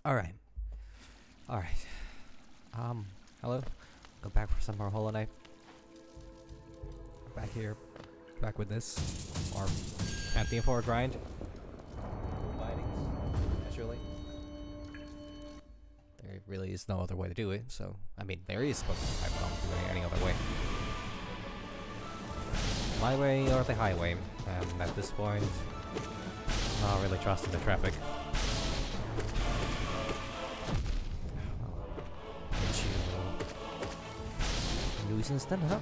Alright. Alright. Hello? Go back for some more Hollow Knight. Back here. Back with this. Or Pantheon 4 grind. Naturally. There really is no other way to do it, so... I mean, there is, but I don't do it any other way. My way or the highway. And at this point... not really trusting the traffic. Nuisance then, huh?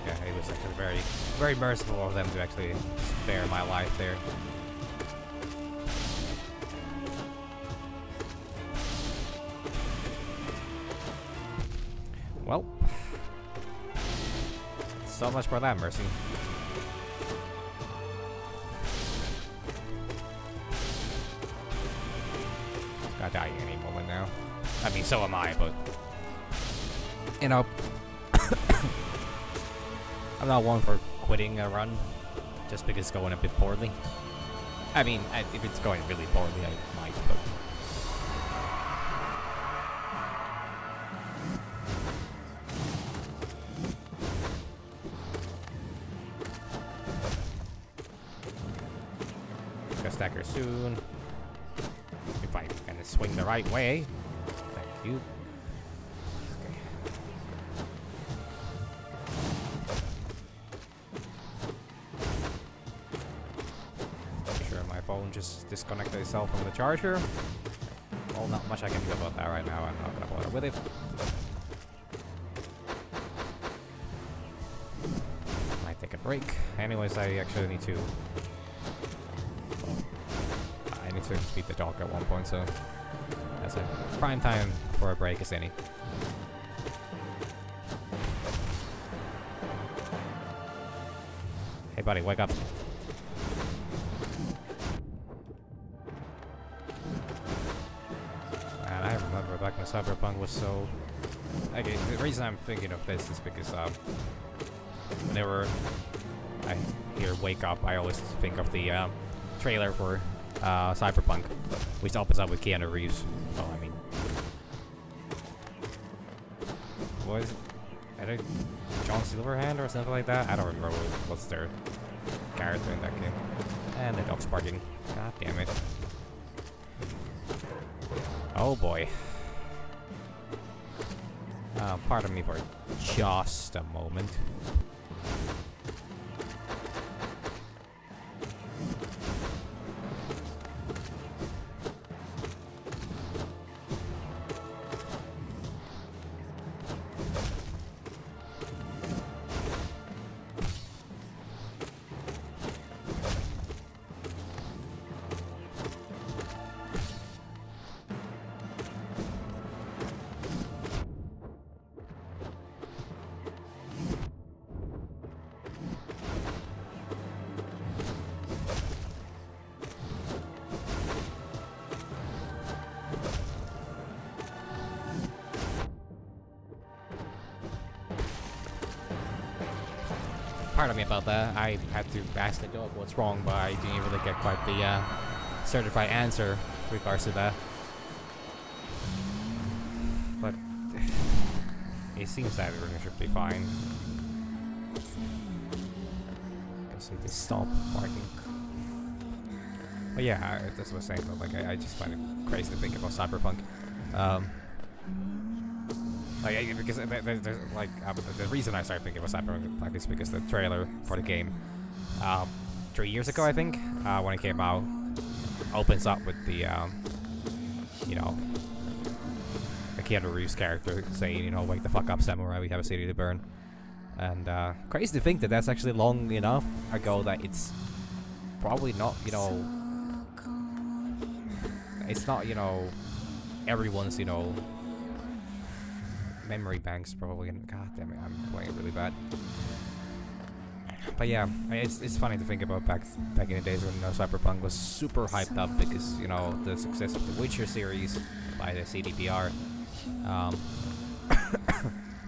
Yeah, it was actually very merciful of them to actually spare my life there. Well, so much for that mercy. It's gonna die any moment now. I mean, so am I, but... You know... I'm not one for quitting a run just because it's going a bit poorly. I mean, if it's going really poorly, I might, but... Gonna stack her soon. If I can swing the right way. Thank you. Okay. Make sure my phone just disconnected itself from the charger. Well, not much I can do about that right now. I'm not gonna bother with it. Might take a break. Anyways, I actually need to... I need to feed the dog at one point, so... That's a prime time for a break as any. Hey buddy, wake up. Man, I remember back when Cyberpunk was so... Okay, the reason I'm thinking of this is because whenever I hear wake up, I always think of the trailer for Cyberpunk, which opens up with Keanu Reeves. Well, I mean... What is it? I don't... John Silverhand or something like that? I don't remember what's their character in that game. And the dog's barking. God damn it. Oh boy. Pardon me for just a moment. Pardon me about that. I had to ask the dog what's wrong, but I didn't really get quite the certified answer with regards to that. But it seems that everything should be fine. Guess we just stop barking. But yeah, that's what I was saying. But like, I just find it crazy to think about Cyberpunk. Like, because there's like the reason I started thinking about Cyberpunk is because the trailer for the game 3 years ago, I think, when it came out, opens up with the you know, the Keanu Reeves character saying, you know, wake the fuck up, samurai, we have a city to burn. And crazy to think that that's actually long enough ago that it's probably not, you know, it's not, you know, everyone's, you know, memory banks probably, and god damn it, I'm playing really bad. But yeah, it's funny to think about back in the days when, you know, Cyberpunk was super hyped up because, you know, the success of the Witcher series by the CDPR,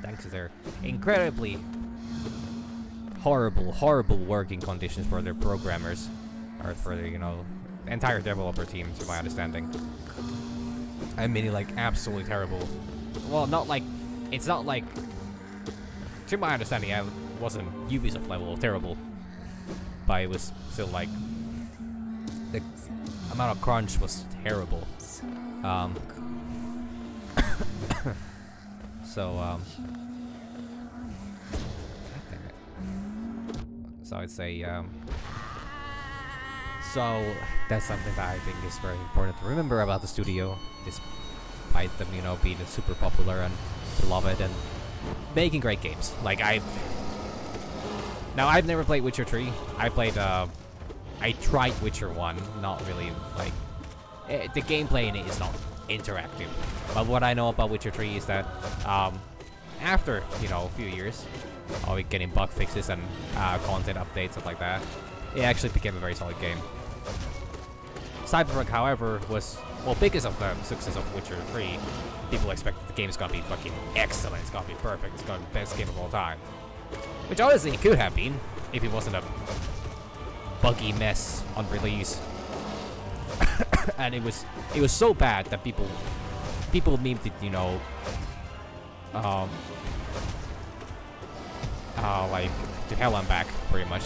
thanks to their incredibly horrible working conditions for their programmers. or for the, you know, entire developer team, to my understanding. I mean, like, absolutely terrible. Well, not like, it's not like, to my understanding, it wasn't Ubisoft level of terrible, but it was still like, the amount of crunch was terrible. So, God damn it. So I'd say, so that's something that I think is very important to remember about the studio, despite them, you know, being super popular and beloved and making great games. Like, now I've never played Witcher 3. I tried Witcher 1, not really, like, the gameplay in it is not interactive. But what I know about Witcher 3 is that, after, you know, a few years of it getting bug fixes and content updates, stuff like that, it actually became a very solid game. Cyberpunk, however, was, well, because of the success of Witcher 3, people expected the game's gonna be fucking excellent, it's gonna be perfect, it's gonna be the best game of all time. Which honestly it could have been, if it wasn't a buggy mess on release. And it was so bad that people memed it, you know, like, to hell and back, pretty much.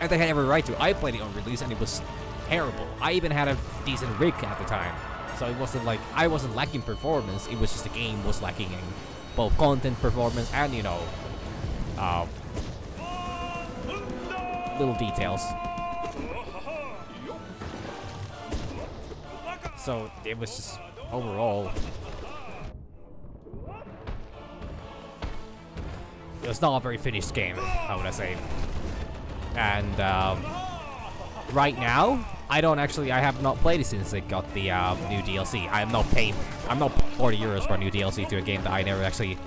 And they had every right to. I played it on release and it was terrible. I even had a decent rig at the time. So it wasn't like, I wasn't lacking performance, it was just the game was lacking in both content, performance, and, you know, little details. So it was just, overall, it was not a very finished game, how would I say. And right now, I have not played it since it got the new DLC. I'm not paying 40 euros for a new DLC to a game that I never actually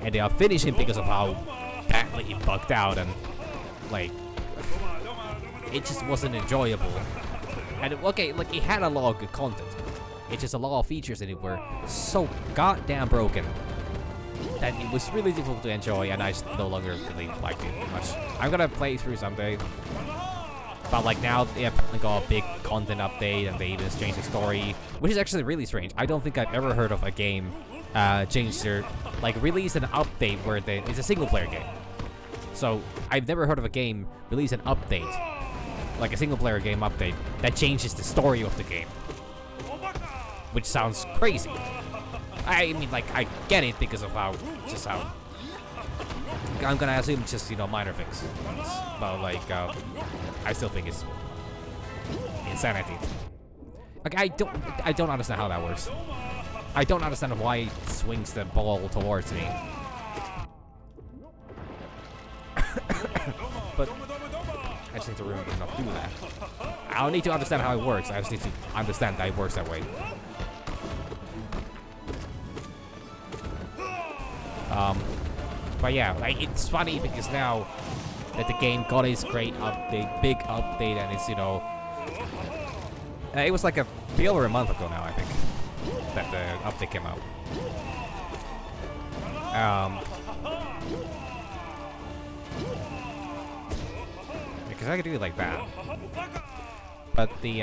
ended up finishing because of how badly it bugged out, and, like, it just wasn't enjoyable. And okay, like, it had a lot of good content. It's just a lot of features in it were so goddamn broken that it was really difficult to enjoy, and I just no longer really liked it much. I'm gonna play through someday. But like now, they apparently got a big content update, and they even changed the story, which is actually really strange. I don't think I've ever heard of a game change their, like, release an update where it's a single-player game. So I've never heard of a game release an update, like a single-player game update, that changes the story of the game, which sounds crazy. I mean, like, I get it because of how, just how, I'm gonna assume it's just, you know, minor things. But, like, I still think it's insanity. Like, I don't understand how that works. I don't understand why it swings the ball towards me. But I just need to remember to not do that. I don't need to understand how it works, I just need to understand that it works that way. But yeah, like, it's funny because now that the game got its great update, big update, and it's, you know, it was like a bit over a month ago now, I think, that the update came out. Because I could do it like that, but the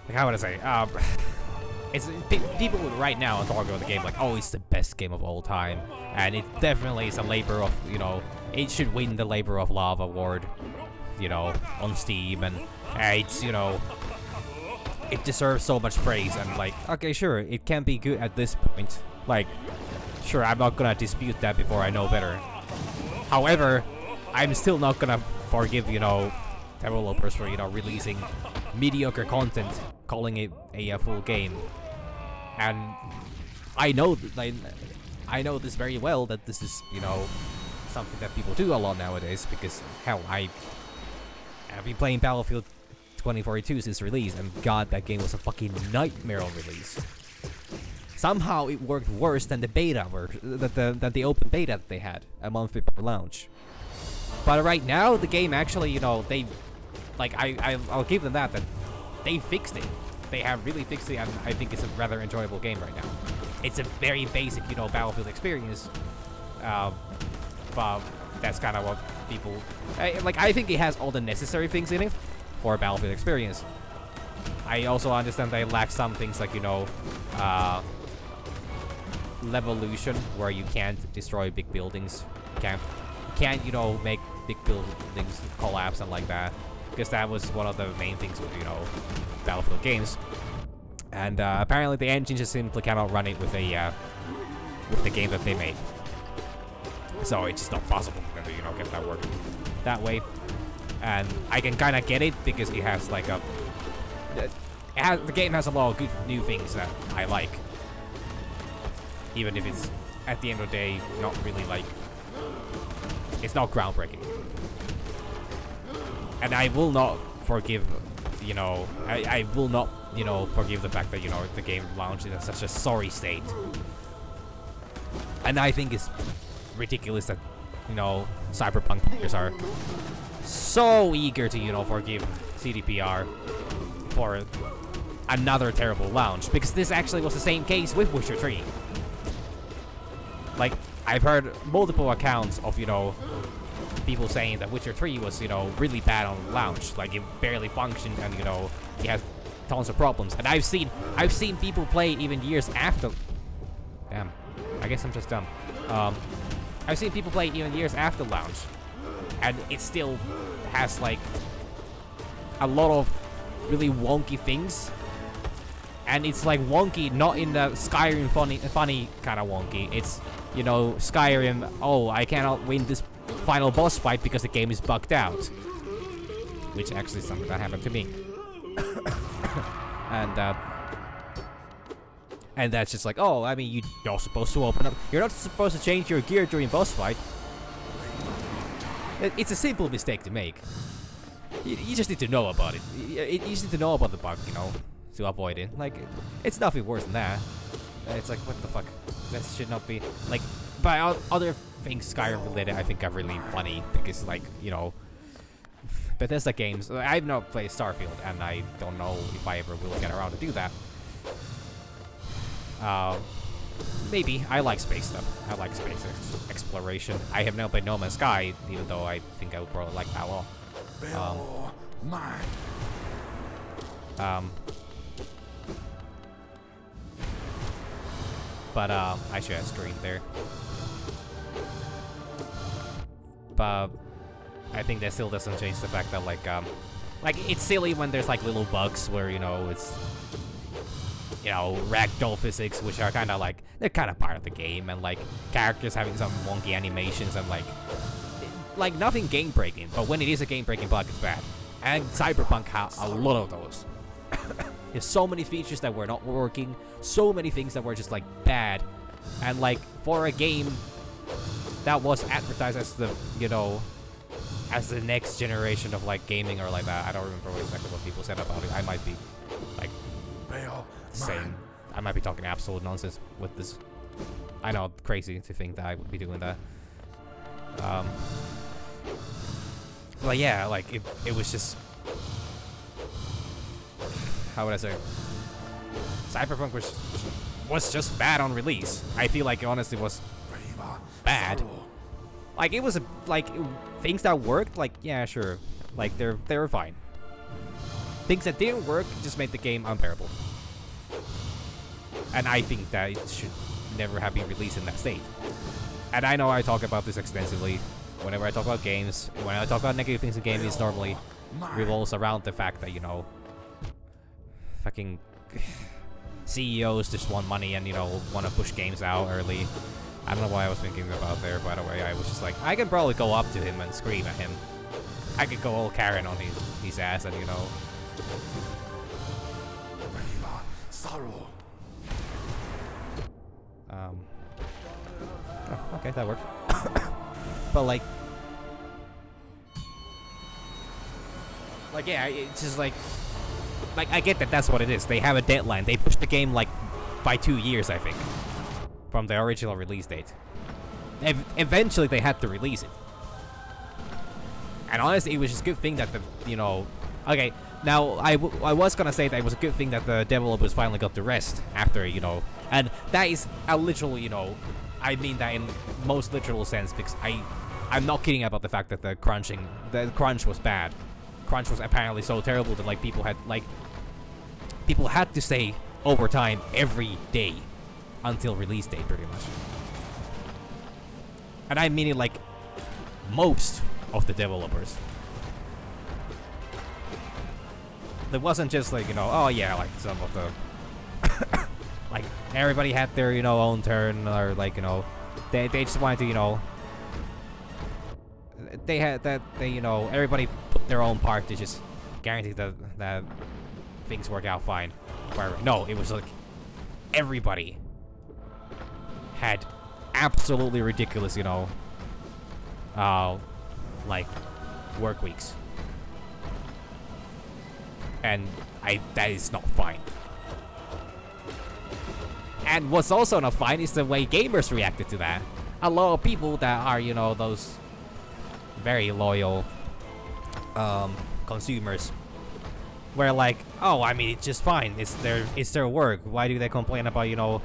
like, how would I say? It's people right now are talking about the game like, oh, it's the best game of all time, and it definitely is a labor of, you know, it should win the Labor of Love award, you know, on Steam, and it's, you know, it deserves so much praise. And like, okay, sure, it can be good at this point. Like, sure, I'm not gonna dispute that before I know better. However, I'm still not gonna forgive, you know, developers for, you know, releasing mediocre content, calling it a full game. And I know, like, I know this very well, that this is, you know, something that people do a lot nowadays, because hell, I've been playing Battlefield 2042 since release, and god, that game was a fucking nightmare on release. Somehow it worked worse than the beta than the open beta that they had a month before launch. But right now, the game actually, you know, they, like, I'll give them that they fixed it. They have really fixed it, and I think it's a rather enjoyable game right now. It's a very basic, you know, Battlefield experience, but that's kind of what people like. I think it has all the necessary things in it for a Battlefield experience. I also understand they lack some things like, you know, Levolution, where you can't destroy big buildings, can't you know, make big buildings collapse and like that, because that was one of the main things with, you know, Battlefield games. And apparently the engine just simply cannot run it with the game that they made. So it's just not possible for them to, you know, get that working that way. And I can kind of get it because it has like the game has a lot of good new things that I like, even if it's at the end of the day not really like, it's not groundbreaking. And I will not forgive, you know, I will not, you know, forgive the fact that, you know, the game launched in such a sorry state. And I think it's ridiculous that, you know, Cyberpunk players are so eager to, you know, forgive CDPR for another terrible launch, because this actually was the same case with Witcher 3. Like, I've heard multiple accounts of, you know, people saying that Witcher 3 was, you know, really bad on launch. Like, it barely functioned, and, you know, it has tons of problems. And I've seen people play even years after. Damn, I guess I'm just dumb. I've seen people play even years after launch, and it still has like a lot of really wonky things. And it's like wonky, not in the Skyrim funny kind of wonky. It's, you know, Skyrim, oh, I cannot win this final boss fight because the game is bugged out. Which actually is something that happened to me. And that's just like, oh, I mean, you're not supposed to open up. You're not supposed to change your gear during boss fight. It's a simple mistake to make. You just need to know about it. You just need to know about the bug, you know, to avoid it. Like, it's nothing worse than that. It's like, what the fuck? That should not be. Like, but other things Skyrim related, I think are really funny because, like, you know, Bethesda games. I've not played Starfield, and I don't know if I ever will get around to do that. Maybe. I like space stuff. I like space exploration. I have never played No Man's Sky, even though I think I would probably like that a lot. But I should have screened there. But I think that still doesn't change the fact that like it's silly when there's like little bugs where, you know, it's, you know, ragdoll physics, which are kind of like, they're kind of part of the game, and like characters having some wonky animations and like nothing game breaking, but when it is a game breaking bug, it's bad. And Cyberpunk has a lot of those. There's so many features that were not working, so many things that were just like bad, and like for a game that was advertised as the, you know, as the next generation of like gaming or like that. I don't remember exactly what people said about it. I might be like saying, I might be talking absolute nonsense with this. I know, crazy to think that I would be doing that. But yeah, like it was just, how would I say? Cyberpunk was just bad on release. I feel like it honestly was bad. Like it was things that worked, like yeah, sure, like they were fine. Things that didn't work just made the game unbearable. And I think that it should never have been released in that state. And I know I talk about this extensively whenever I talk about games. When I talk about negative things in games, it normally revolves around the fact that, you know, fucking CEOs just want money and, you know, want to push games out early. I don't know why I was thinking about there, by the way. I was just like, I can probably go up to him and scream at him. I could go all Karen on his ass and, you know. Oh, okay, that works. But like yeah, it's just like I get that that's what it is. They have a deadline. They pushed the game like by 2 years, I think, from the original release date. Eventually, they had to release it. And honestly, it was just a good thing that the, you know, okay. Now I was gonna say that it was a good thing that the developers finally got to rest after, you know, and that is a literal, you know, I mean that in most literal sense, because I I'm not kidding about the fact that the crunch was bad. Crunch was apparently so terrible that like people had to stay overtime every day until release date, pretty much. And I mean it like most of the developers. There wasn't just like, oh yeah, like some of the like everybody had their, own turn, or like, they just wanted to, they had that, everybody put their own part to just guarantee that things work out fine. Where, no, it was like everybody had absolutely ridiculous, like work weeks. And that is not fine. And what's also not fine is the way gamers reacted to that. A lot of people that are, those very loyal consumers were like, oh, I mean, it's just fine. It's their work. Why do they complain about,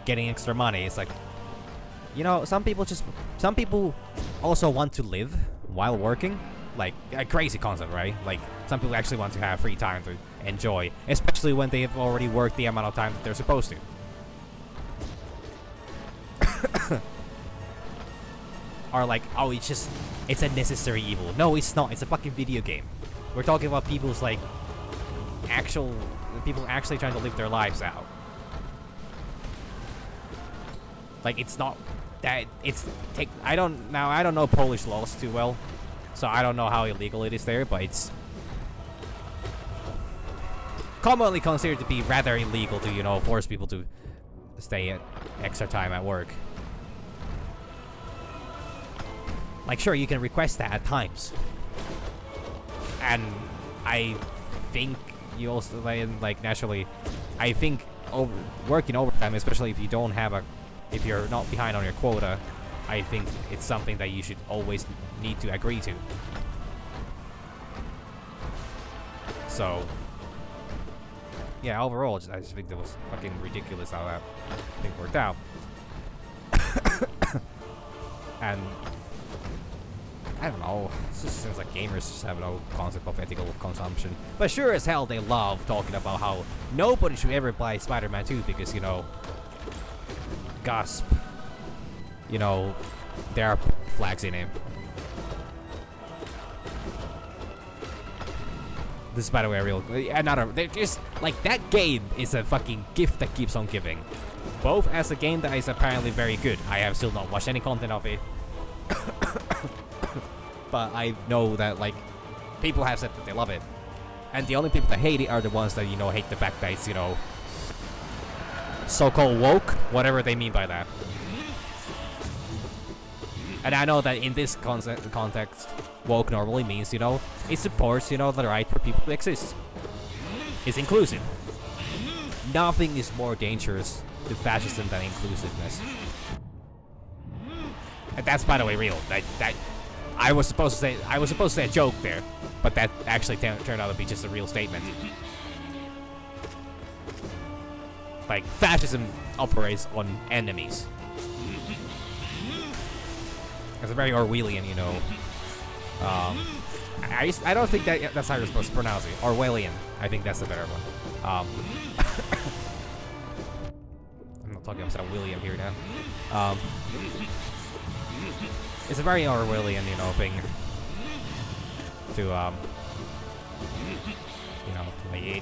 getting extra money? It's like, some people also want to live while working. Like, a crazy concept, right? Like, some people actually want to have free time to enjoy, especially when they have already worked the amount of time that they're supposed to. Are like, oh, it's a necessary evil. No, it's not. It's a fucking video game. We're talking about people's like people actually trying to live their lives out. Like, it's not that I don't know Polish laws too well, so I don't know how illegal it is there, but it's commonly considered to be rather illegal to, force people to stay at extra time at work. Like, sure, you can request that at times. And I think you also, like, naturally, I think working overtime, especially if if you're not behind on your quota, I think it's something that you should always need to agree to. So, yeah, overall, I just think that was fucking ridiculous how that thing worked out. And I don't know, it just seems like gamers just have no concept of ethical consumption. But sure as hell they love talking about how nobody should ever buy Spider-Man 2 because, gasp, there are flags in it. This is, by the way, they're just, like, that game is a fucking gift that keeps on giving. Both as a game that is apparently very good. I have still not watched any content of it. But I know that, like, people have said that they love it. And the only people that hate it are the ones that, hate the fact that it's, so-called woke, whatever they mean by that. And I know that in this context, woke normally means, it supports, the right for people to exist. It's inclusive. Nothing is more dangerous to fascism than inclusiveness. And that's, by the way, real. That I was supposed to say a joke there, but that actually turned out to be just a real statement. Like, fascism operates on enemies. It's a very Orwellian, I don't think that's how you're supposed to pronounce it. Orwellian. I think that's the better one. I'm not talking about William here now. It's a very Orwellian, thing to, like,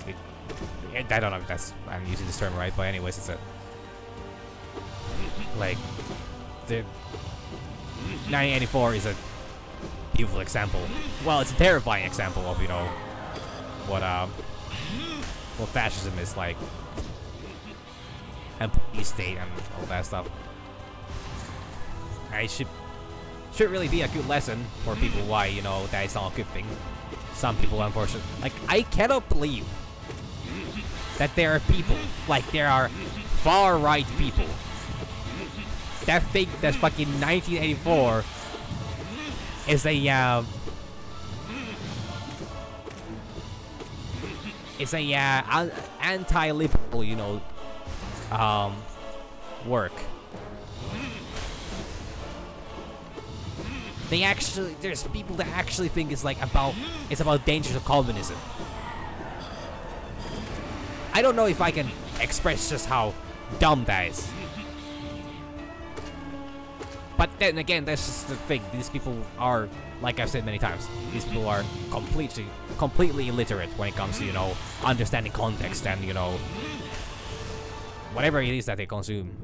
I don't know if I'm using this term right, but anyways, it's like, the 1984 is a beautiful example. Well, it's a terrifying example of, what fascism is like, and police state and all that stuff. I should really be a good lesson for people why, that is not a good thing. Some people, unfortunately, like, I cannot believe that there are people, like, there are far-right people that think that fucking 1984 is a, anti-liberal, work. there's people that actually think it's about dangers of communism. I don't know if I can express just how dumb that is. But then again, that's just the thing. These people are, like I've said many times, these people are completely illiterate when it comes to, understanding context and, whatever it is that they consume.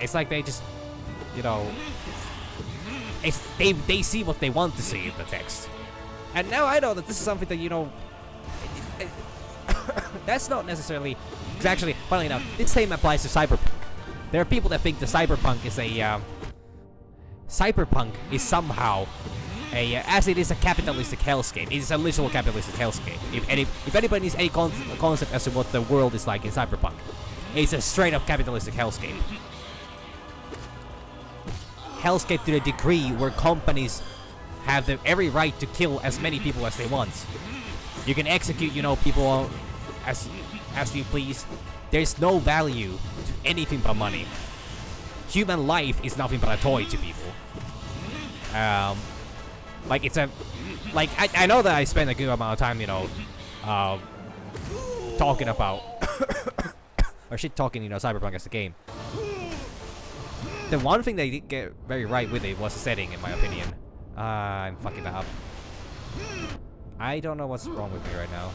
It's like they just, they see what they want to see in the text. And now I know that this is something that, that's not necessarily... Because actually, funnily enough, this same applies to Cyberpunk. There are people that think the Cyberpunk is a... Cyberpunk is somehow as it is a capitalistic hellscape. It is a literal capitalistic hellscape. If anybody needs any concept as to what the world is like in Cyberpunk, it's a straight-up capitalistic hellscape. Hellscape to the degree where companies have every right to kill as many people as they want. You can execute, people as you please. There's no value to anything but money. Human life is nothing but a toy to people. I know that I spend a good amount of time, talking about or talking, Cyberpunk as a game. The one thing they did get very right with it was the setting, in my opinion. I'm fucking that up. I don't know what's wrong with me right now.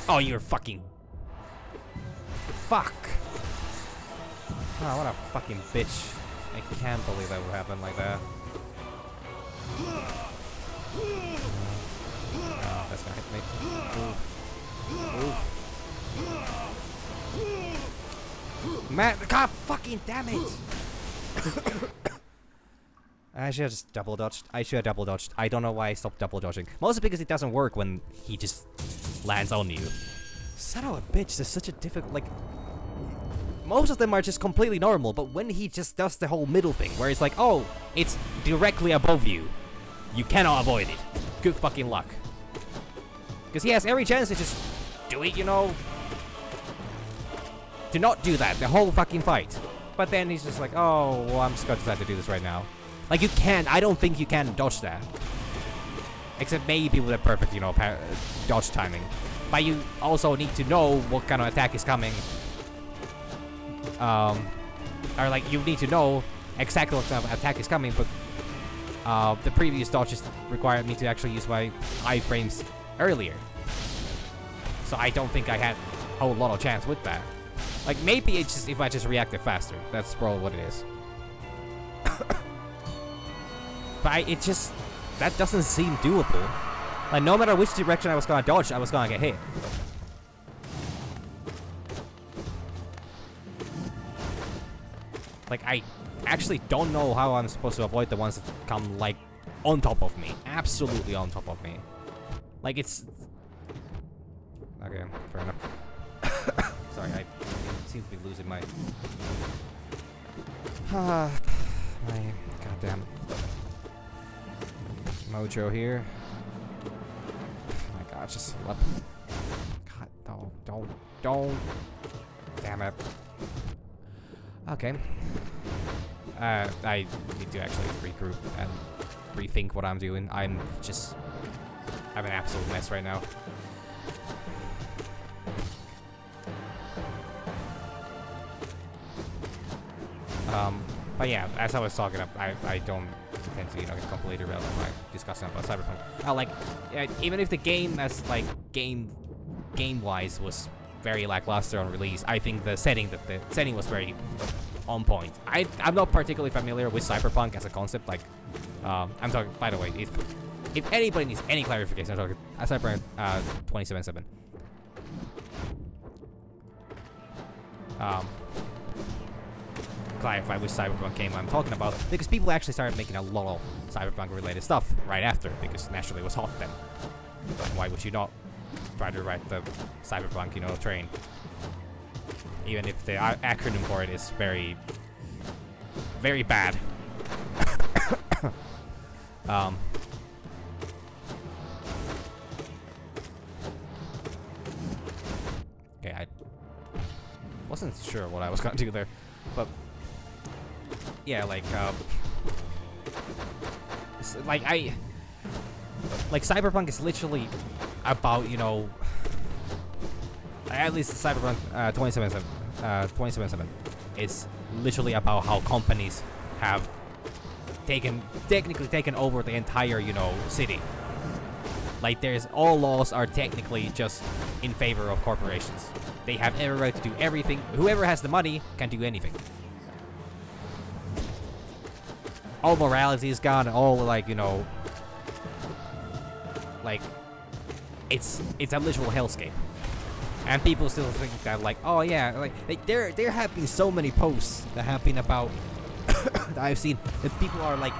Oh, you're fucking... Fuck! Oh, what a fucking bitch. I can't believe that would happen like that. Oh, that's gonna hit me. Oof. Man, god fucking damn it! I should have just double dodged. I don't know why I stopped double dodging. Mostly because it doesn't work when he just lands on you. Son of a bitch, there's such a difficult, most of them are just completely normal, but when he just does the whole middle thing, where it's like, oh, it's directly above you, you cannot avoid it. Good fucking luck. Because he has every chance to just do it, to not do that the whole fucking fight. But then he's just like, oh, well, I'm just going to have to do this right now. You can, I don't think you can dodge that. Except maybe with a perfect, dodge timing. But you also need to know what kind of attack is coming. You need to know exactly what kind of attack is coming, but the previous dodges required me to actually use my iframes earlier. So I don't think I had a whole lot of chance with that. Maybe it's just if I just reacted faster. That's probably what it is. But that doesn't seem doable. No matter which direction I was gonna dodge, I was gonna get hit. I actually don't know how I'm supposed to avoid the ones that come, on top of me. Absolutely on top of me. It's... Okay, fair enough. Sorry, I seem to be losing my... my goddamn... mojo here. Oh my god, just... God, don't... Damn it. Okay. I need to actually regroup and rethink what I'm doing. I'm an absolute mess right now. But yeah, as I was talking, I don't intend to, get completely irrelevant by discussing about Cyberpunk. Even if the game as, game-wise was very lackluster on release, I think the setting was very on point. I'm not particularly familiar with Cyberpunk as a concept. I'm talking, by the way, if anybody needs any clarification, I'm talking Cyberpunk 2077. Clarify which Cyberpunk game I'm talking about, because people actually started making a lot of Cyberpunk-related stuff right after, because naturally it was hot then. Why would you not try to write the Cyberpunk, train? Even if the acronym for it is very, very bad. Okay, wasn't sure what I was gonna do there, but yeah, like Cyberpunk is literally about, you know, at least Cyberpunk 2077 is literally about how companies have technically taken over the entire, you know, city. Like, all laws are technically just in favor of corporations. They have every right to do everything. Whoever has the money can do anything. All morality is gone. All, like, you know, like, it's a literal hellscape. And people still think that, like, oh yeah, like there have been so many posts that have been about that I've seen that people are like,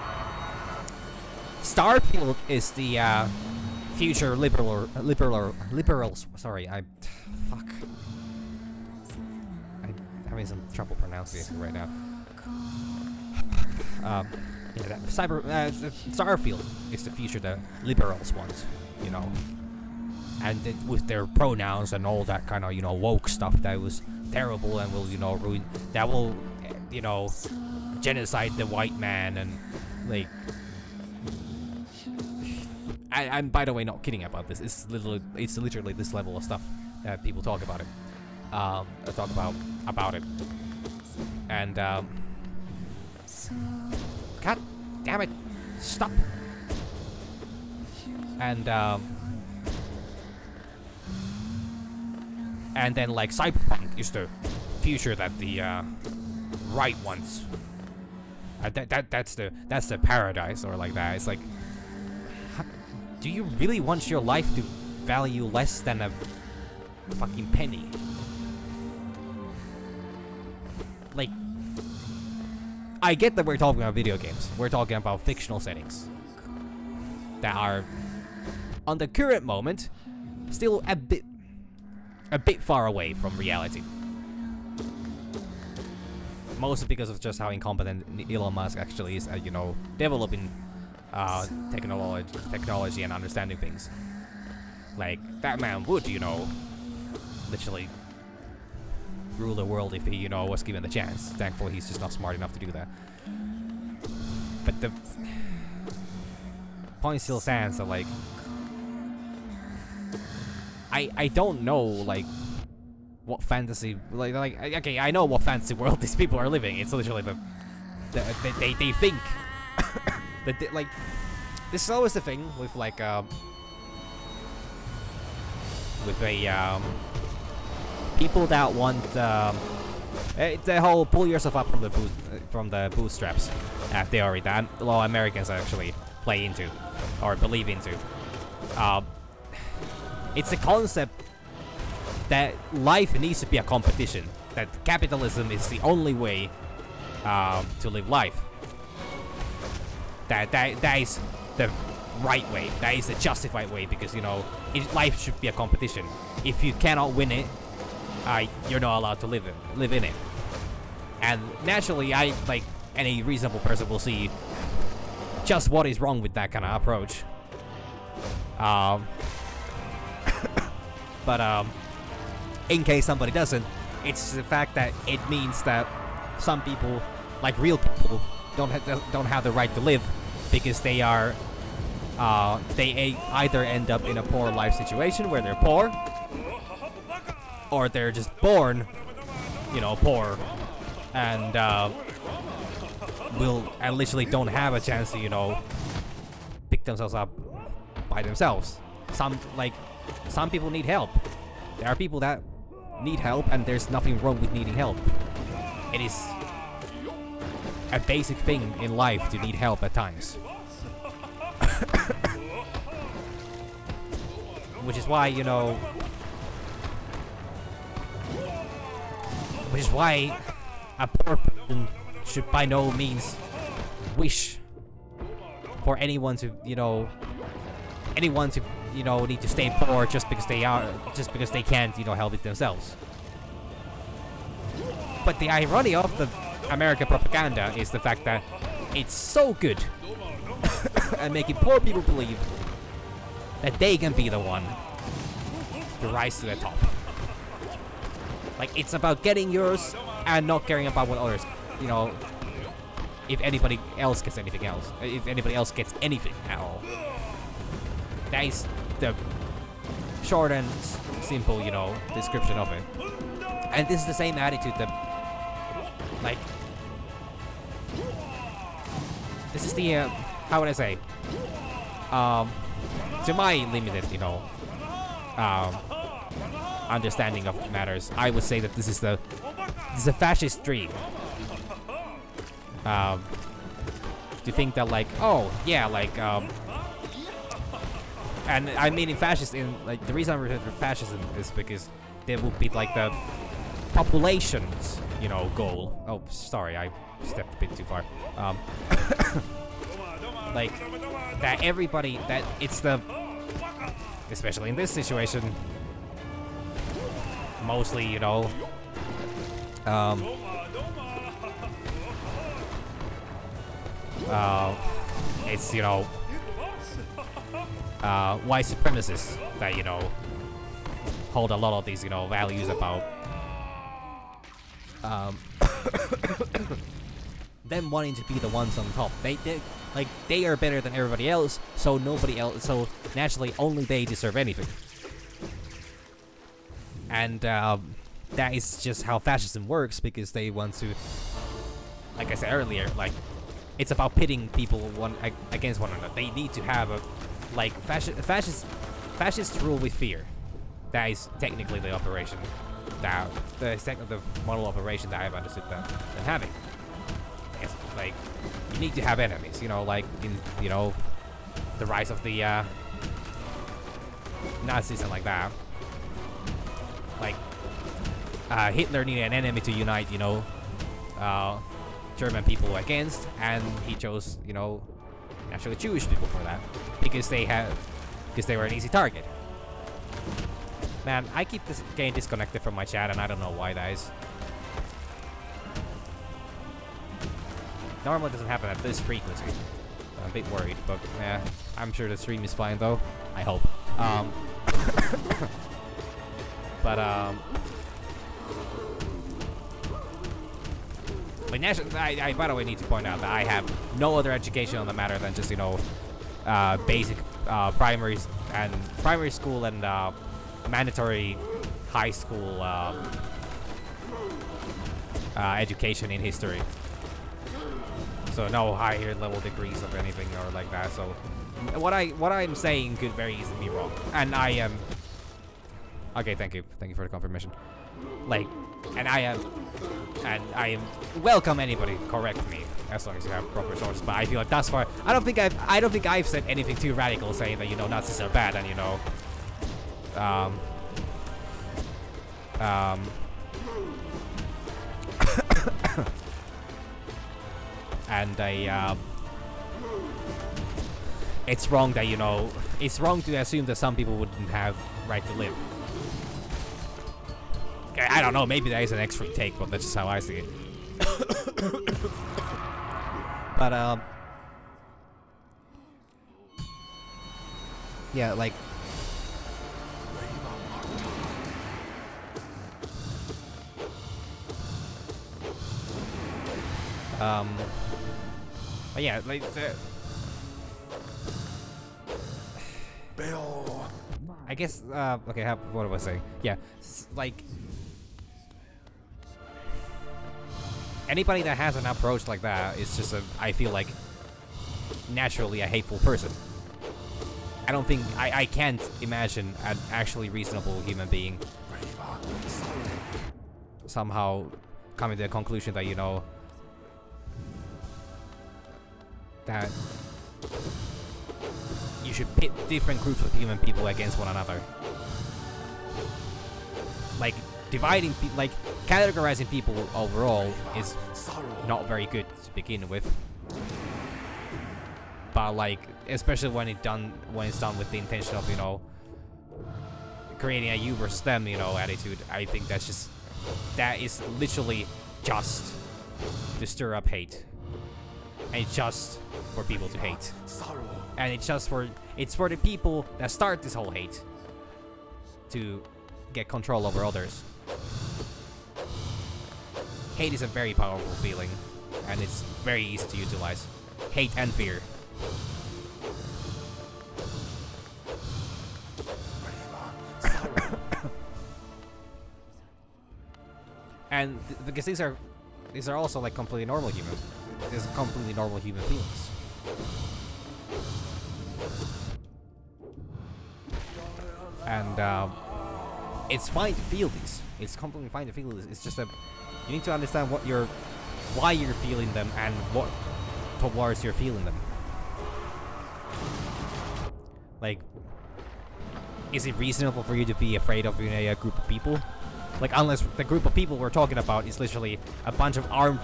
Starfield is the future liberals. Sorry, I'm having some trouble pronouncing it right now. Yeah, Starfield is the future the liberals want, you know, and with their pronouns and all that kind of, you know, woke stuff that was terrible and will, you know, ruin, that will, you know, genocide the white man and like. I'm by the way not kidding about this. It's literally this level of stuff that people talk about it. Talk about it, and God damn it, stop. And then like Cyberpunk is the future that the right wants. That's the paradise or like that. It's like, do you really want your life to value less than a fucking penny? Like, I get that we're talking about video games. We're talking about fictional settings that are, on the current moment, still a bit far away from reality. Mostly because of just how incompetent Elon Musk actually is at, you know, developing technology and understanding things. Like, that man would, you know, literally rule the world if he, you know, was given the chance. Thankfully, he's just not smart enough to do that. But the point still stands that, like, I don't know, like, what fantasy, like, okay, I know what fantasy world these people are living. It's literally they think that, like, this is always the thing with, like, people that want the whole pull yourself up from the bootstraps theory that a lot of Americans actually play into or believe into. It's a concept that life needs to be a competition. That capitalism is the only way to live life. That is the right way. That is the justified way, because, you know, life should be a competition. If you cannot win it, you're not allowed to live in it. And naturally, like any reasonable person will see just what is wrong with that kind of approach. But in case somebody doesn't, it's the fact that it means that some people, like real people, don't have the right to live, because they are they either end up in a poor life situation where they're poor, or they're just born, you know, poor, and literally don't have a chance to, you know, pick themselves up by themselves. Some people need help. There are people that need help, and there's nothing wrong with needing help. It is a basic thing in life to need help at times. Which is why, you know, which is why a poor person should by no means wish for anyone to, you know, need to stay poor just because they can't, you know, help it themselves. But the irony of the American propaganda is the fact that it's so good at making poor people believe that they can be the one to rise to the top. Like, it's about getting yours and not caring about what others, you know, if anybody else gets anything else. If anybody else gets anything at all. That is the short and simple, you know, description of it. And this is the same attitude that, like, this is the, how would I say, to my limited, you know, understanding of matters, I would say that this is a fascist dream. To think that, like, oh yeah, like, and I mean in fascist, in like the reason I'm referring to fascism is because there would be like the population's, you know, goal. Oh, sorry, I stepped a bit too far. Like that everybody, that it's the, especially in this situation, mostly, you know, it's, you know, white supremacists that, you know, hold a lot of these, you know, values about them wanting to be the ones on top. They are better than everybody else, so nobody else, so naturally only they deserve anything. And that is just how fascism works, because they want to, like I said earlier, like, it's about pitting people one against one another. They need to have a, like, fascist rule with fear. That is technically the operation, that the model operation that I've understood them having. It's like, you need to have enemies, you know, like in, you know, the rise of the Nazis and like that. Like, Hitler needed an enemy to unite, you know, German people against, and he chose, you know, naturally Jewish people for that, because they were an easy target. Man, I keep getting disconnected from my chat, and I don't know why that is. Normally it doesn't happen at this frequency. I'm a bit worried, but yeah, I'm sure the stream is fine though. I hope. But I by the way need to point out that I have no other education on the matter than just, you know, basic primary school and mandatory high school education in history. So no higher level degrees of anything or like that. So what I'm saying could very easily be wrong, and I am. Okay, thank you for the confirmation. Like, and I am welcome anybody correct me as long as you have proper sources. But I feel like thus far, I don't think I've said anything too radical saying that, you know, Nazis are bad and, you know, and it's wrong that, you know, it's wrong to assume that some people wouldn't have right to live. Okay, I don't know, maybe that is an extreme take, but that's just how I see it. But yeah, like, but yeah, like Bill. I guess, okay, what was I saying? Yeah, like, anybody that has an approach like that is just I feel like, naturally a hateful person. I don't think, I can't imagine an actually reasonable human being somehow coming to the conclusion that, you know, that you should pit different groups of human people against one another. Like, dividing, like, categorizing people overall is not very good to begin with. But, like, especially when it's done with the intention of, you know, creating a you versus them, you know, attitude, I think that is literally just to stir up hate. And it's just for people to hate. And it's for the people that start this whole hate to get control over others. hate is a very powerful feeling, and it's very easy to utilize. Hate and fear. And because these are also like completely normal human. These are completely normal human feelings. And it's fine to feel these. It's completely fine to feel these. It's just that you need to understand why you're feeling them and what towards you're feeling them. Like, is it reasonable for you to be afraid of a group of people? Like, unless the group of people we're talking about is literally a bunch of armed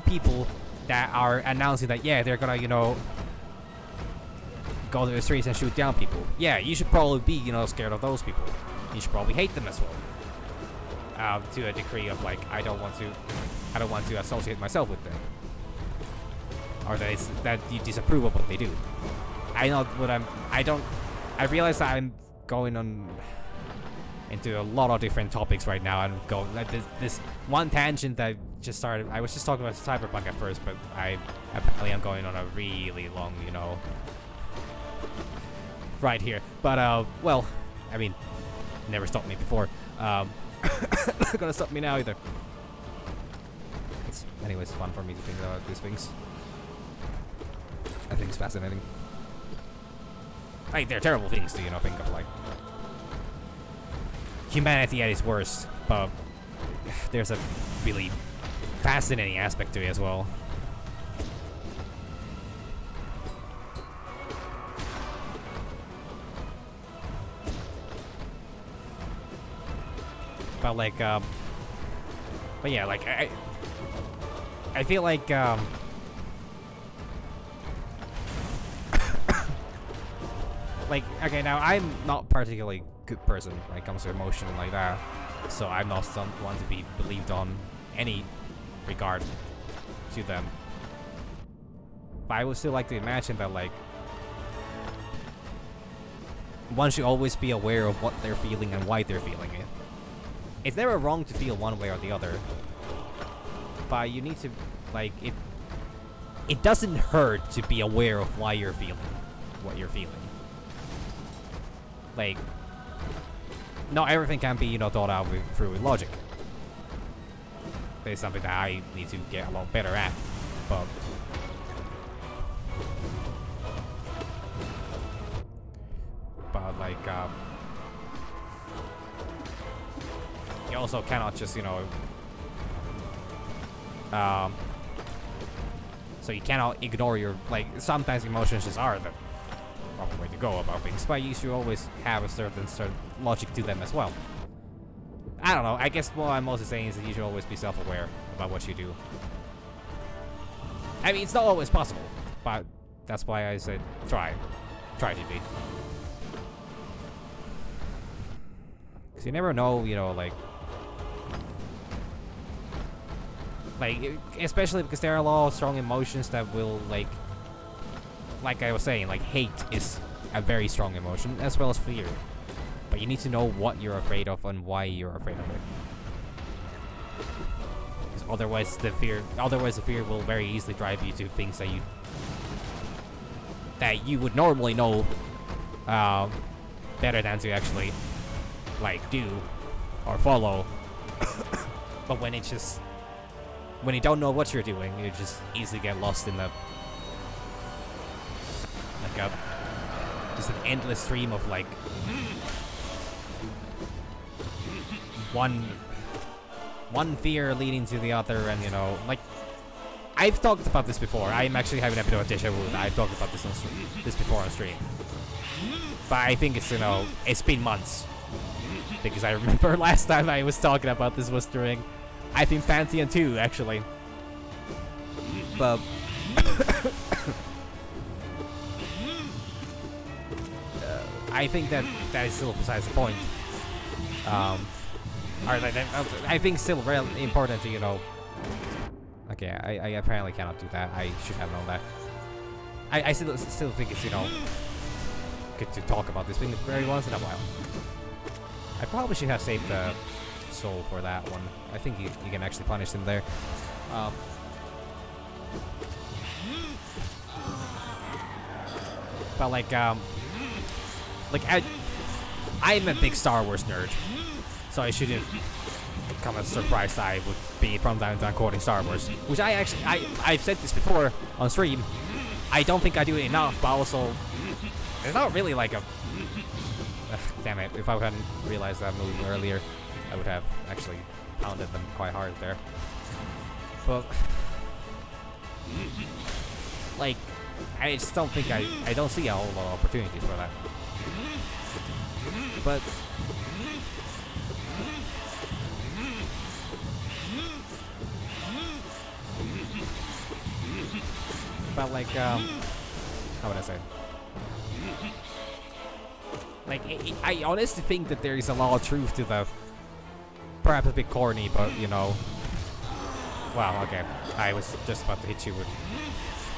people that are announcing that, yeah, they're gonna, go to the streets and shoot down people. Yeah, you should probably be, scared of those people. You should probably hate them as well. To a degree of like, I don't want to associate myself with them, or that you disapprove of what they do. I know what I realize that I'm going on into a lot of different topics right now, and going like this one tangent that just started. I was just talking about Cyberpunk at first, but apparently I'm going on a really long, right here. But well, I mean, never stopped me before. Not gonna stop me now either. It's anyways fun for me to think about these things. I think it's fascinating. Like, they're terrible things to think of, like humanity at its worst, but there's a really fascinating aspect to it as well. But like, but yeah, like I feel like like, okay, now I'm not particularly good person when it comes to emotion like that, so I'm not someone to be believed on any regard to them. But I would still like to imagine that, like, one should always be aware of what they're feeling and why they're feeling it. It's never wrong to feel one way or the other, but you need to, like, it doesn't hurt to be aware of why you're feeling what you're feeling. Like, not everything can be, thought out through with logic. It's something that I need to get a lot better at, but like, you also cannot just, so you cannot ignore your, like, sometimes emotions just are the proper way to go about things, but you should always have a certain logic to them as well. I don't know, I guess what I'm mostly saying is that you should always be self-aware about what you do. I mean, it's not always possible, but that's why I said try to be. Because you never know, like, especially because there are a lot of strong emotions that will, like I was saying, like, hate is a very strong emotion, as well as fear. But you need to know what you're afraid of and why you're afraid of it. Because otherwise the fear will very easily drive you to things that you would normally know better than to actually, like, do or follow. But when you don't know what you're doing, you just easily get lost in just an endless stream of, like, one fear leading to the other, and like, I've talked about this before. I'm actually having a bit of a deja vu. I've talked about this before on stream, but I think it's it's been months, because I remember last time I was talking about this was during, I think, Pantheon 2 actually, but I think that is still besides the point. I think still really important to, okay, I apparently cannot do that. I should have known that. I still think it's, good to talk about this thing very once in a while. I probably should have saved the soul for that one. I think you can actually punish him there. But like I'm a big Star Wars nerd, so I shouldn't come as surprised I would be from time to time quoting Star Wars, which I've said this before on stream. I don't think I do it enough, but also there's not really like a damn it, if I hadn't realized that move earlier, I would have actually pounded them quite hard there. But like I just don't think I don't see a whole lot of opportunities for that. But like how would I say? Like I honestly think that there is a lot of truth to the perhaps a bit corny, but you know. Wow, okay. I was just about to hit you with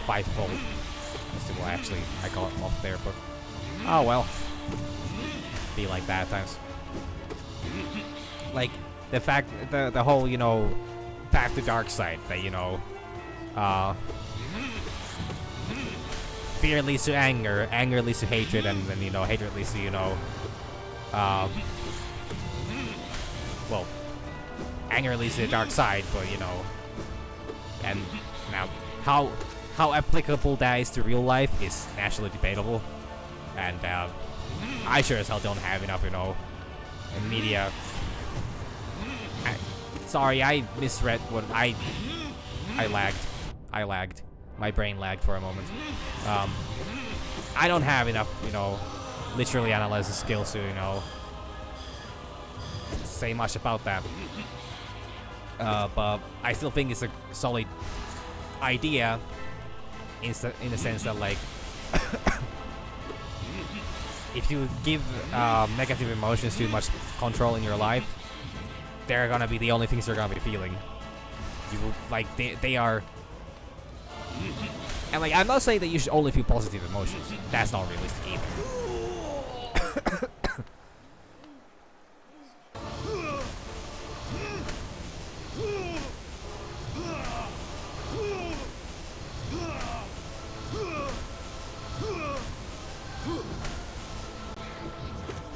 5-fold. As to why actually I got off there, but oh well. Be like that at times. Like the fact the whole, you know, path to dark side that, you know, fear leads to anger, anger leads to hatred, and then, you know, hatred leads to, you know, well, anger leads to the dark side, but, you know, and now how applicable that is to real life is naturally debatable, and I sure as hell don't have enough, you know, media. Sorry, I misread what I lagged. My brain lagged for a moment. I don't have enough, you know, literally analysis skills to, you know, say much about that. But I still think it's a solid idea in the sense that, like, if you give negative emotions too much control in your life, they're gonna be the only things you're gonna be feeling. You will, like, they are. And like, I'm not saying that you should only feel positive emotions. That's not realistic either.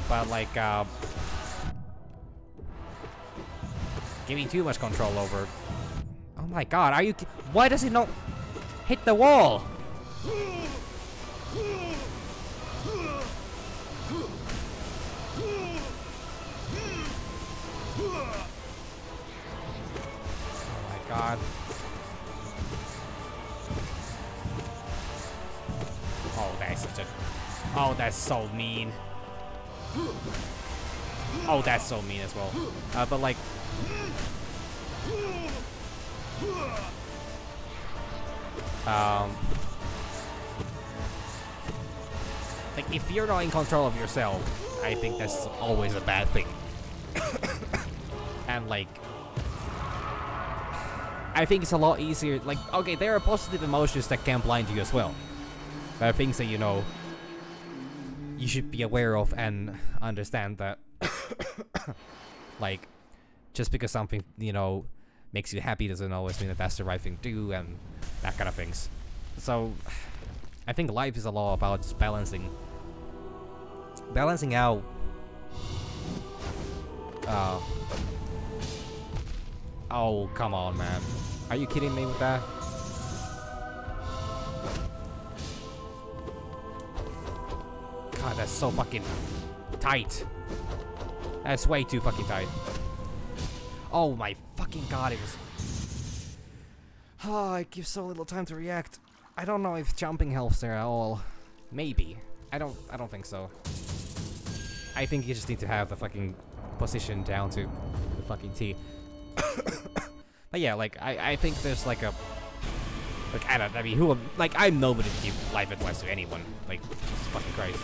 But like, giving too much control over. Oh my god, are you? Why does it not hit the wall? Oh my god. Oh, that's such a. Oh, that's so mean. Oh, that's so mean as well. But like. Like, if you're not in control of yourself, I think that's always a bad thing. And like, I think it's a lot easier. Like, okay, there are positive emotions that can blind you as well. There are things that, you know, you should be aware of and understand that. Like, just because something, you know, makes you happy doesn't always mean that that's the right thing to do, and that kind of things. So I think life is a lot about just balancing out oh, come on, man. Are you kidding me with that? God, that's so fucking tight. That's way too fucking tight. Oh my fucking god, it was... Oh, it gives so little time to react. I don't know if jumping helps there at all. Maybe. I don't think so. I think you just need to have the fucking position down to the fucking T. But yeah, like, I think there's like a... Like, I mean, who... Like, I'm nobody to give life advice to anyone. Like, Jesus fucking Christ.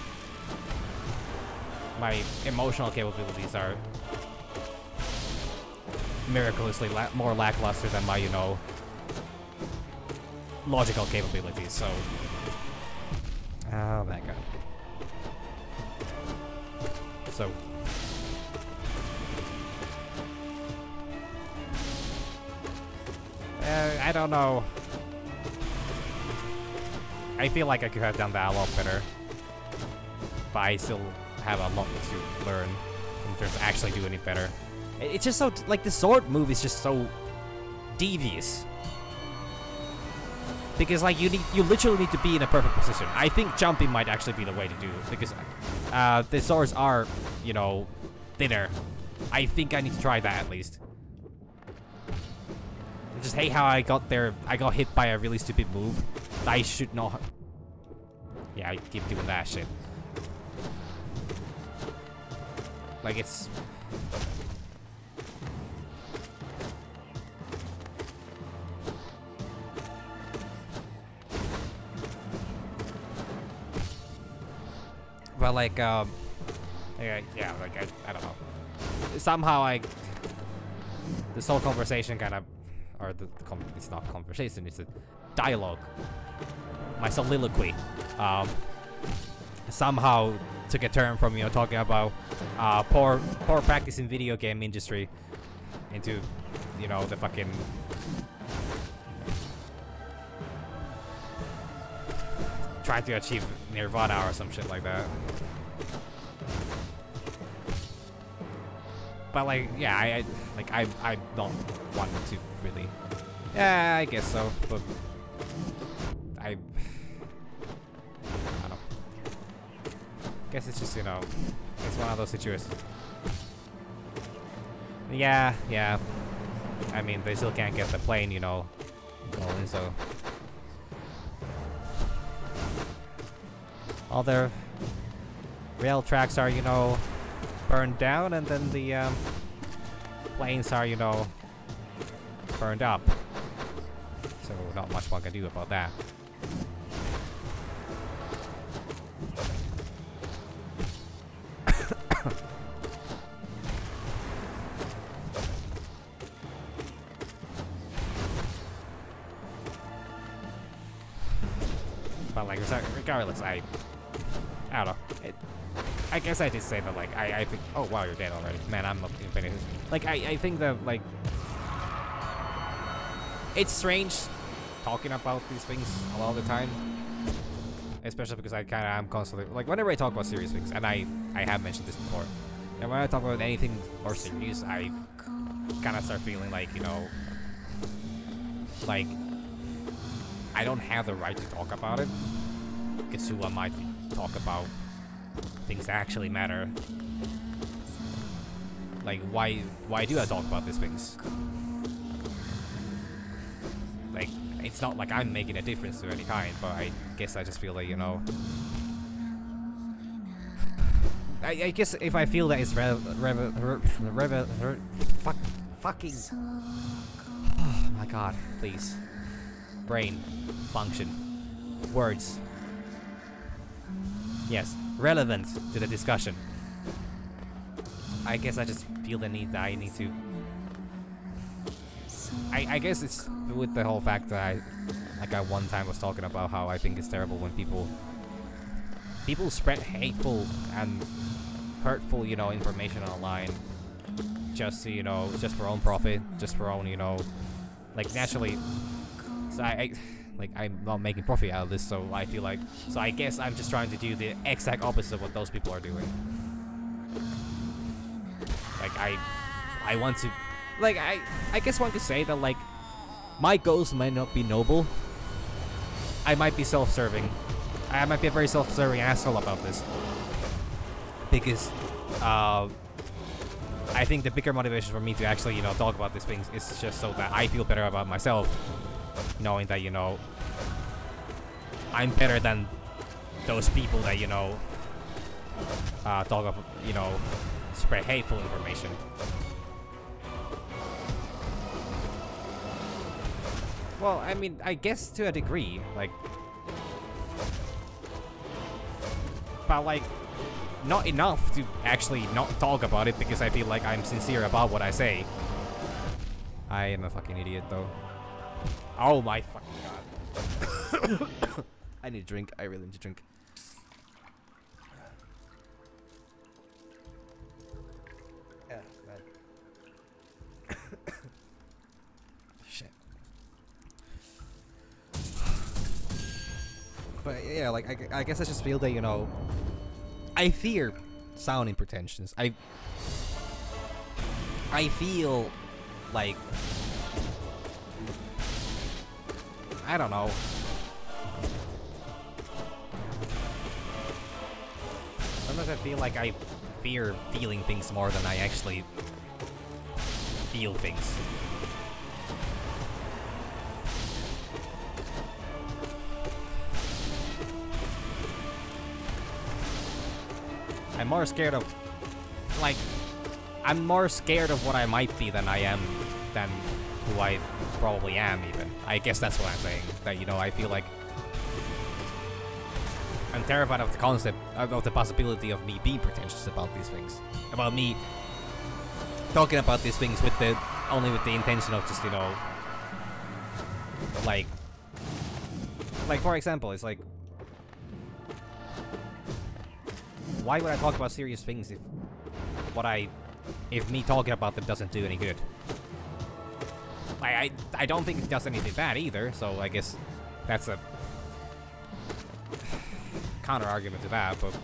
My emotional capabilities are miraculously more lackluster than my, you know, logical capabilities, so... Oh my god. So... I don't know. I feel like I could have done that a lot better. But I still have a lot to learn in terms of actually doing it better. It's just so, like, the sword move is just so devious. Because, like, you literally need to be in a perfect position. I think jumping might actually be the way to do it. Because the swords are, you know, thinner. I think I need to try that at least. Just hate how I got there. I got hit by a really stupid move. I should not. Yeah, I keep doing that shit. Like, it's. But like, yeah, like I don't know. Somehow this whole conversation kind of, or it's not conversation, it's a dialogue. My soliloquy, somehow took a turn from, you know, talking about poor practice in video game industry into, you know, the fucking trying to achieve Nirvana or some shit like that. But like, yeah, I don't want to really. Yeah, I guess so, but I don't know. Guess it's just, you know, it's one of those situations. Yeah. I mean, they still can't get the plane, you know, going, so. All their rail tracks are, you know, burned down, and then the planes are, you know, burned up. So not much one can do about that. But like, regardless, I don't know. I guess I did say that, like, I think. Oh wow, you're dead already, man. I'm not even finished. Like, I think that, like, it's strange talking about these things a lot of the time, especially because I kind of am constantly, like, whenever I talk about serious things, and I have mentioned this before, and when I talk about anything more serious, I kind of start feeling like, you know, like I don't have the right to talk about it, because who am I to talk about things that actually matter? Like, why do I talk about these things? Like, it's not like I'm making a difference to any kind, but I guess I just feel like, you know, I guess if I feel that it's fucking. Oh my god, please. Brain function. Words. Yes, relevant to the discussion. I guess I just feel the need that I need to. I guess it's with the whole fact that I one time was talking about how I think it's terrible when people spread hateful and hurtful, you know, information online just to, you know, just for own profit, just for own, you know, like, naturally. So I'm not making profit out of this, so I feel like, so I guess I'm just trying to do the exact opposite of what those people are doing. Like, I want to, like, I guess one could say that, like, my goals might not be noble. I might be self-serving. I might be a very self-serving asshole about this. Because, I think the bigger motivation for me to actually, you know, talk about these things is just so that I feel better about myself. Knowing that, you know, I'm better than those people that, you know, talk about, you know, spread hateful information. Well, I mean, I guess to a degree, like, but like, not enough to actually not talk about it because I feel like I'm sincere about what I say. I am a fucking idiot, though. Oh my fucking god. I need a drink. I really need a drink. Yeah, man. Shit. But yeah, like I guess I just feel that, you know, I fear sounding pretentious. I feel like, I don't know. Sometimes I feel like I fear feeling things more than I actually feel things. I'm more scared of, like, I'm more scared of what I might be than I am than who I probably am, even. I guess that's what I'm saying. That, you know, I feel like I'm terrified of the concept, of the possibility of me being pretentious about these things. About me talking about these things with the, only with the intention of just, you know, like for example, it's like, why would I talk about serious things if me talking about them doesn't do any good? I don't think it does anything bad either, so I guess that's a counter argument to that, but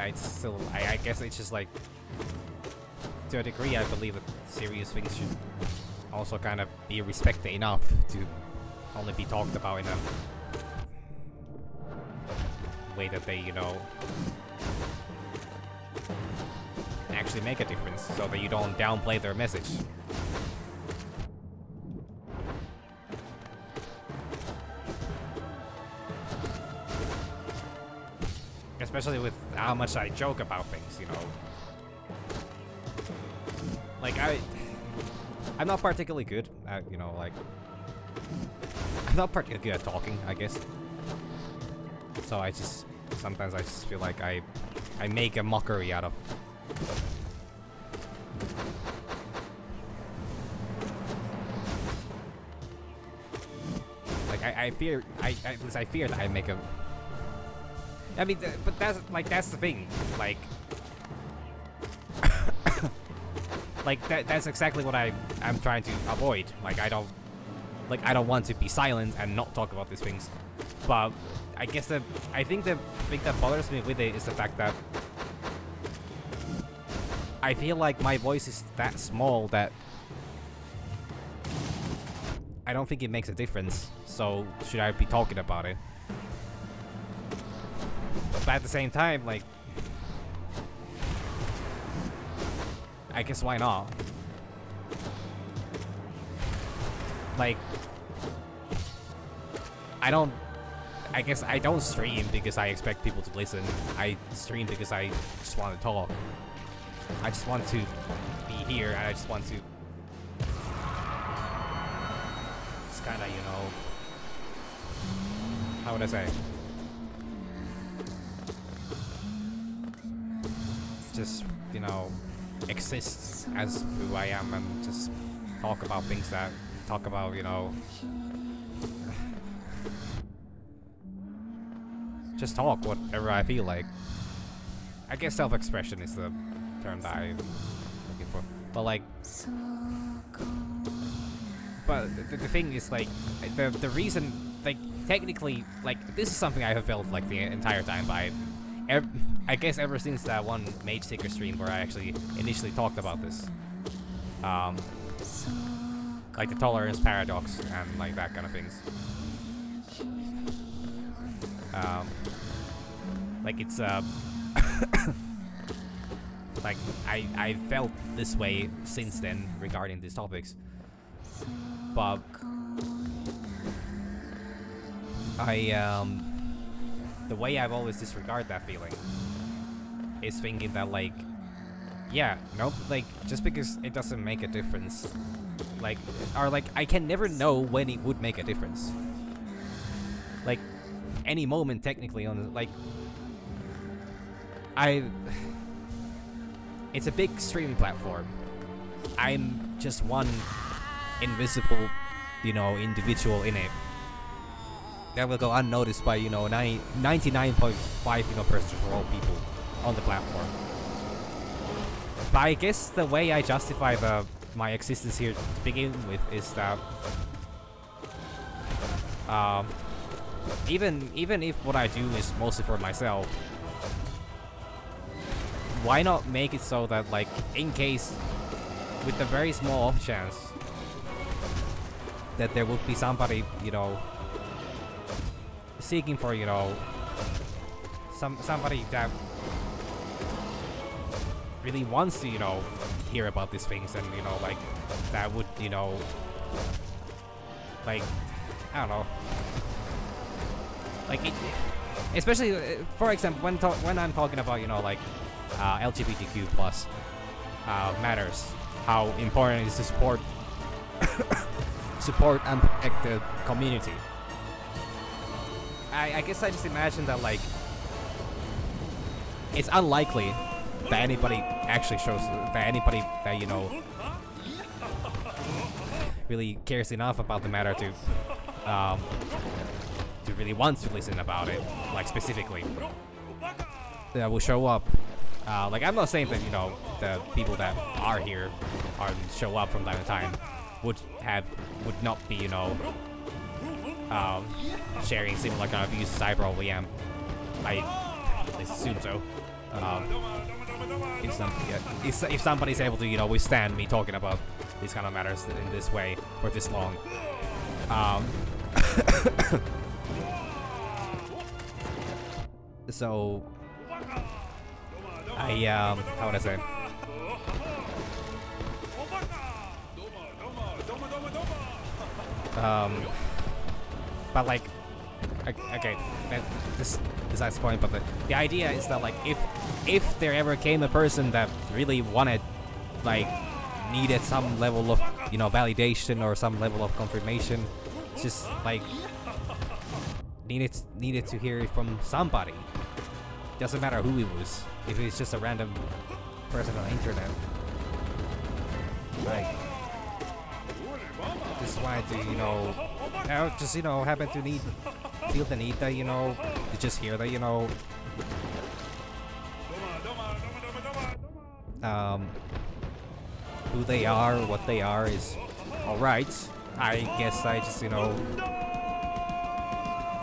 it's still, I guess it's just like, to a degree, I believe that serious things should also kind of be respected enough to only be talked about in a way that they, you know, actually make a difference, so that you don't downplay their message. Especially with how much I joke about things, you know. Like, I'm not particularly good at, you know, like, I'm not particularly good at talking, I guess. So I just, sometimes I just feel like I make a mockery out of like, I fear that I make a, I mean, but that's the thing, like, like that's exactly what I'm trying to avoid. Like, I don't want to be silent and not talk about these things. But I guess I think the thing that bothers me with it is the fact that I feel like my voice is that small that I don't think it makes a difference. So should I be talking about it? But at the same time, like, I guess why not? Like, I guess I don't stream because I expect people to listen. I stream because I just want to talk. I just want to be here, and I just want to, it's kind of, you know, how would I say? Just, you know, exist as who I am and just talk about things that, talk about, you know, just talk whatever I feel like. I guess self-expression is the term that I'm looking for. But like, but the thing is, like, the reason, like, technically, like, this is something I have felt like the entire time, but I guess ever since that one Mage Seeker stream where I actually initially talked about this, like the tolerance paradox and like that kind of things. Like, it's like I felt this way since then regarding these topics, but the way I've always disregarded that feeling is thinking that, like, yeah, nope, like, just because it doesn't make a difference, like, or like, I can never know when it would make a difference. Like, any moment technically on the, like, it's a big streaming platform. I'm just one invisible, you know, individual in it that will go unnoticed by, you know, 99.5, you know, percent of all people on the platform. But I guess the way I justify my existence here to begin with is that even if what I do is mostly for myself, why not make it so that, like, in case, with the very small off chance that there would be somebody, you know, seeking for, you know, somebody that really wants to, you know, hear about these things, and, you know, like, that would, you know, like, I don't know, like, especially, for example, when I'm talking about, you know, like, LGBTQ plus matters, how important it is to support and protect the community. I guess I just imagine that, like, it's unlikely that anybody actually shows that anybody that, you know, really cares enough about the matter to really want to listen about it, like, specifically, that will show up. Like, I'm not saying that, you know, the people that are here or show up from time to time would not be, you know, sharing similar kind of views as I probably am. I at least assume so. If somebody's able to, you know, withstand me talking about these kind of matters in this way for this long. So how would I say? But, like, okay, this besides the point. But the idea is that, like, if there ever came a person that really wanted, like, needed some level of, you know, validation or some level of confirmation, just, like, needed to hear it from somebody. Doesn't matter who it was. If it's just a random person on the internet, like, just wanted to, you know, just, you know, happen to feel the need that, you know, to just hear that, you know, who they are, what they are is alright. I guess I just, you know,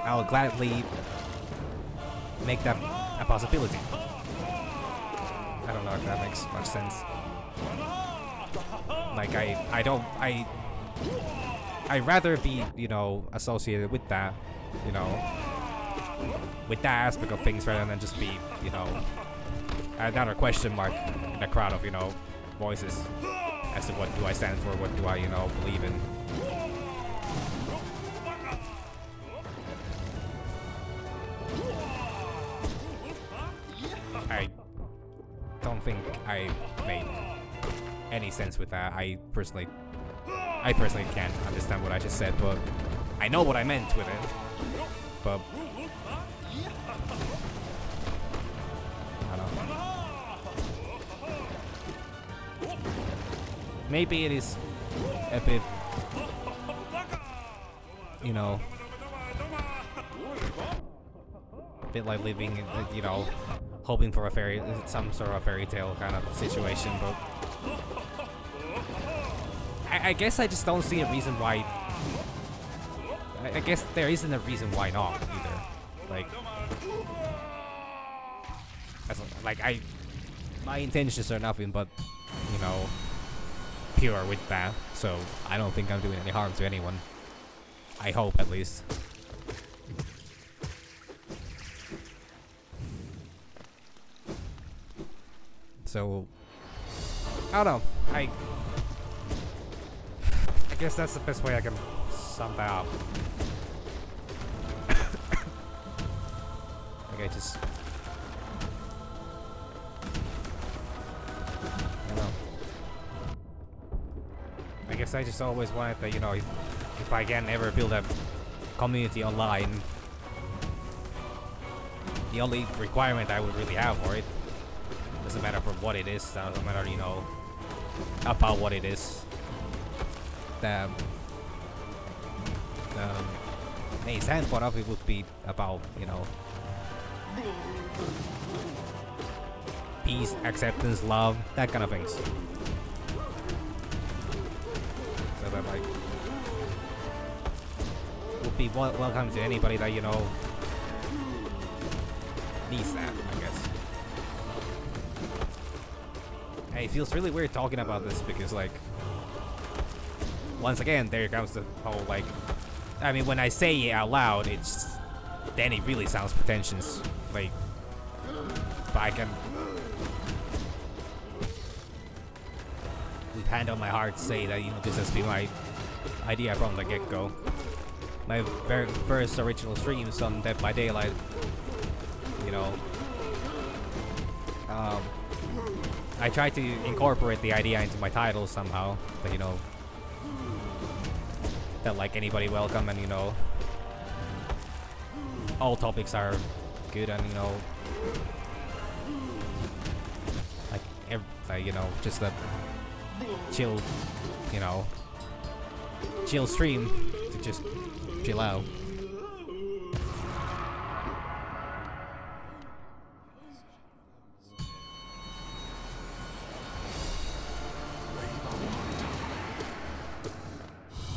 I'll gladly make that a possibility. I don't know if that makes much sense. Like, I'd rather be, you know, associated with that, you know, with that aspect of things rather than just be, you know, another question mark in a crowd of, you know, voices as to what do I stand for, what do I, you know, believe in. I don't think I made any sense with that. I personally can't understand what I just said, but I know what I meant with it. But I don't know. Maybe it is a bit, you know, a bit like living, you know, hoping for some sort of fairy tale kind of situation, but I guess I just don't see a reason why. I guess there isn't a reason why not either. Like, my intentions are nothing but, you know, pure with that. So I don't think I'm doing any harm to anyone. I hope, at least. So I don't know. I guess that's the best way I can sum that up. Okay, just, I don't know. I guess I just always wanted that, you know, if I can ever build a community online, the only requirement I would really have for it, doesn't matter for what it is, doesn't matter, you know, about what it is, the main standpoint of it would be about, you know, peace, acceptance, love, that kind of things. So that like would be welcome to anybody that you know needs that, I guess. Hey, it feels really weird talking about this because like once again there comes the whole like, I mean when I say it out loud then it really sounds pretentious, like, but I can with hand on my heart say that, you know, this has been my idea from the get-go. My very first original streams on Dead by Daylight, you know, I tried to incorporate the idea into my title somehow, but you know, that like anybody welcome, and you know, all topics are good, and you know, like you know, just a chill, you know, chill stream to just chill out.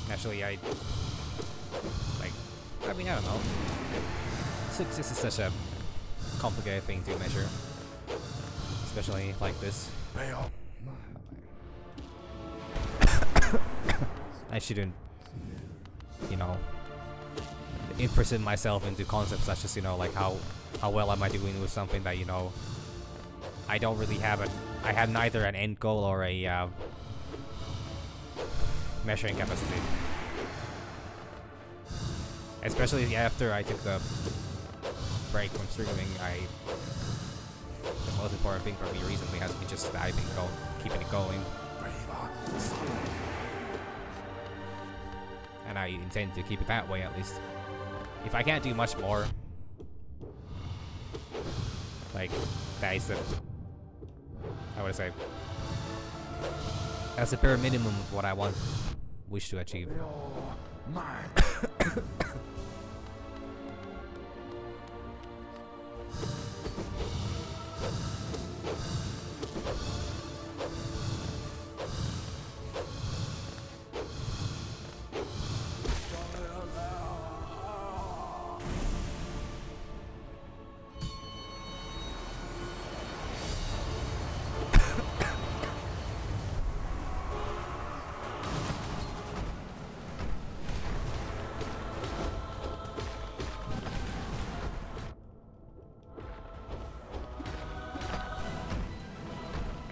Actually, I mean, I don't know. Success is such a complicated thing to measure, especially like this. I shouldn't, you know, imprison myself into concepts such as, you know, like how well am I doing with something that, you know, I don't really have I have neither an end goal or a measuring capacity. Especially after I took the break from streaming, the most important thing for me recently has been just keeping it going. And I intend to keep it that way at least. If I can't do much more, like, that is I would say, that's the bare minimum of what I wish to achieve.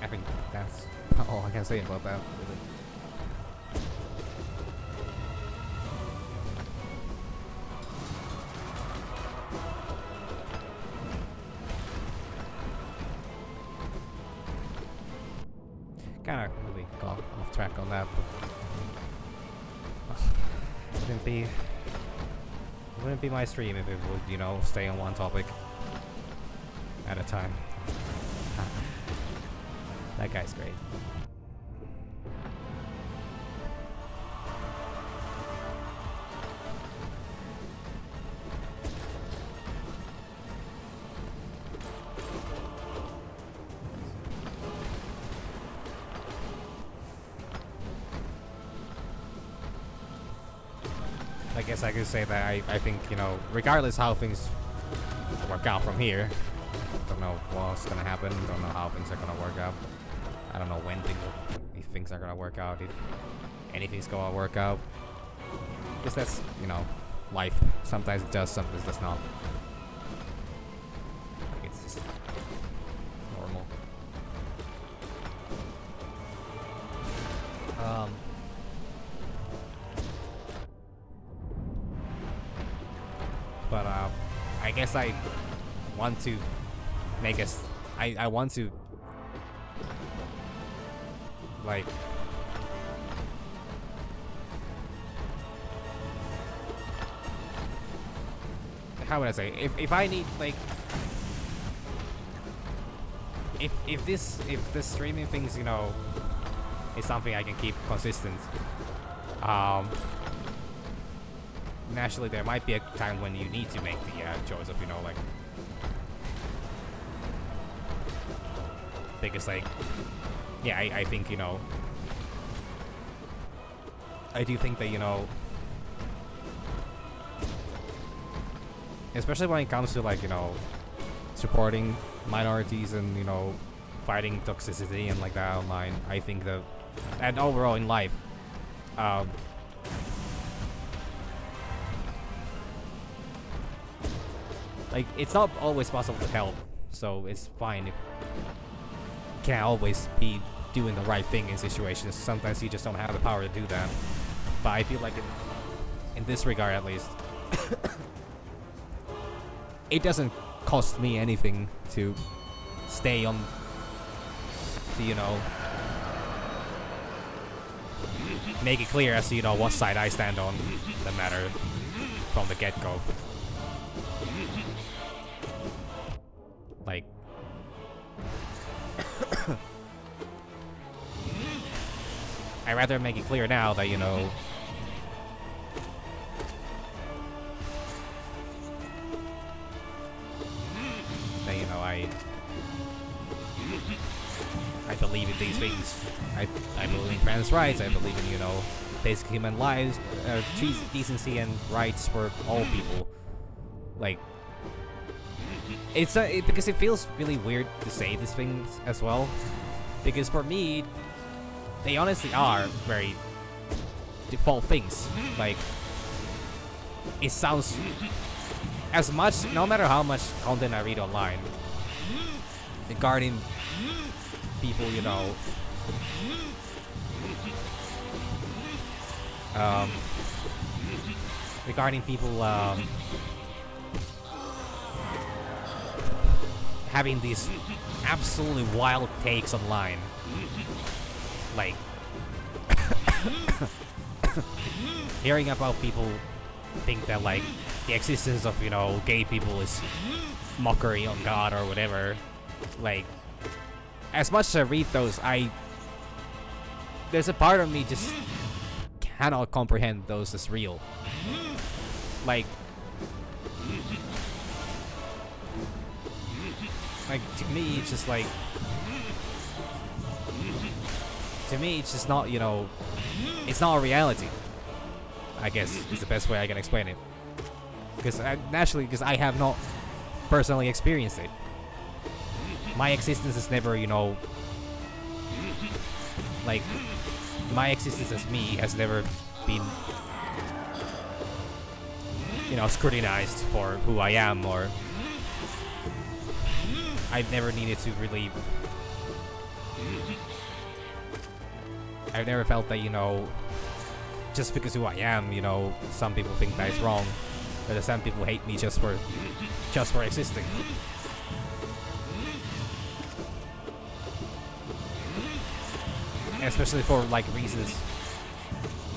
I think that's all I can say about that, really. Kinda really got off track on that, but it wouldn't be my stream if it would, you know, stay on one topic at a time. That guy's great. I guess I could say that I think, you know, regardless how things work out from here, don't know what's gonna happen, don't know how things are gonna work out. I don't know if things are gonna work out, if anything's gonna work out. Because that's, you know, life. Sometimes it does, sometimes it does not. Like, it's just normal. But I guess I want to make us. I want to, like, how would I say? If I need, like, if this streaming things, you know, is something I can keep consistent, naturally there might be a time when you need to make the choice of, you know, like, because like, yeah, I think, you know, I do think that, you know, especially when it comes to like, you know, supporting minorities and, you know, fighting toxicity and like that online, I think that, and overall in life, like, it's not always possible to help, so it's fine if you can't always be doing the right thing in situations. Sometimes you just don't have the power to do that. But I feel like in this regard at least, it doesn't cost me anything to stay on to, you know, make it clear as to, you know, what side I stand on the matter from the get-go. Like, I'd rather make it clear now that, you know, that, you know, I believe in these things. I believe in trans rights. I believe in, you know, basic human lives, decency and rights for all people. Like, it's because it feels really weird to say these things as well. Because for me, they honestly are very default things. Like, it sounds as much, no matter how much content I read online regarding people, you know, regarding people having these absolutely wild takes online, like hearing about people think that like the existence of, you know, gay people is mockery on God or whatever. Like, as much as I read those, there's a part of me just cannot comprehend those as real. Like to me it's just like, to me it's just not, you know, it's not a reality, I guess is the best way I can explain it. Because naturally, because I have not personally experienced it. My existence has never, you know, like, my existence as me has never been, you know, scrutinized for who I am, or I've never needed to really, I've never felt that, you know, just because who I am, you know, some people think that is wrong, but some people hate me just for existing. Especially for like reasons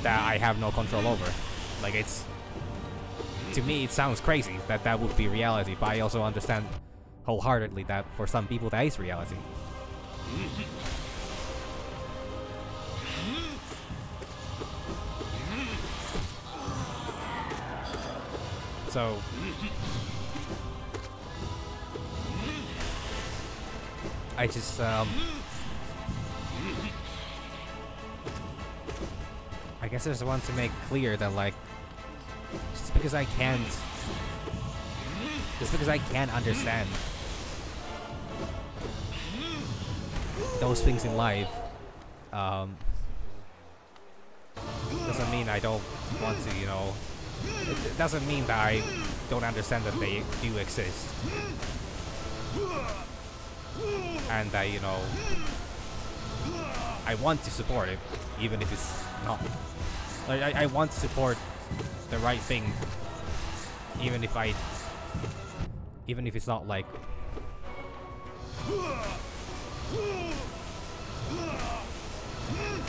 that I have no control over. Like, it's, to me it sounds crazy that that would be reality, but I also understand wholeheartedly that for some people that is reality. So I just I guess I just want to make clear that, like, just because I can't understand those things in life, doesn't mean I don't want to, you know, it doesn't mean that I don't understand that they do exist, and that, you know, I want to support it, even if it's not, like, I want to support the right thing, even if it's not like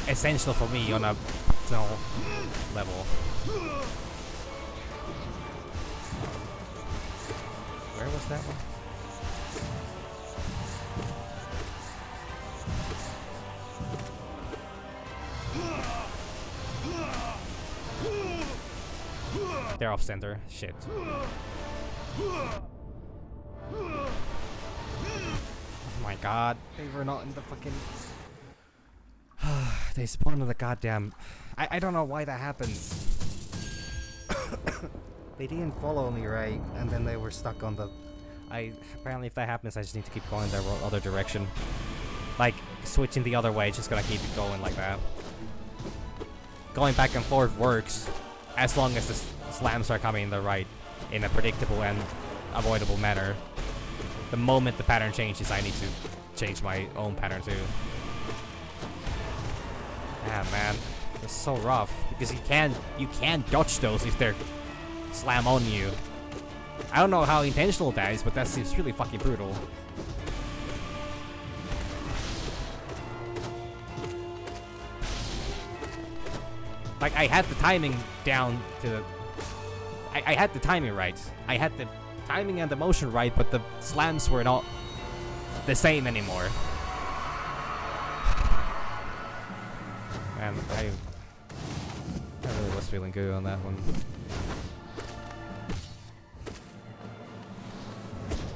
essential for me on a personal level. Where was that one? They're off center. Shit. my god. They were not in the fucking... They spawned in the goddamn... I don't know why that happened. They didn't follow me, right? And then they were stuck on the... Apparently if that happens, I just need to keep going the other direction. Like, switching the other way, just gonna keep it going like that. Going back and forth works, as long as the slams are coming in the right, in a predictable and avoidable manner. The moment the pattern changes, I need to change my own pattern too. Yeah, man, it's so rough because you can't dodge those if they're slam on you. I don't know how intentional that is, but that seems really fucking brutal. Like, I had the timing down to the... I had the timing right. I had the timing and the motion right, but the slams were not the same anymore. Man, I really was feeling good on that one.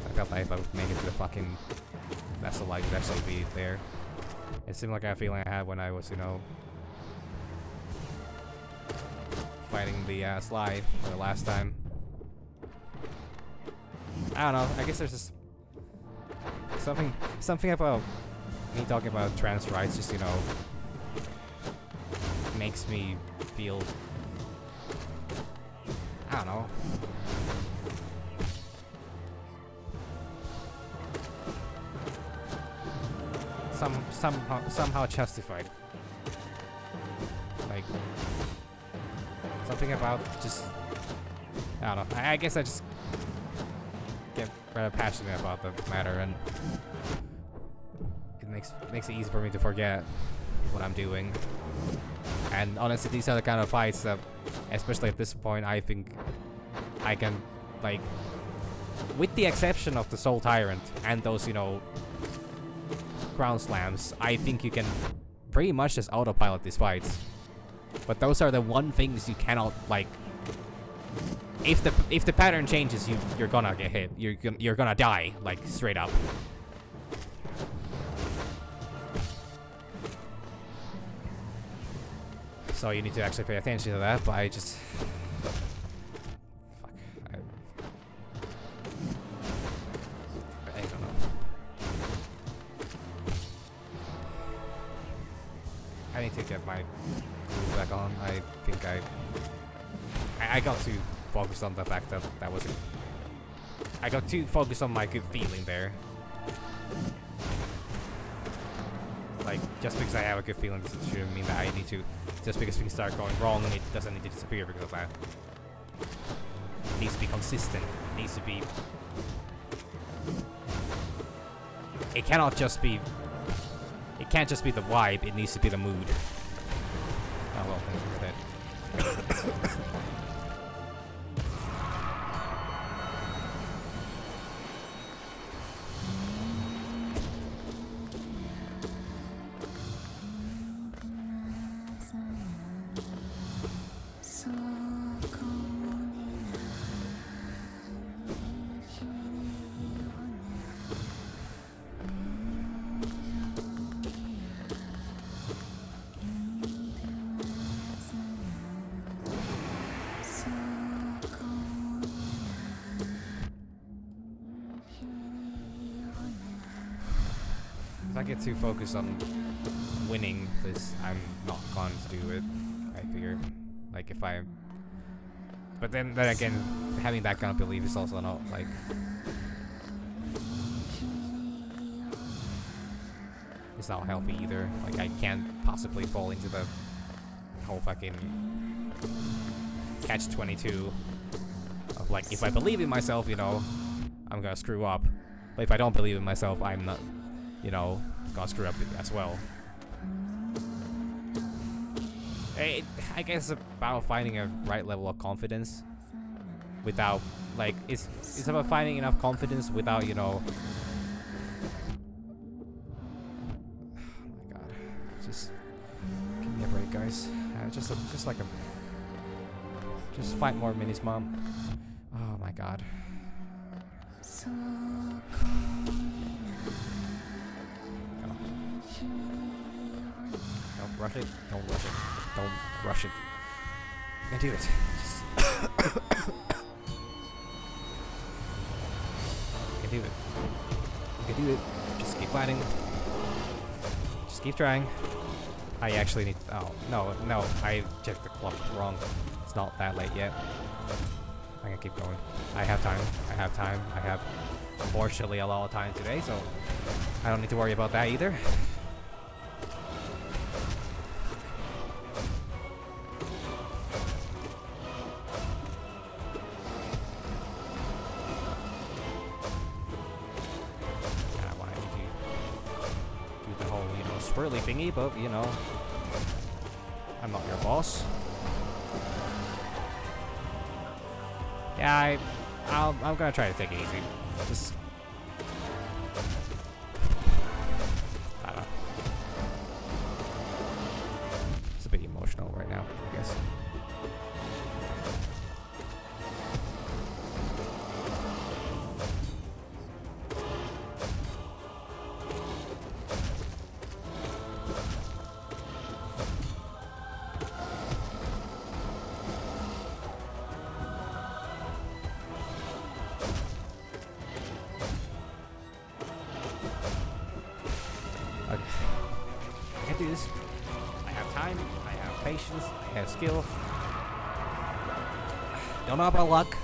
I felt like if I would make it to the fucking vessel, I would actually be there. It seemed like a feeling I had when I was, you know, fighting the Sly for the last time. I don't know, I guess there's just something about me talking about trans rights, just, you know, makes me feel, I don't know. Somehow justified. Like, something about just, I don't know. I guess I just get rather passionate about the matter, and it makes it easy for me to forget what I'm doing. And honestly, these are the kind of fights that, especially at this point, I think I can, like, with the exception of the Soul Tyrant and those, you know, ground slams, I think you can pretty much just autopilot these fights. But those are the one things you cannot, like, if the pattern changes, you're gonna get hit. You're gonna die, like, straight up. So you need to actually pay attention to that, but I just... Fuck. I don't know. I need to get my groove back on. I think I got too focused on the fact that that wasn't... I got too focused on my good feeling there. Like, just because I have a good feeling shouldn't mean that I need to... Just because things start going wrong, it doesn't need to disappear because of that. It needs to be consistent. It needs to be... It cannot just be... It can't just be the vibe, it needs to be the mood. Oh well, thank you for that. If I get too focused on winning this, I'm not going to do it, I figure. Like, if I... But then again, having that kind of belief is also not, like... It's not healthy either. Like, I can't possibly fall into the whole fucking catch-22 of, like, if I believe in myself, you know, I'm gonna screw up. But if I don't believe in myself, I'm not... You know, gonna screw up as well. I guess it's about finding a right level of confidence without, like, it's about finding enough confidence without, you know... Oh my god. Just give me a break, guys. Just like a... Just fight more minis, Mom. Oh my god. Don't rush it. Don't rush it. Don't rush it. You can do it. Just you can do it. You can do it. Just keep fighting. Just keep trying. I actually need. Oh, no, no. I checked the clock wrong. It's not that late yet. I can keep going. I have time. I have time. I have, unfortunately, a lot of time today, so I don't need to worry about that either. Swirly thingy, but you know, I'm not your boss. Yeah, I'm gonna try to take it easy. Just, I don't know. It's a bit emotional right now, I guess. Do this. I have time, I have patience, I have skill. Don't know about luck.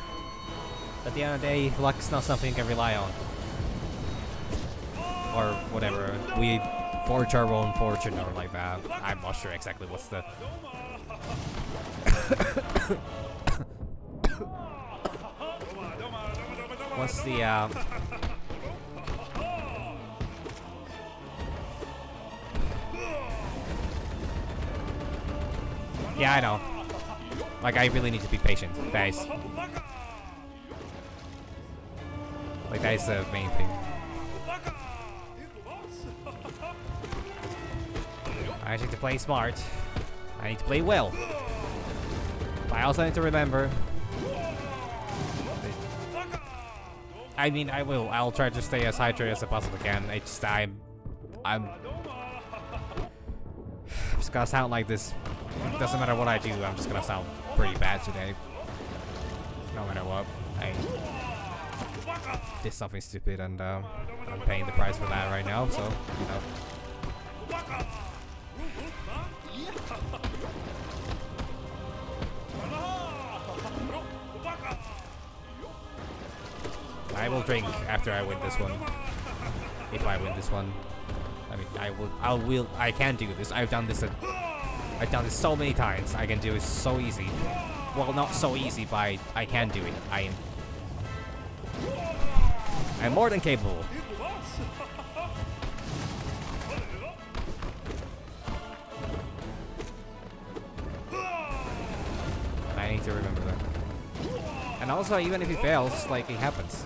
At the end of the day, luck's not something you can rely on. Or whatever. We forge our own fortune or like that. I'm not sure exactly what's the what's the yeah, I know. Like, I really need to be patient. That is... Like, that is the main thing. I need to play smart. I need to play well. But I also need to remember... I mean, I will. I'll try to stay as hydrated as I possibly can. It's just, I'm just gonna sound like this. It doesn't matter what I do, I'm just gonna sound pretty bad today. No matter what. I did something stupid and I'm paying the price for that right now, so, you know. I will drink after I win this one. If I win this one. I mean, I can do this. I've done this so many times. I can do it so easy. Well, not so easy, but I can do it. I'm more than capable. I need to remember that. And also, even if he fails, like, it happens.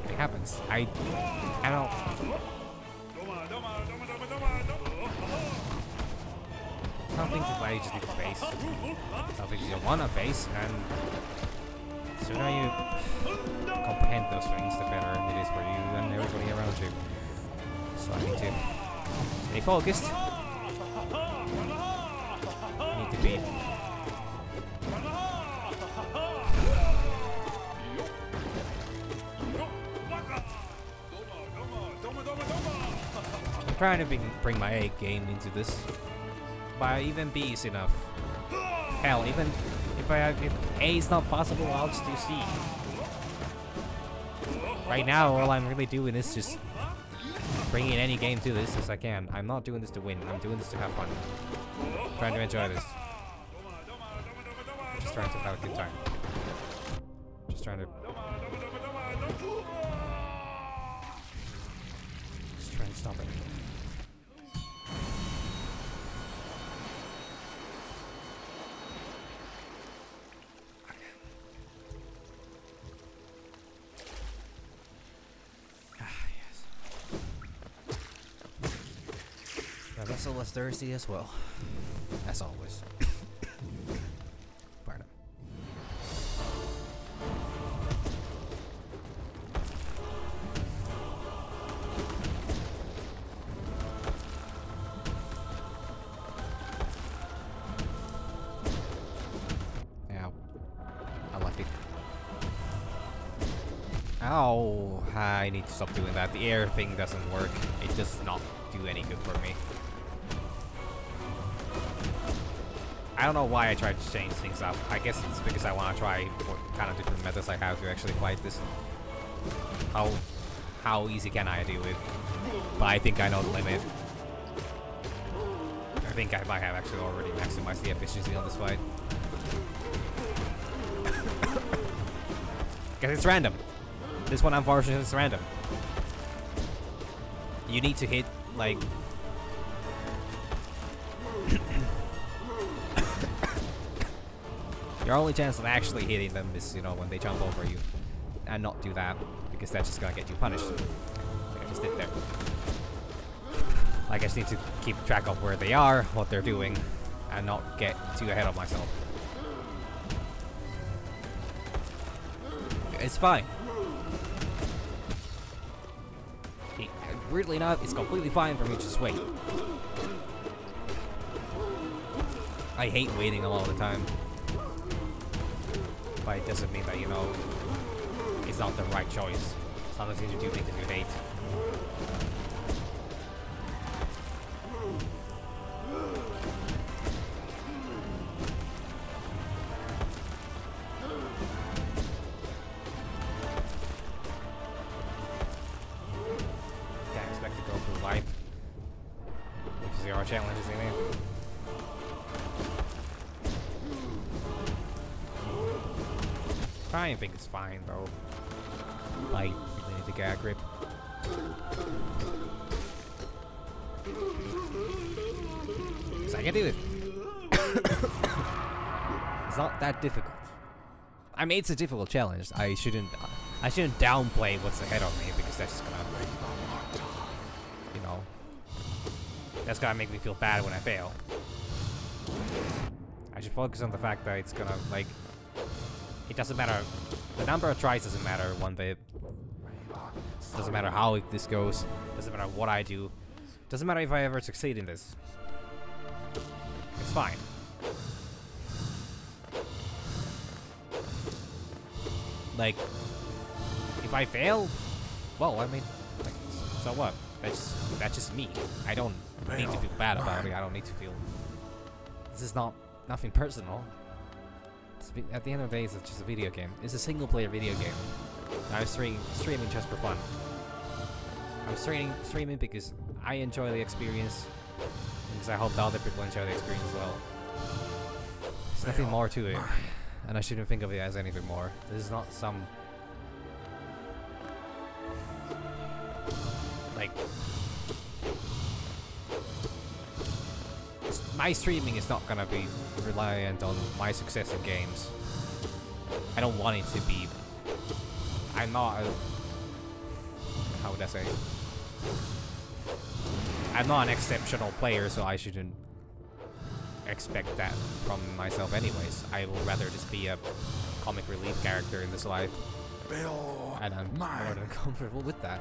It happens. I don't... Some things that I just need to face. Some things you don't want to face, and the sooner you comprehend those things, the better it is for you and everybody around you. So I need to stay focused. I need to be... I'm trying to bring my A game into this. But even B is enough. Hell, even if A is not possible, I'll just do C. Right now, all I'm really doing is just bringing any game to this as I can. I'm not doing this to win. I'm doing this to have fun. I'm trying to enjoy this. Just trying to have a good time. Just trying to stop it. My vessel was thirsty as well, as always. Pardon. Oh, I need to stop doing that. The air thing doesn't work. It does not do any good for me. I don't know why I tried to change things up. I guess it's because I want to try what kind of different methods I have to actually fight this. How easy can I do it? But I think I know the limit. I think I might have actually already maximized the efficiency on this fight. Because it's random. This one, unfortunately, is random. You need to hit, like... Your only chance of actually hitting them is, you know, when they jump over you. And not do that, because that's just gonna get you punished. Like I just did there. Like, I just need to keep track of where they are, what they're doing, and not get too ahead of myself. It's fine. Weirdly enough, it's completely fine for me to just wait. I hate waiting a lot of the time. But it doesn't mean that, you know, it's not the right choice. Sometimes you do things that you hate. Can't expect to go through life with 0 challenges in it. I think it's fine though. I really need to get a grip. So I can do it. It's not that difficult. I mean, it's a difficult challenge. I shouldn't downplay what's ahead of me, because that's just gonna, you know, that's gonna make me feel bad when I fail. I should focus on the fact that it's gonna, like, it doesn't matter. The number of tries doesn't matter one bit. Doesn't matter how this goes. Doesn't matter what I do. Doesn't matter if I ever succeed in this. It's fine. Like, if I fail, well, I mean, like, so what? That's just me. I don't need to feel bad about it. I don't need to feel. This is nothing personal. At the end of the day, it's just a video game. It's a single-player video game. I'm streaming just for fun. I'm streaming because I enjoy the experience, because I hope the other people enjoy the experience as well. There's nothing more to it, and I shouldn't think of it as anything more. This is not some, like, my streaming is not gonna be reliant on my success in games. I don't want it to be. I'm not a, how would I say? I'm not an exceptional player, so I shouldn't expect that from myself anyways. I will rather just be a comic relief character in this life. And I'm more than comfortable with that.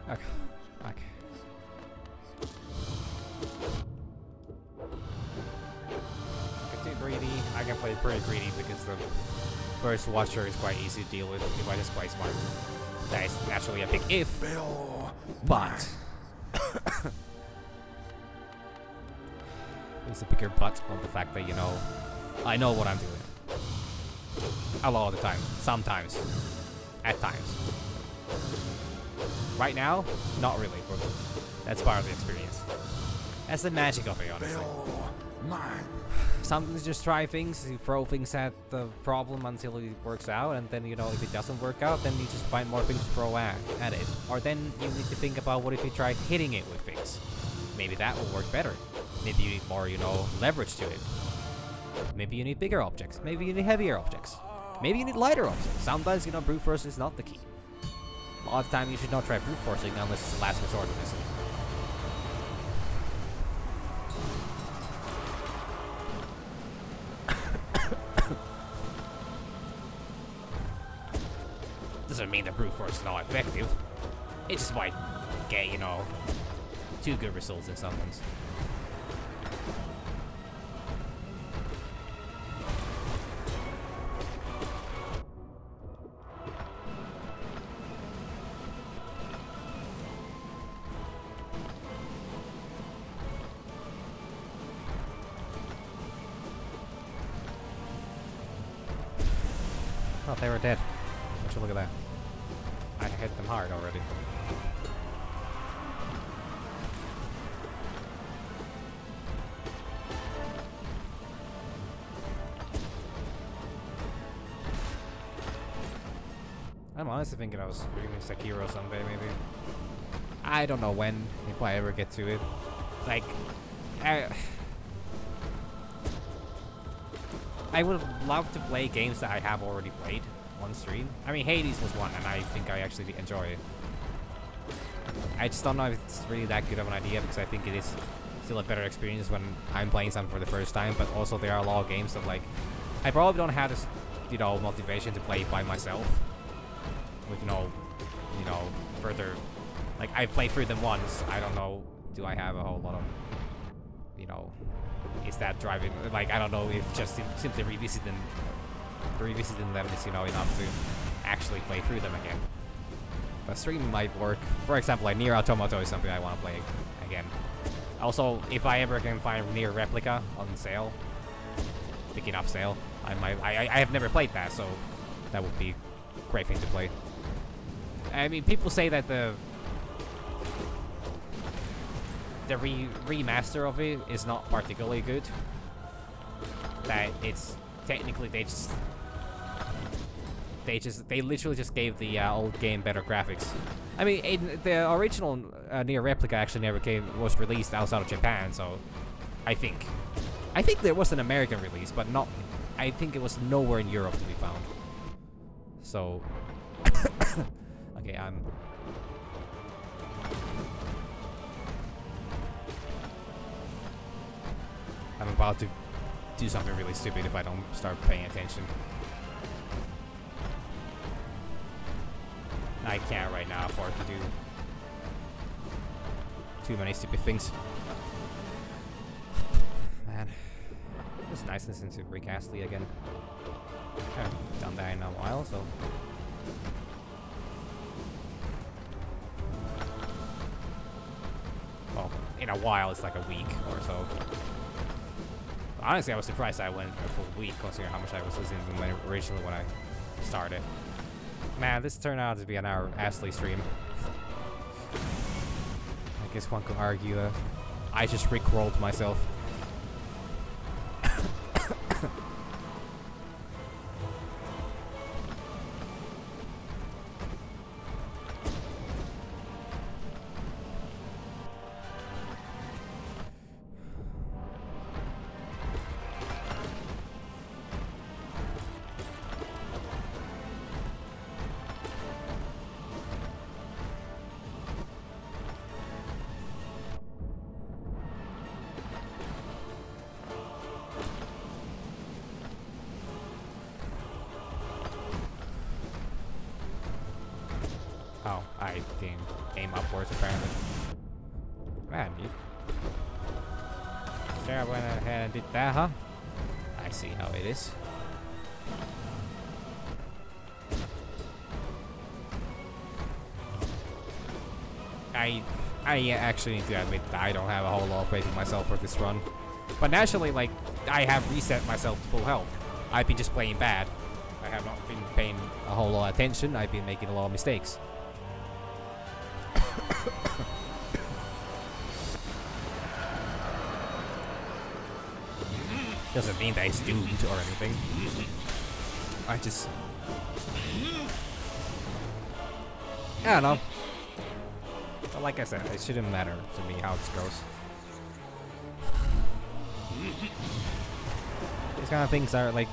Okay. Get too greedy. I can play pretty greedy because the first watcher is quite easy to deal with if I just play smart. That is naturally a big if, but it's a bigger but on the fact that, you know, I know what I'm doing. A lot of the time. Sometimes. At times. Right now, not really, but that's part of the experience. That's the magic of it, honestly. Sometimes just try things, you throw things at the problem until it works out, and then, you know, if it doesn't work out, then you just find more things to throw at it. Or then you need to think about what if you try hitting it with things. Maybe that will work better. Maybe you need more, you know, leverage to it. Maybe you need bigger objects. Maybe you need heavier objects. Maybe you need lighter objects. Sometimes, you know, brute force is not the key. A lot of the time you should not try brute forcing unless it's the last resort of this. Doesn't mean that brute force is not effective. It just might get, you know, too good results in some things. Oh, they were dead. Would you look at that? I hit them hard already. I'm honestly thinking I was reading Sekiro someday, maybe. I don't know when, if I ever get to it. Like, I would love to play games that I have already played on stream. I mean, Hades was one, and I think I actually enjoy it. I just don't know if it's really that good of an idea, because I think it is still a better experience when I'm playing something for the first time, but also there are a lot of games that, like, I probably don't have this, you know, motivation to play by myself. With, you know, further, like, I've played through them once. I don't know, do I have a whole lot of, you know, is that driving, like, I don't know if just simply revisiting them is, you know, enough to actually play through them again. But streaming might work. For example, like Nier Automata is something I want to play again. Also, if I ever can find Nier Replica on sale, picking up sale, I have never played that, so that would be a great thing to play. I mean, people say that the remaster of it is not particularly good. That it's technically they literally just gave the old game better graphics. I mean, the original Nier Replica actually was released outside of Japan, so I think there was an American release, but not. I think it was nowhere in Europe to be found. So, okay, I'm about to do something really stupid if I don't start paying attention. I can't right now afford to do too many stupid things. Man, it's nice listening to Rick Astley again. I haven't done that in a while, so. Well, in a while, it's like a week or so. Honestly, I was surprised I went a full week, considering how much I was listening to them originally when I started. Man, this turned out to be an hour Astley stream. I guess one could argue that I just rickrolled myself. Oh, I didn't aim upwards apparently. Man, you Sarah went ahead and did that, huh? I see how it is. I actually need to admit that I don't have a whole lot of faith in myself for this run. But naturally, like, I have reset myself to full health. I've been just playing bad. I have not been paying a whole lot of attention. I've been making a lot of mistakes. Doesn't mean that it's doomed or anything. I don't know. But like I said, it shouldn't matter to me how this goes. These kind of things are like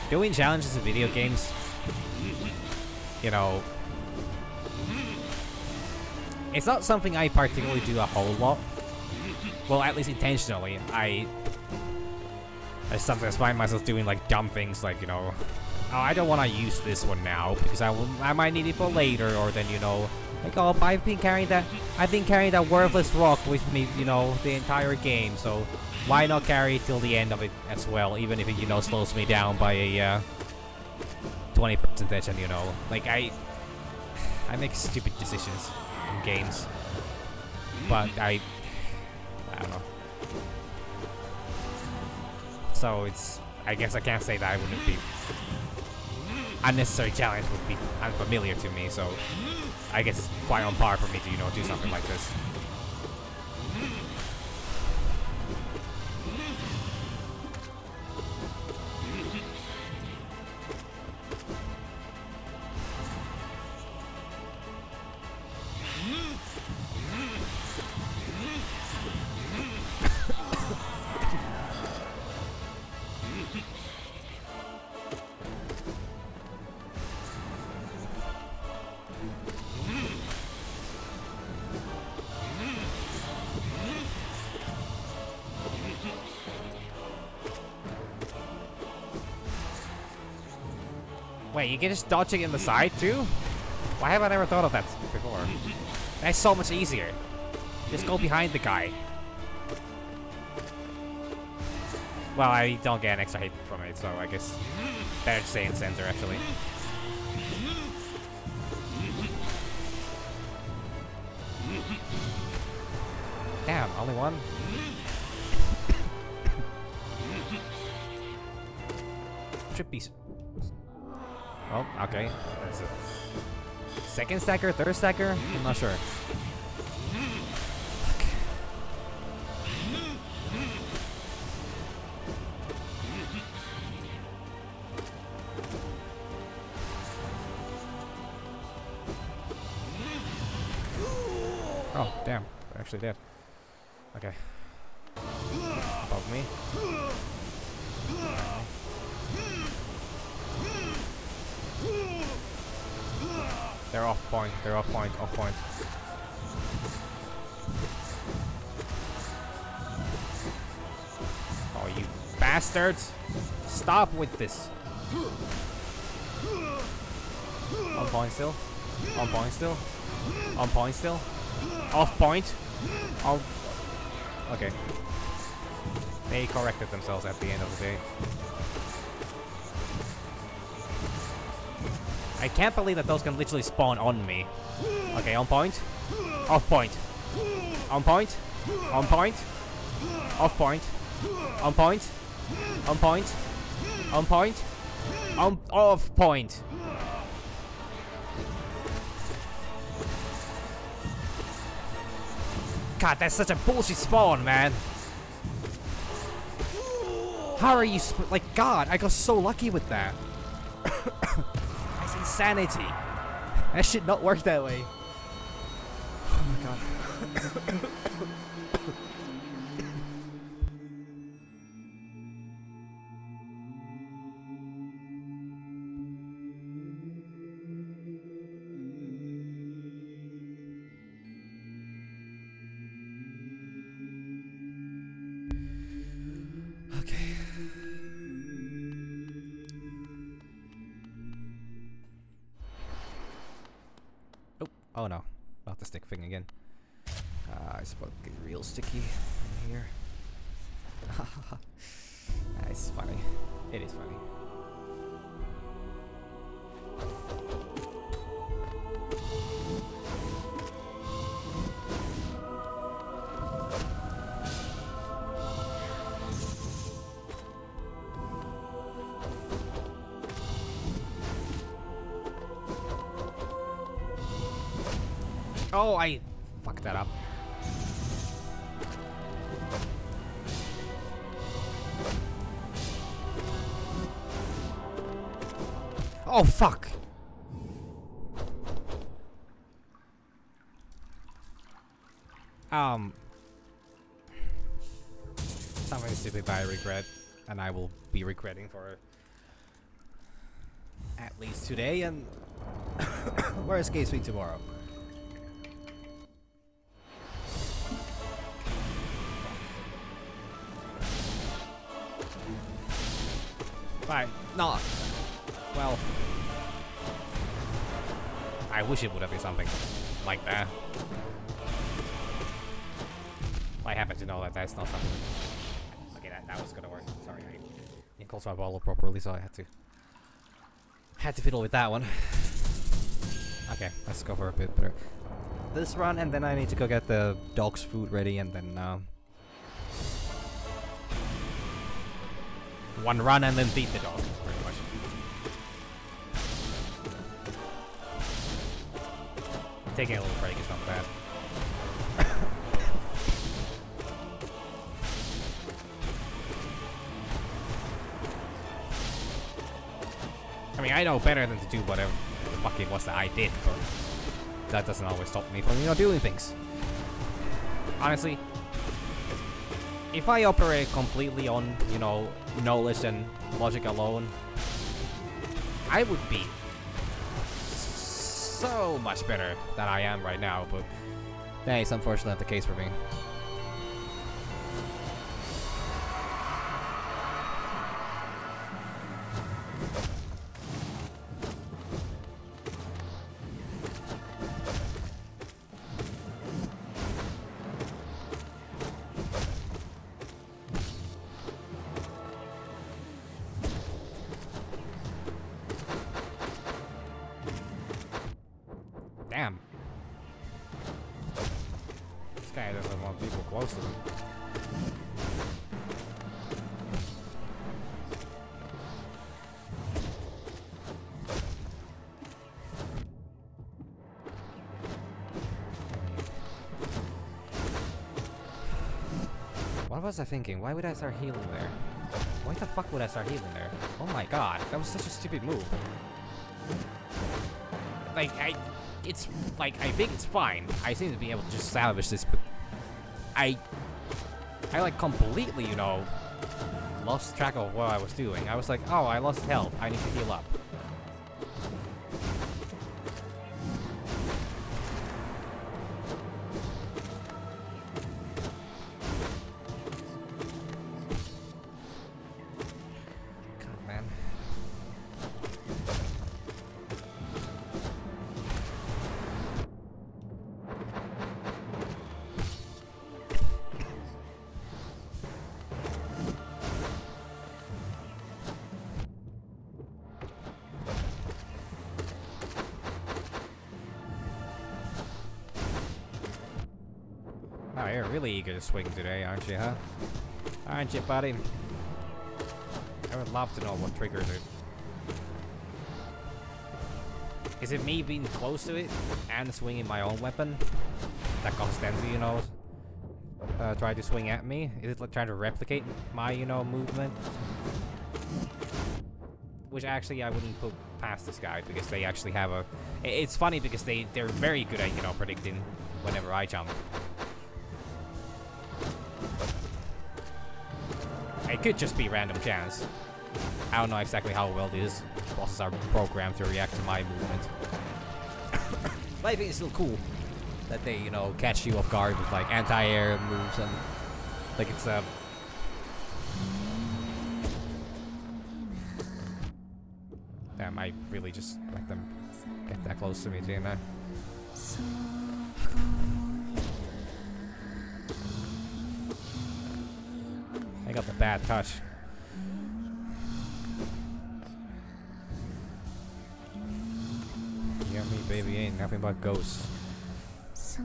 doing challenges in video games. You know, it's not something I particularly do a whole lot. Well, at least intentionally. I sometimes find myself doing like dumb things, like, you know, oh, I don't want to use this one now because I might need it for later, or then, you know, like, oh, I've been carrying that worthless rock with me, you know, the entire game, so why not carry it till the end of it as well, even if it, you know, slows me down by a 20%, and, you know, like, I make stupid decisions in games, but I don't know. So I guess I can't say that I wouldn't be unnecessary challenge would be unfamiliar to me, so I guess it's quite on par for me to, you know, do something like this. Wait, you can just dodge it in the side too? Why have I never thought of that before? That's so much easier. Just go behind the guy. Well, I don't get an extra hit from it, so I guess better to stay in center actually. Damn, only one? Trippy. Oh, okay. That's a second stacker, third stacker? I'm not sure. Okay. Oh, damn. I actually did. Okay. Above me. They're off point, off point. Oh, you bastards! Stop with this! On point still? On point still? On point still? Off point? Oh. Okay. They corrected themselves at the end of the day. I can't believe that those can literally spawn on me. Okay, on point. Off point. On point. On point. Off point. On point. On point. On point. On off point. God, that's such a bullshit spawn, man. How are you like, God, I got so lucky with that. That's insanity. That should not work that way. Oh my God. Oh no, not the stick thing again. I suppose get real sticky in here. It's funny. It is funny. Oh, I fucked that up. Oh, fuck. Something stupid that I regret, and I will be regretting for at least today, and worst case week tomorrow. Right, not. Well, I wish it would have been something like that. I happen to know that that's not something. Okay, that was gonna work. Sorry, I didn't close my bottle properly, so I had to fiddle with that one. Okay, let's go for a bit better. This run, and then I need to go get the dog's food ready, and then one run and then feed the dog, pretty much. Taking a little break is not bad. I mean, I know better than to do whatever the fuck it was that I did, but that doesn't always stop me from, doing things. Honestly, if I operate completely on, knowledge and logic alone, I would be so much better than I am right now, but that is unfortunately not the case for me. Damn. This guy doesn't want people close to him. What was I thinking? Why would I start healing there? Why the fuck would I start healing there? Oh my god, that was such a stupid move. Like, I think it's fine. I seem to be able to just salvage this, but I like completely, lost track of what I was doing. I was like, oh, I lost health. I need to heal up. God, man. Oh, you're really eager to swing today, aren't you, huh? Aren't you, buddy? I would love to know what triggers it. Is it me being close to it and swinging my own weapon that constantly, try to swing at me? Is it like trying to replicate my, movement? Which actually I wouldn't put past this guy because they actually have a... It's funny because they're very good at, predicting whenever I jump. It could just be random chance. I don't know exactly how well these bosses are programmed to react to my movement. But I think it's still cool that they, catch you off guard with like anti-air moves and like it's Damn, I really just let them get that close to me, didn't I? I got the bad touch. You got me, baby. Ain't nothing but ghosts. That's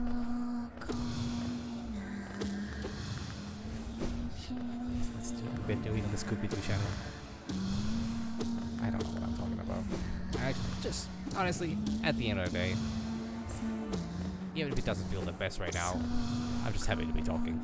what I've been doing on the Scooby-Doo channel. I don't know what I'm talking about. I just, honestly, at the end of the day, even if it doesn't feel the best right now, I'm just happy to be talking.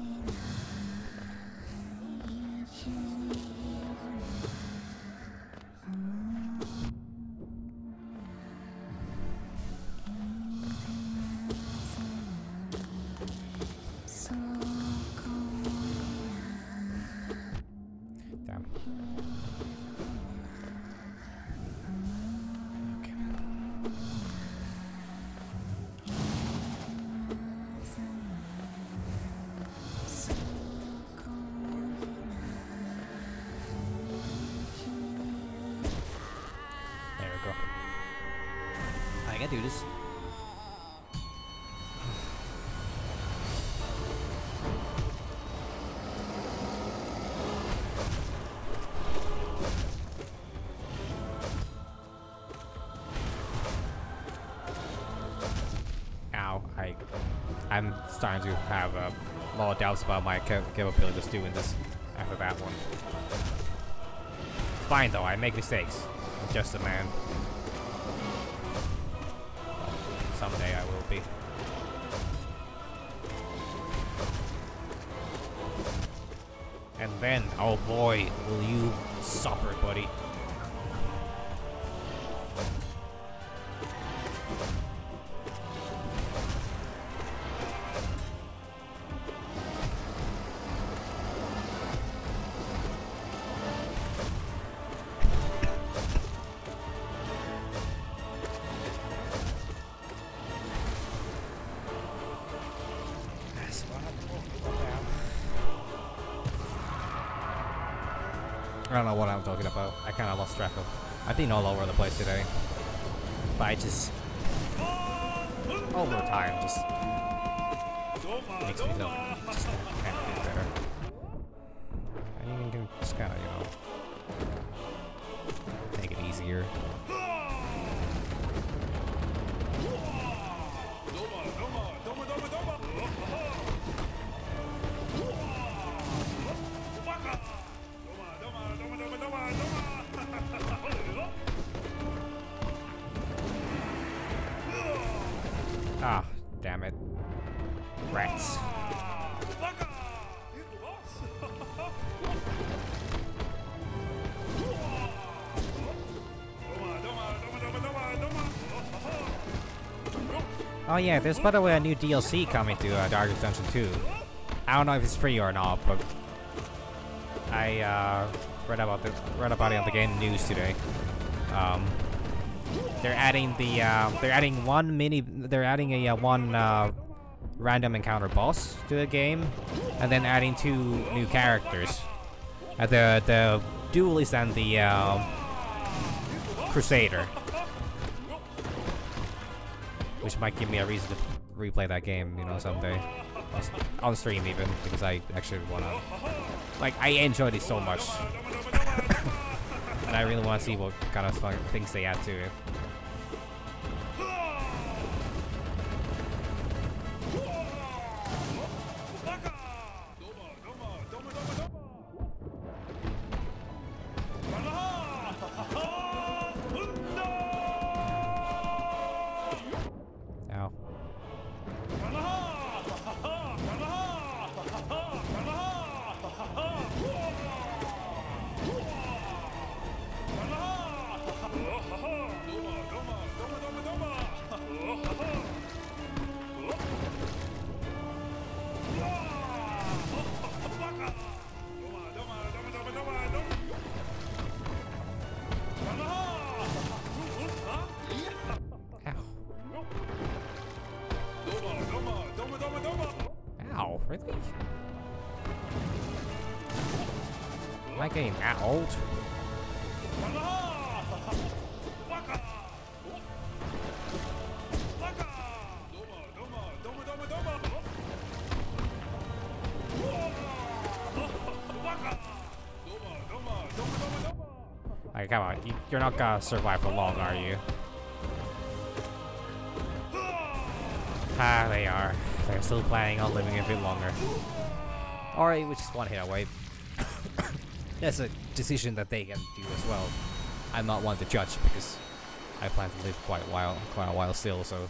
like, I'm starting to have a lot of doubts about my capabilities doing this after that one. Fine though, I make mistakes. I'm just a man. Someday I will be. And then, oh boy, will you suffer, buddy. I don't know what I'm talking about. I kind of lost track of. I've been all over the place today. But I just... over time, just... makes me feel just kind of get better. And you can just kind of, you know... make it easier. Ah, damn it. Rats. Oh yeah, there's by the way a new DLC coming to Darkest Dungeon 2. I don't know if it's free or not, but I read about it on the game news today. They're adding one random encounter boss to the game, and then adding 2 new characters, the duelist and the crusader, which might give me a reason to replay that game, you know, someday on stream even, because I actually wanna, like, I enjoyed it so much, and I really want to see what kind of fun things they add to it. Ow, really? Am I getting that old? Like, come on, you're not gonna survive for long, are you? Ah, they are. They're still planning on living a bit longer. Alright, we just one hit away. That's a decision that they can do as well. I'm not one to judge because I plan to live quite a while still, so.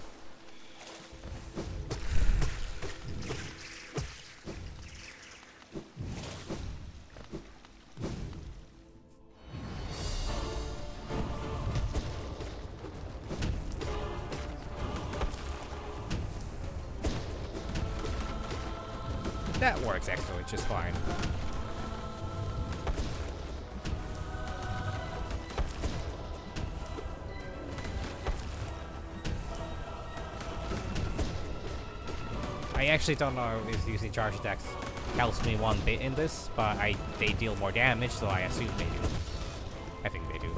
That works actually just fine. I actually don't know if using charge attacks helps me one bit in this, but they deal more damage, so I assume they do. I think they do.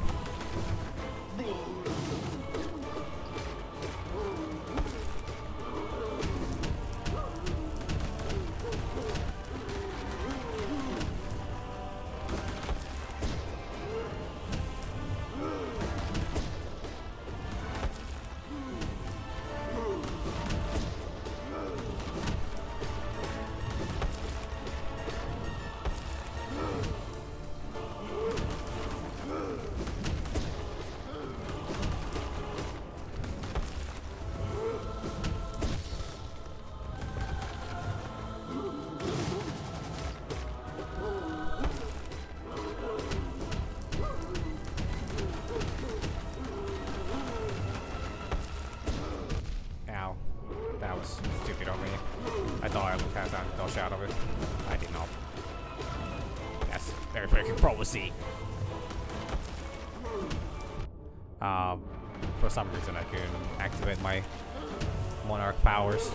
was stupid of me. I thought I would have time to dodge out of it. I did not. That's very freaking prophecy. For some reason I couldn't activate my Monarch powers.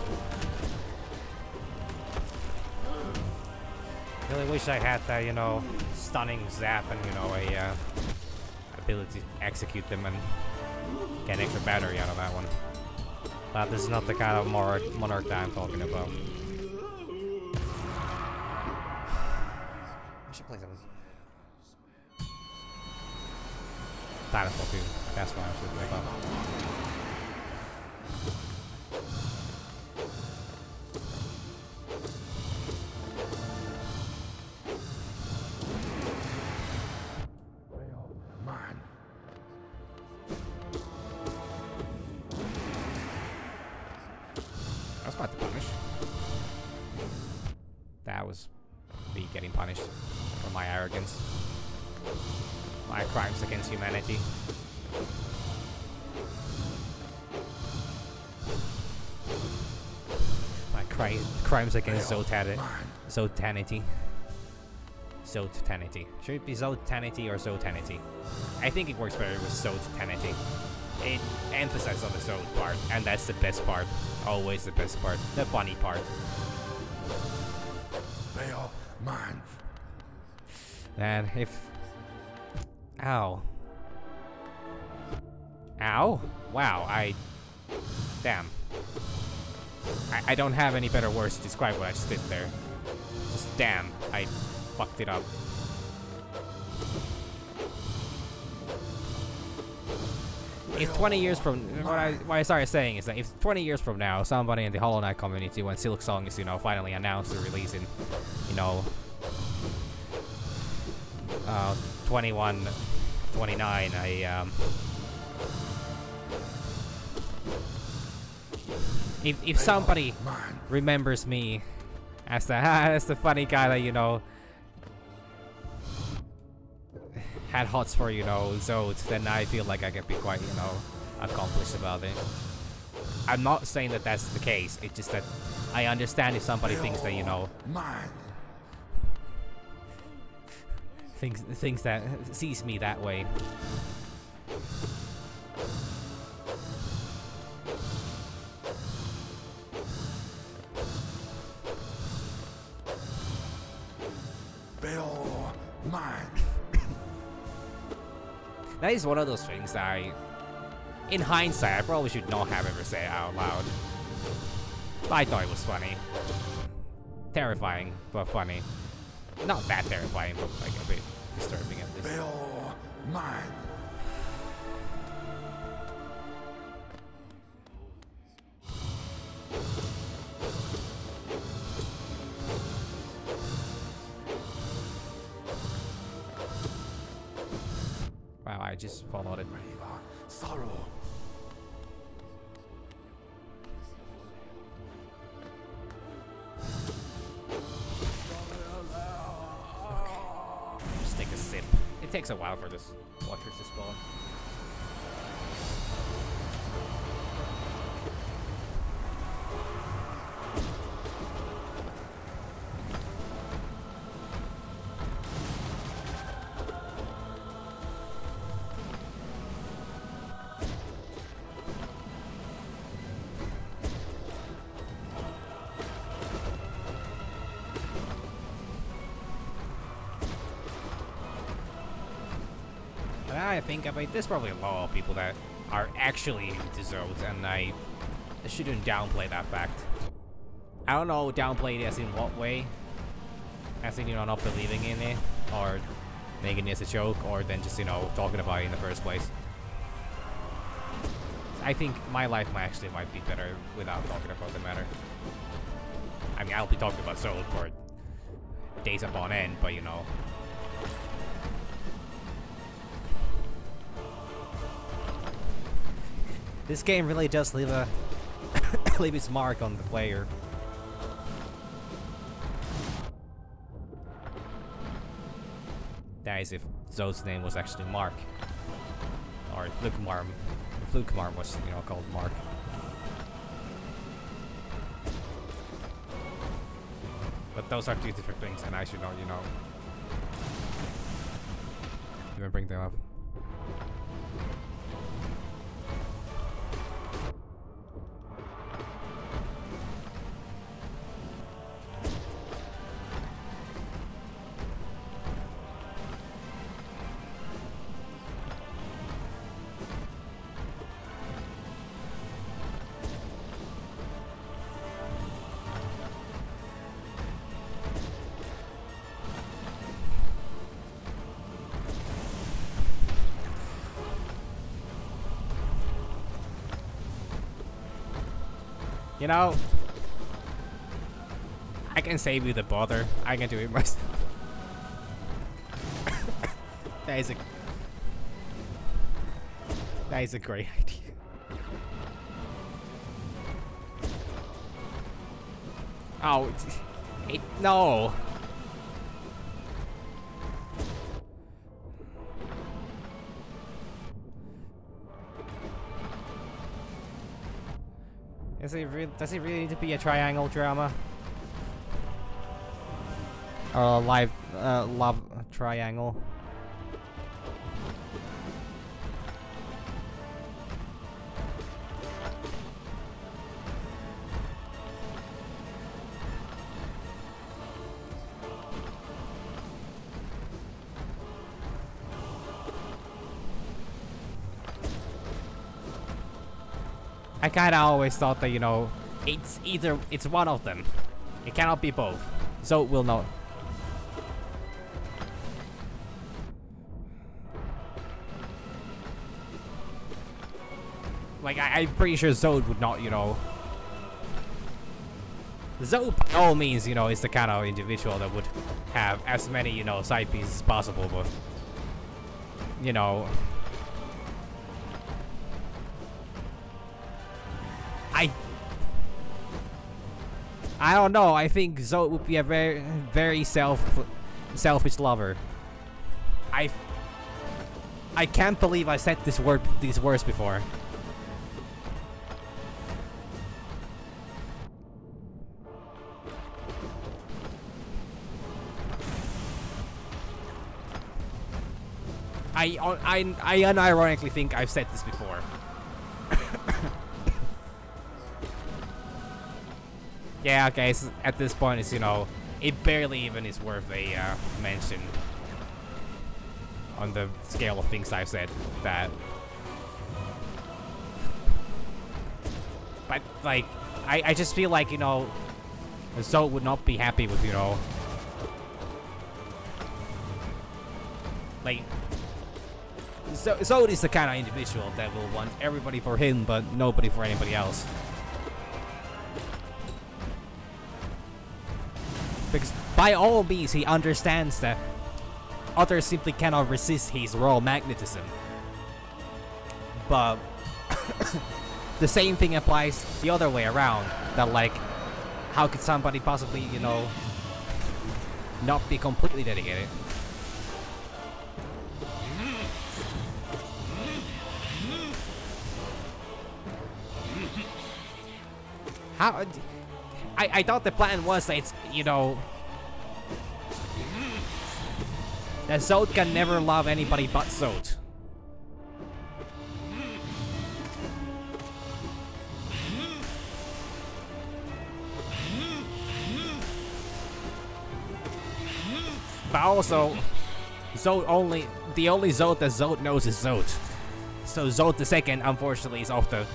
Really wish I had that, you know, stunning zap and, you know, a ability to execute them and get an extra battery out of that one. But this is not the kind of Monarch that I'm talking about. I should play some Titanfall 2. That's what I should play about. That's not to punish. That was me getting punished for my arrogance. My crimes against humanity. My crimes against Zotanity. Zotanity. Should it be Zotanity or Zotanity? I think it works better with Zotanity. It emphasizes on the Zod part, and that's the best part. Always the best part. The funny part. They are mine. And if... Ow. Ow? Wow, damn. I don't have any better words to describe what I just did there. Just damn, I fucked it up. If 20 years from... What I started saying is that if 20 years from now, somebody in the Hollow Knight community, when Silksong is, you know, finally announced to release in, you know... 21... 29, if somebody remembers me as the funny guy that, you know, had hots for, you know, Zod, then I feel like I can be quite, you know, accomplished about it. I'm not saying that that's the case, it's just that I understand if somebody thinks that, you know, thinks that, sees me that way. Bill, mine. That is one of those things that in hindsight, I probably should not have ever said out loud. But I thought it was funny. Terrifying, but funny. Not that terrifying, but like a bit disturbing at least. Bill, mine. Wow, I just followed it. Sorrow. Just take a sip. It takes a while for this watchers to spawn. I think about there's probably a lot of people that are actually into Zodes, and I shouldn't downplay that fact. I don't know, downplay it as in what way? As in, you know, not believing in it, or making it as a joke, or then just, you know, talking about it in the first place. I think my life might be better without talking about the matter. I mean, I'll be talking about Zode for days upon end, but you know. This game really does leave a leave its mark on the player. That is if Zode's name was actually Mark. Or if Flukemar was, you know, called Mark. those are two different things, and I should not, even bring them up. You know, I can save you the bother. I can do it myself. That is a great idea. Oh, no. Does it really need to be a triangle drama? Or a love triangle? I kinda always thought that, it's one of them. It cannot be both. Zote will not. Like, I'm pretty sure Zote would not, Zote, by all means, is the kind of individual that would have as many, side pieces as possible, but, I don't know. I think Zote would be a very, very selfish lover. I can't believe I said these words before. I unironically think I've said this before. Yeah, okay, so at this point, it's, it barely even is worth a mention on the scale of things I've said that. But, like, I just feel like, Zote would not be happy with, like, Zote is the kind of individual that will want everybody for him, but nobody for anybody else. Because by all means, he understands that others simply cannot resist his raw magnetism. But the same thing applies the other way around. That, like, how could somebody possibly, not be completely dedicated? How... I thought the plan was that it's, that Zote can never love anybody but Zote. But also, the only Zote that Zote knows is Zote. So Zote the second, unfortunately, is off the,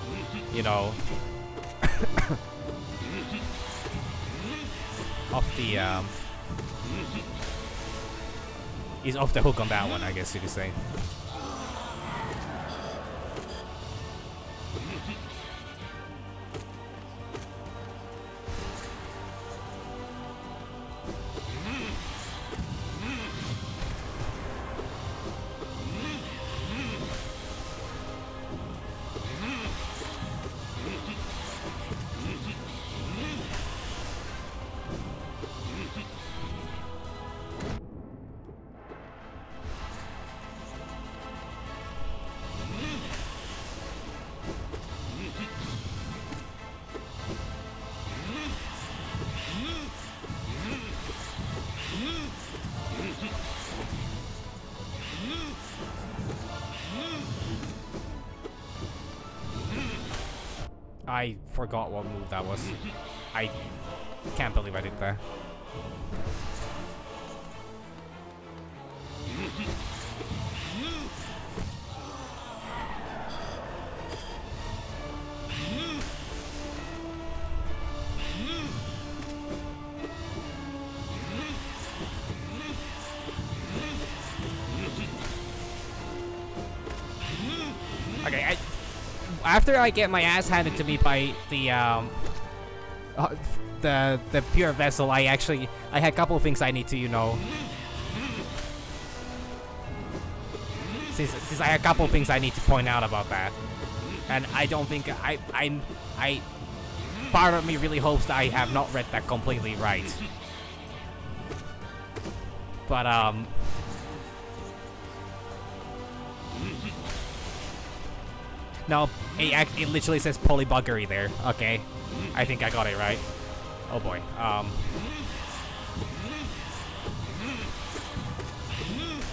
he's off the hook on that one, I guess you could say. I forgot what move that was. I can't believe I did that. Okay, after I get my ass handed to me by the pure vessel, I had a couple of things I need to, you know. Since I had a couple of things I need to point out about that, and I don't think I part of me really hopes that I have not read that completely right. But no, it literally says polybuggery there. Okay, I think I got it right. Oh boy.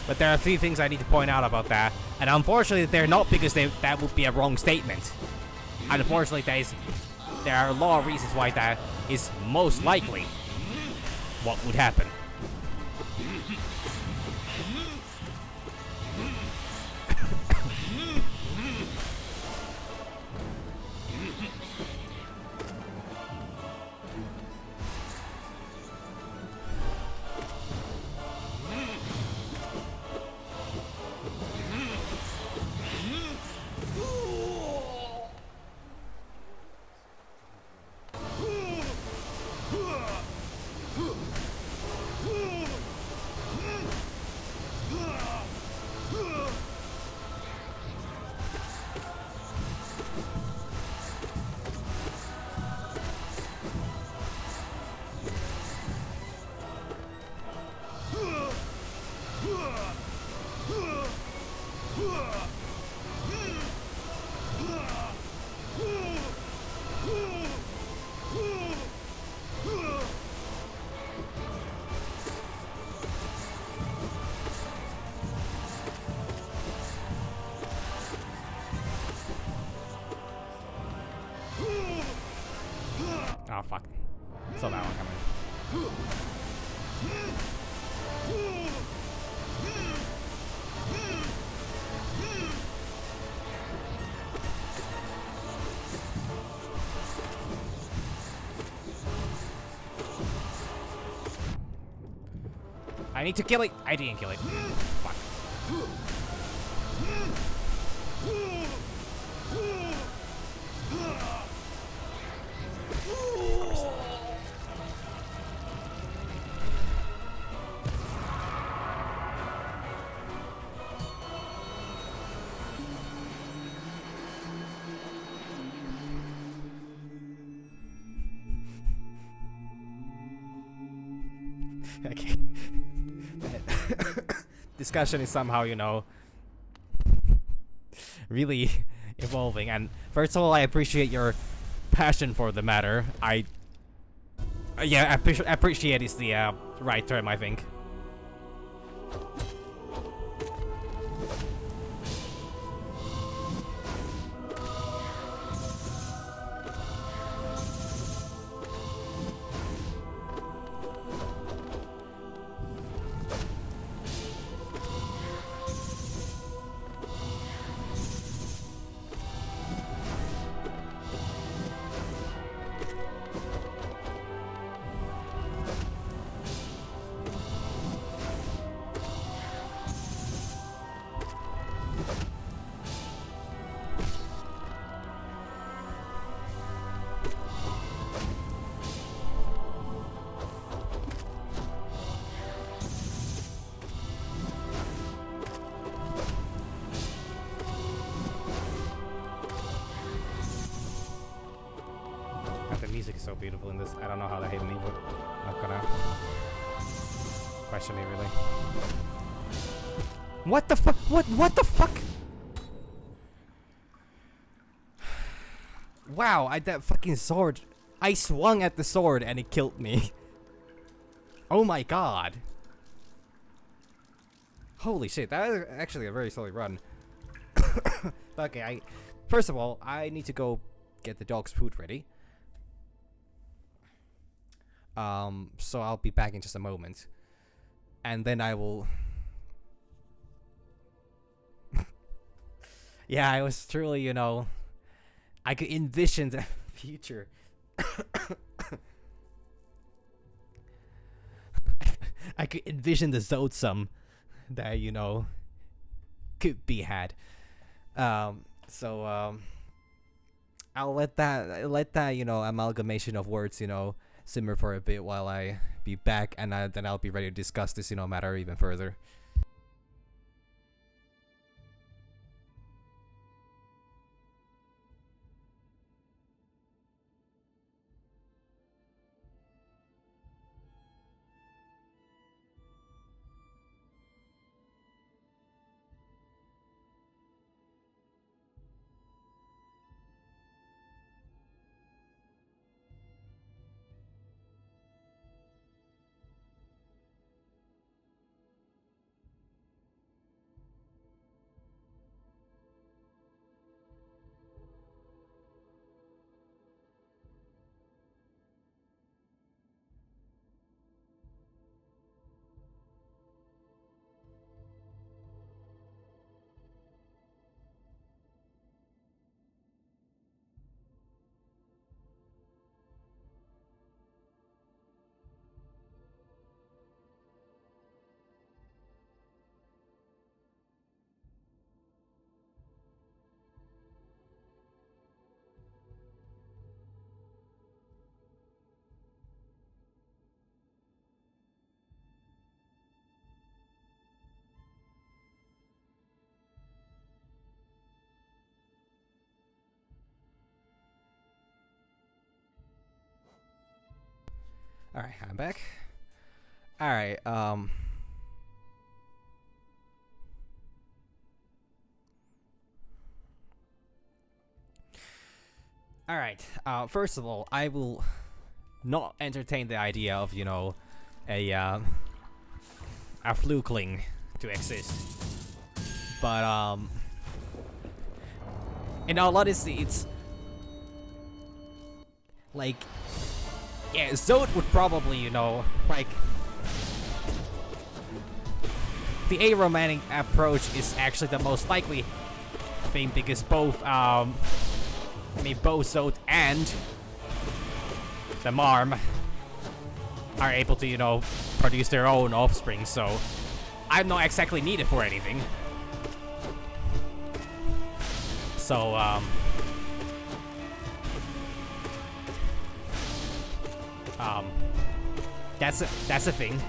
But there are a few things I need to point out about that, and unfortunately they're not, because that would be a wrong statement. And unfortunately there are a lot of reasons why that is most likely what would happen. Oh fuck. Saw that one coming. I need to kill it. I didn't kill it. Fuck. Okay. Discussion is somehow, you know, really evolving. And first of all, I appreciate your passion for the matter. Yeah, appreciate is the right term, I think. The music is so beautiful in this. I don't know how they hate me, but I'm not gonna question it really. What the fuck? What the fuck? Wow, that fucking sword. I swung at the sword and it killed me. Oh my god. Holy shit, that was actually a very solid run. Okay, first of all, I need to go get the dog's food ready. So I'll be back in just a moment. And then I will... Yeah, I was truly, you know... I could envision the future. I could envision the Zotsum that, you know, could be had. So I'll let that, you know, amalgamation of words, you know, simmer for a bit while I be back, and then I'll be ready to discuss this, you know, matter even further. Alright, I'm back. Alright, Alright, first of all, I will not entertain the idea of, you know, a flukeling to exist. But, in all honesty, it's... like... yeah, Zod would probably, you know, like... the aromantic approach is actually the most likely thing, because both, both Zod and the Marm are able to, you know, produce their own offspring, so I'm not exactly needed for anything. So, that's a thing.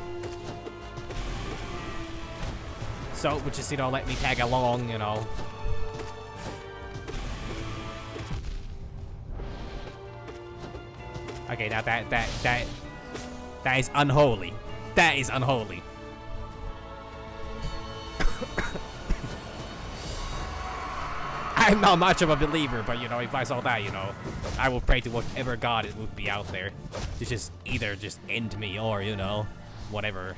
So, would just, you know, let me tag along, you know. Okay, now that is unholy. That is unholy. I'm not much of a believer, but, you know, if I saw that, you know, I would pray to whatever god it would be out there to just either just end me or, you know, whatever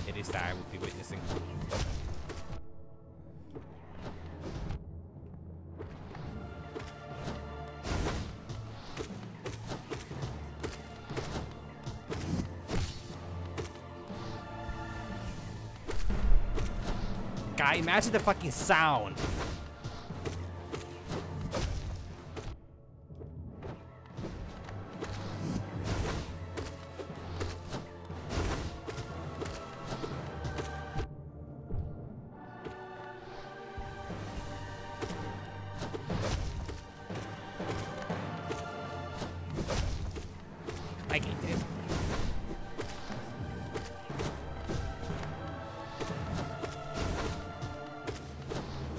it is that I would be witnessing. Guy, imagine the fucking sound. Like,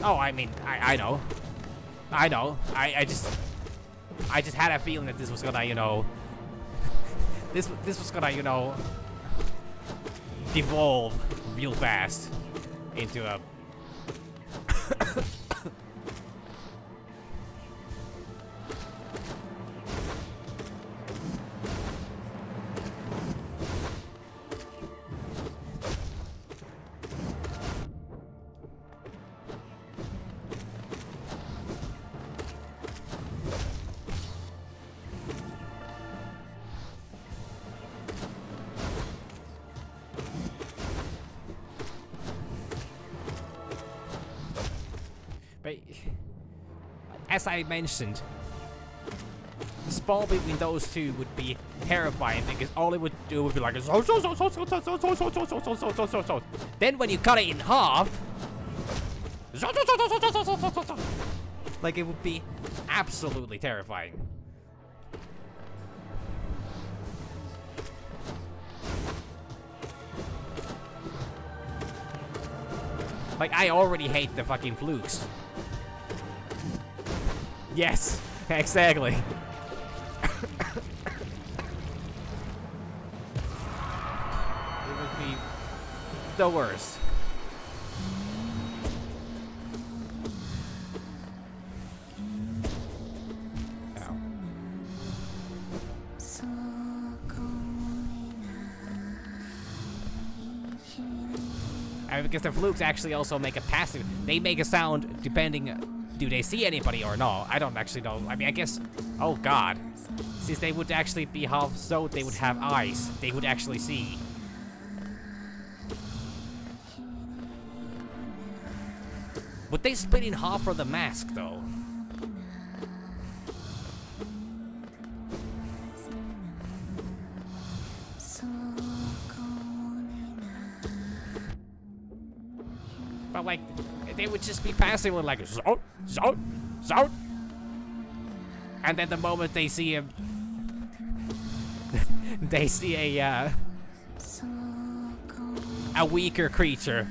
oh, I mean, I know. I know. I just had a feeling that this was gonna, you know, this was gonna, you know, devolve real fast into a as I mentioned, the spawn between those two would be terrifying because all it would do would be like then when you cut it in half, like it would be absolutely terrifying. Like, I already hate the fucking flukes. Yes, exactly. It would be the worst. Ow. Because the flukes actually also make a passive. They make a sound depending. Do they see anybody or not? I don't actually know. I mean, I guess. Oh God. Since they would actually be half so, they would have eyes. They would actually see. Would they split in half for the mask though? But like, they would just be passive with like zot, zot, zot. And then the moment they see him, they see a weaker creature.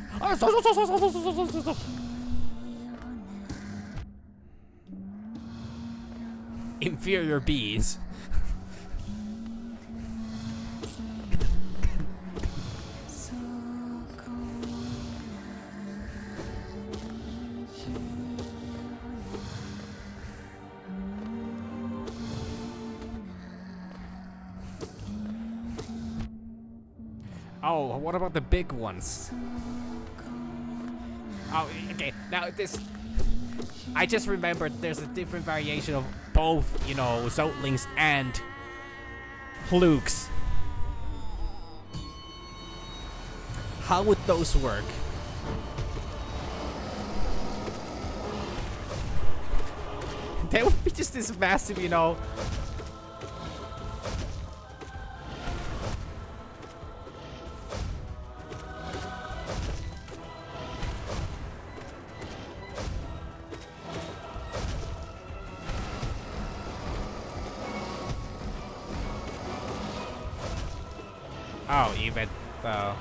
Inferior bees. Oh, what about the big ones? Oh, okay. Now this, I just remembered there's a different variation of both, you know, Zotlings and flukes. How would those work? They would be just this massive, you know. Oh, even though.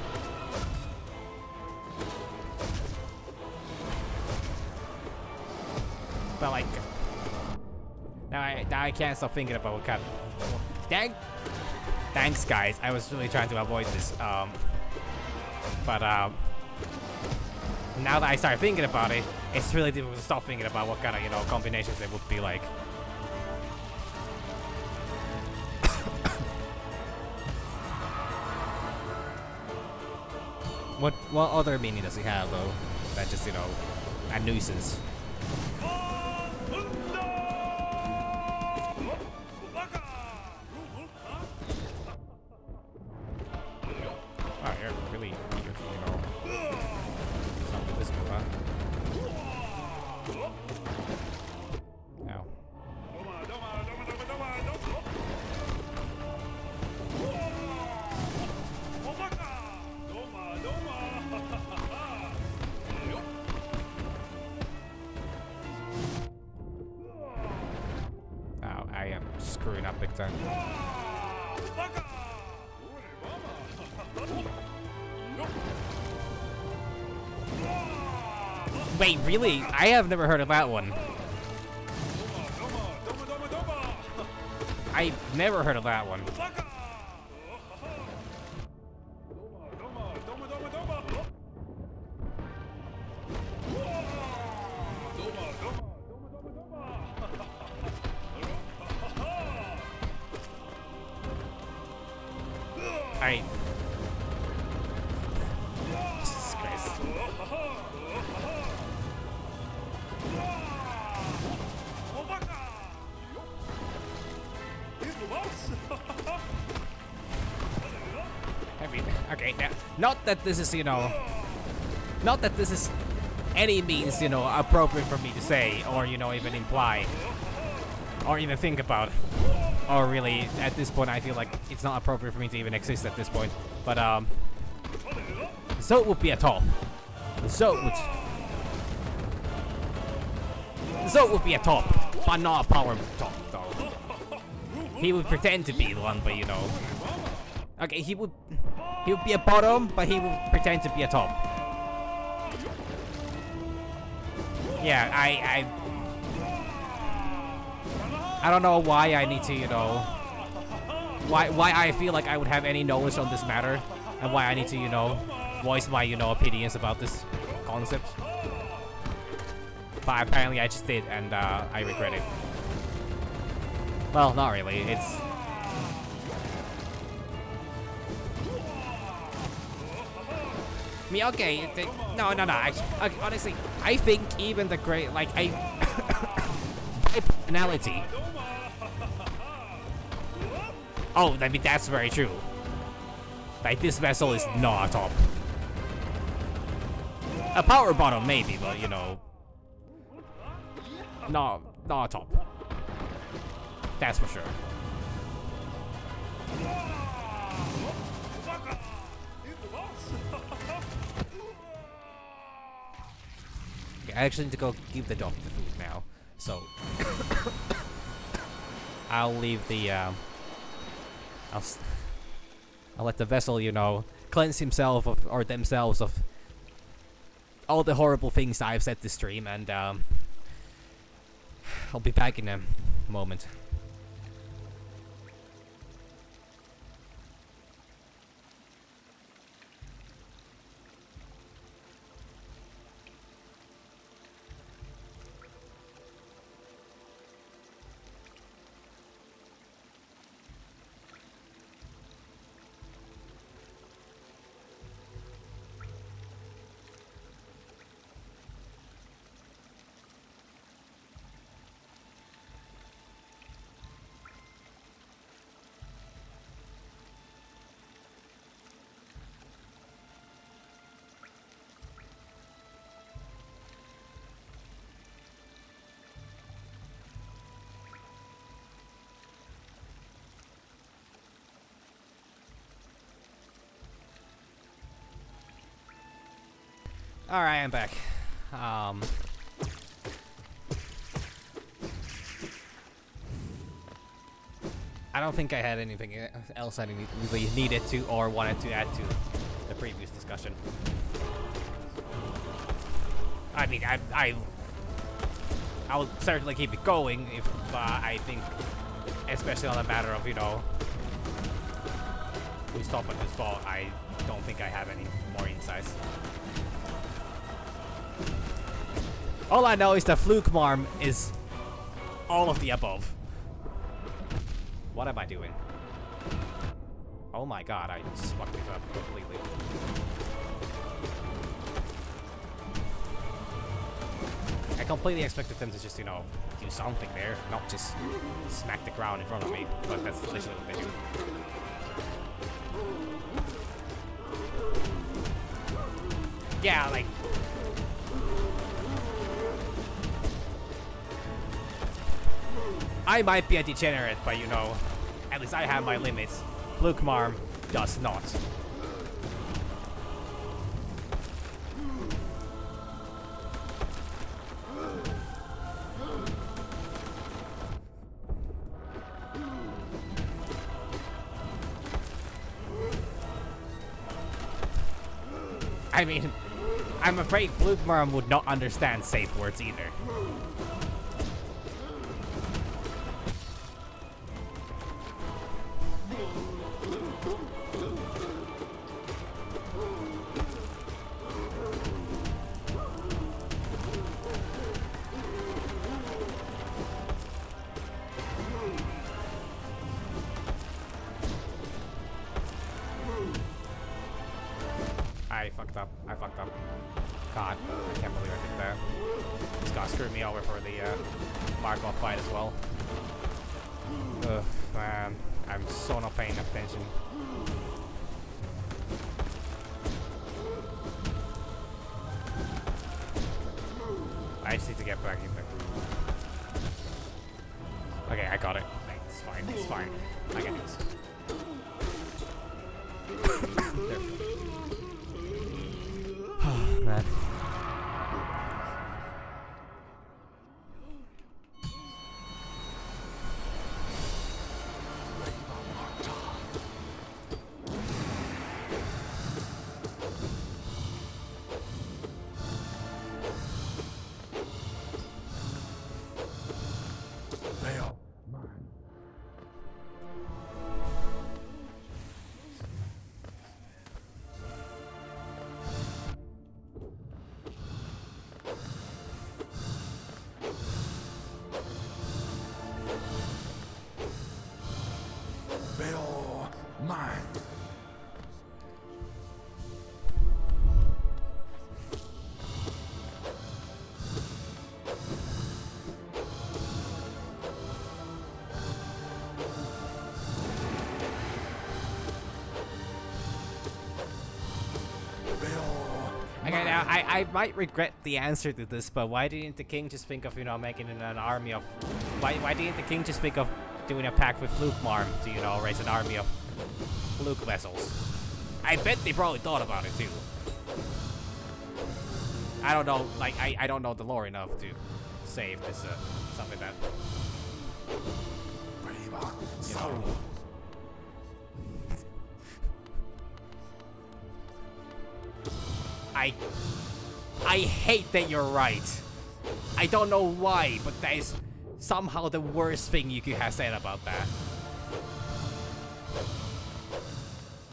But like, now I can't stop thinking about what kind of. Thanks, guys. I was really trying to avoid this. But now that I start thinking about it, it's really difficult to stop thinking about what kind of, you know, combinations it would be like. What other meaning does he have though? That just, you know, a nuisance. Wow, you're really eager to, you know, stop with this move, huh? Ow. Ow, I am screwing up big time. Wait, really? I have never heard of that one. I've never heard of that one. Jesus Christ. I mean, okay, now, not that this is, you know, not that this is any means, you know, appropriate for me to say, or, you know, even imply, or even think about. Or really, at this point, I feel like it's not appropriate for me to even exist at this point. But, Zote would be a top. Zote would be a top, but not a power top, though. He would pretend to be one, but, you know. Okay, he would be a bottom, but he would pretend to be a top. Yeah, I don't know why I need to, you know, why I feel like I would have any knowledge on this matter, and why I need to, you know, voice my, you know, opinions about this concept. But apparently I just did, and I regret it. Well, not really. It's... I mean, okay, no. Honestly, I think even the great, like, by personality. Oh, I mean, that's very true. Like, this vessel is not a top. A power bottom, maybe, but, you know, not a top. That's for sure. I actually need to go give the dog the food now, so I'll leave the I'll let the vessel, you know, cleanse himself of, or themselves of all the horrible things I've said this stream, and I'll be back in a moment. Alright, I'm back. I don't think I had anything else I really needed to or wanted to add to the previous discussion. I mean, I'll certainly keep it going if I think, especially on the matter of, you know, who's top and who's bottom, I don't think I have any more insights. All I know is that Fluke Marm is all of the above. What am I doing? Oh my god, I just fucked it up completely. I completely expected them to just, you know, do something there, not just smack the ground in front of me, but that's literally what they do. Yeah, like... I might be a degenerate, but you know, at least I have my limits. Fluke Marm does not. I mean, I'm afraid Fluke Marm would not understand safe words either. I fucked up. God, I can't believe I did that. This guy screwed me over for the Markov fight as well. Ugh, man, I'm so not paying attention. back in there. Okay, I got it. It's fine. It's fine. I can do this. There we go. Man. Veil, mine. Veil, mine. Okay, now I might regret the answer to this, but why didn't the king just think of, you know, making an army of... Why didn't the king just think of doing a pact with Fluke Marm to, you know, raise an army of Fluke vessels? I bet they probably thought about it too. I don't know, like, I don't know the lore enough to say if this is something that... Braver, sorrow. I hate that you're right. I don't know why, but that is somehow the worst thing you could have said about that.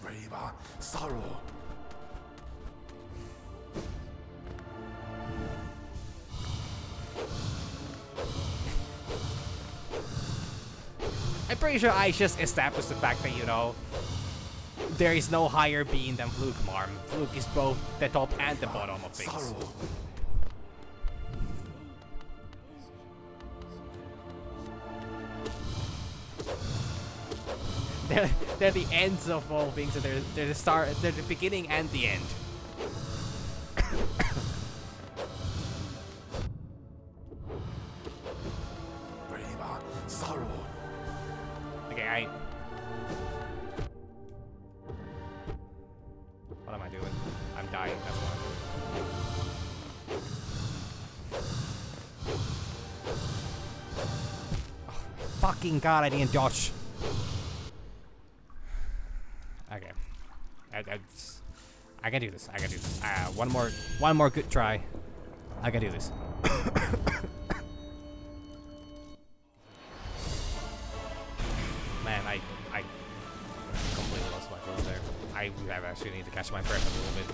Braver, sorrow. I'm pretty sure I just established the fact that, you know, there is no higher being than Fluke Marm. Fluke is both the top and the bottom of things. Sorrow. They're the ends of all things, so they're the start, they're the beginning and the end. Braver, sorrow. Okay, what am I doing? I'm dying, that's what I'm doing. Oh, fucking god, I didn't dodge. Okay. I can do this. I can do this. One more good try. I can do this. Man, I completely lost my flow there. I actually need to catch my breath a little bit.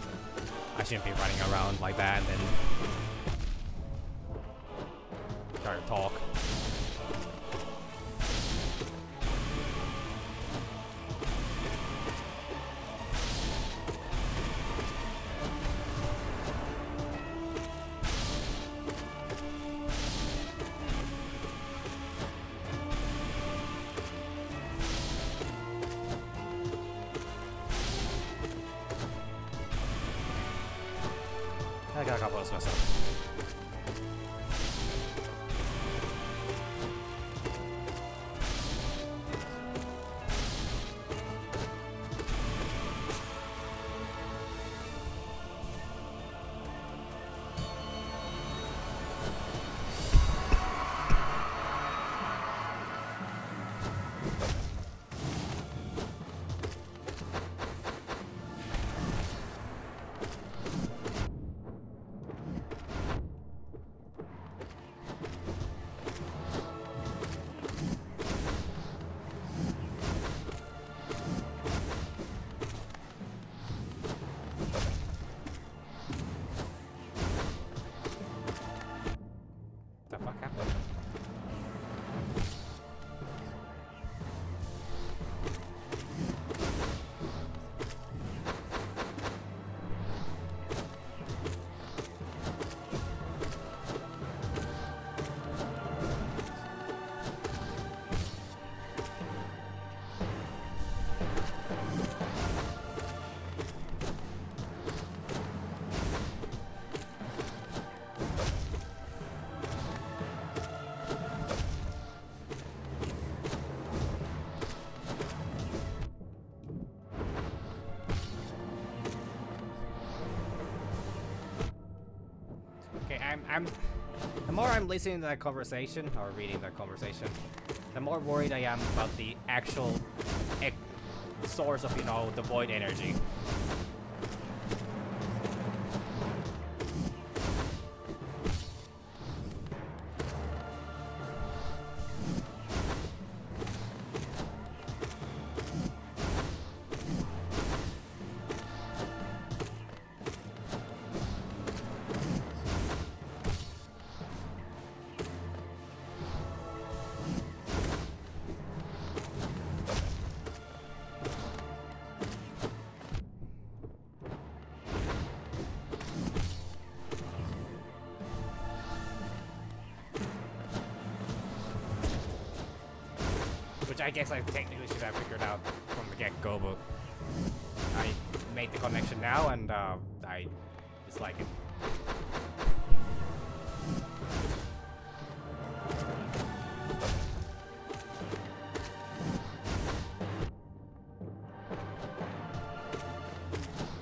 I shouldn't be running around like that and then try to talk. I got a couple of those myself. I'm the more I'm listening to that conversation or reading that conversation, the more worried I am about the actual source of, you know, the void energy. Which I guess I technically should have figured out from the get-go, but I made the connection now, and I dislike it.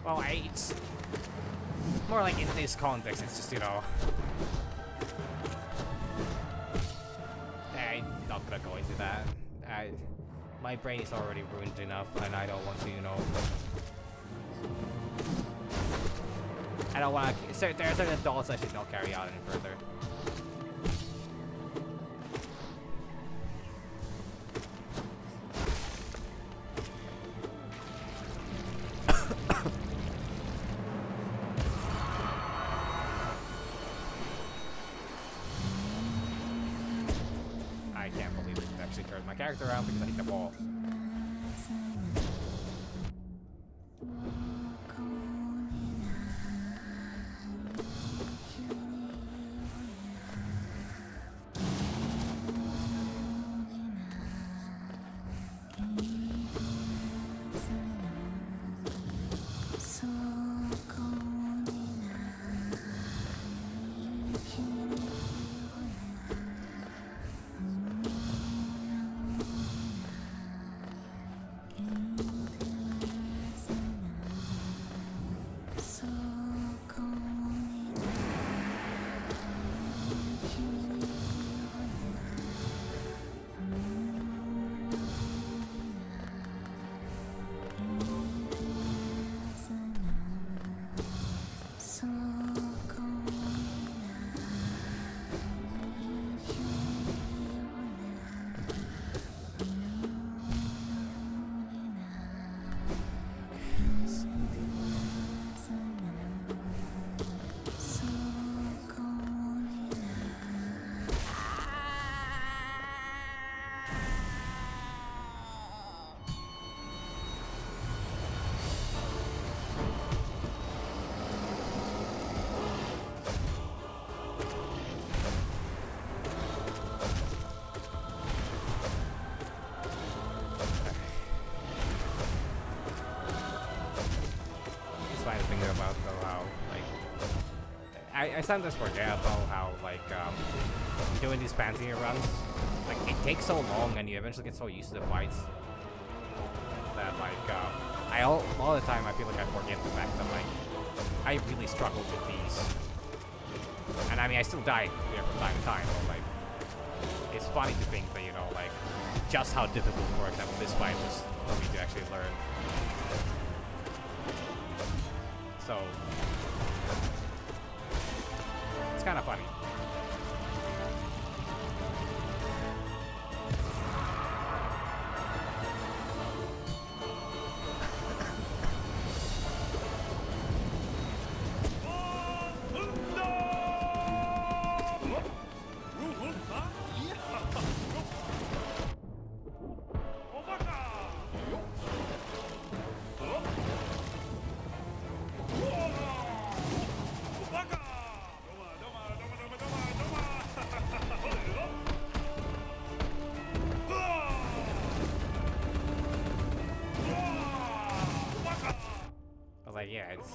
Well, it's more like in this context, it's just, you know, I'm not gonna go into that. My brain is already ruined enough, and I don't want to, you know. I don't want to. There are certain adults I should not carry out any further. I can't believe it actually turned my character around because I hit the wall. About though how like I sometimes forget about how like doing these Pantheon runs, like it takes so long and you eventually get so used to the fights that like all the time I feel like I forget the fact that like I really struggled with these, and I mean I still die here from time to time, but like it's funny to think that, you know, like just how difficult, for example, this fight was for me to actually learn. So it's kind of funny. Yeah, it's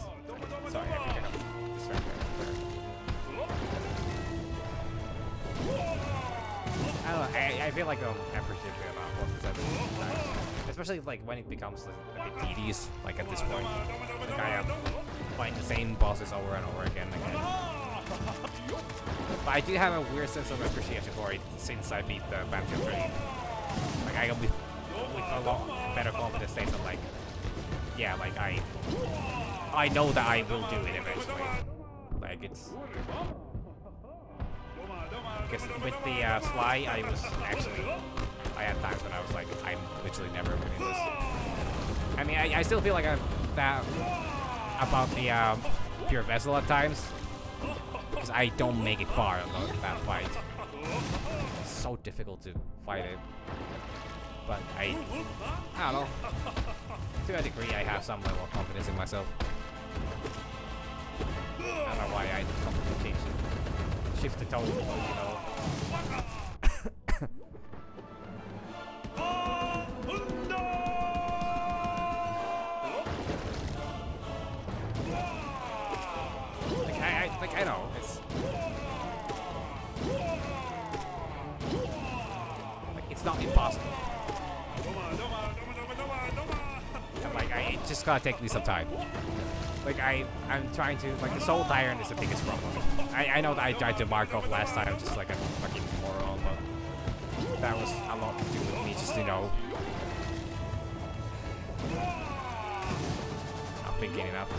sorry, I think I'm distracted. I don't know, I feel like I'm appreciative about bosses at this time. Especially like when it becomes a bit tedious, like at this point. Like I am fighting the same bosses over and over again. But I do have a weird sense of appreciation for it since I beat the Banjo 3. Like, I go with a lot better confidence state of like, yeah, like I know that I will do it eventually. Like, it's... Because with the Sly, I was actually... I had times when I was like, I'm literally never winning this. I mean, I still feel like I'm that... about the Pure Vessel at times. Because I don't make it far on that fight. It's so difficult to fight it. But I don't know. To a degree, I have some level of confidence in myself. I don't know why I completely changed it. Shift the tone, you know. I know, it's... Like, it's not impossible. And, like, it's just gonna take me some time. Like, I'm trying to... Like, the Soul Tyrant is the biggest problem. I know that I tried to mark off last time just like a fucking moron, but... That was a lot to do with me just, you know... Not thinking enough.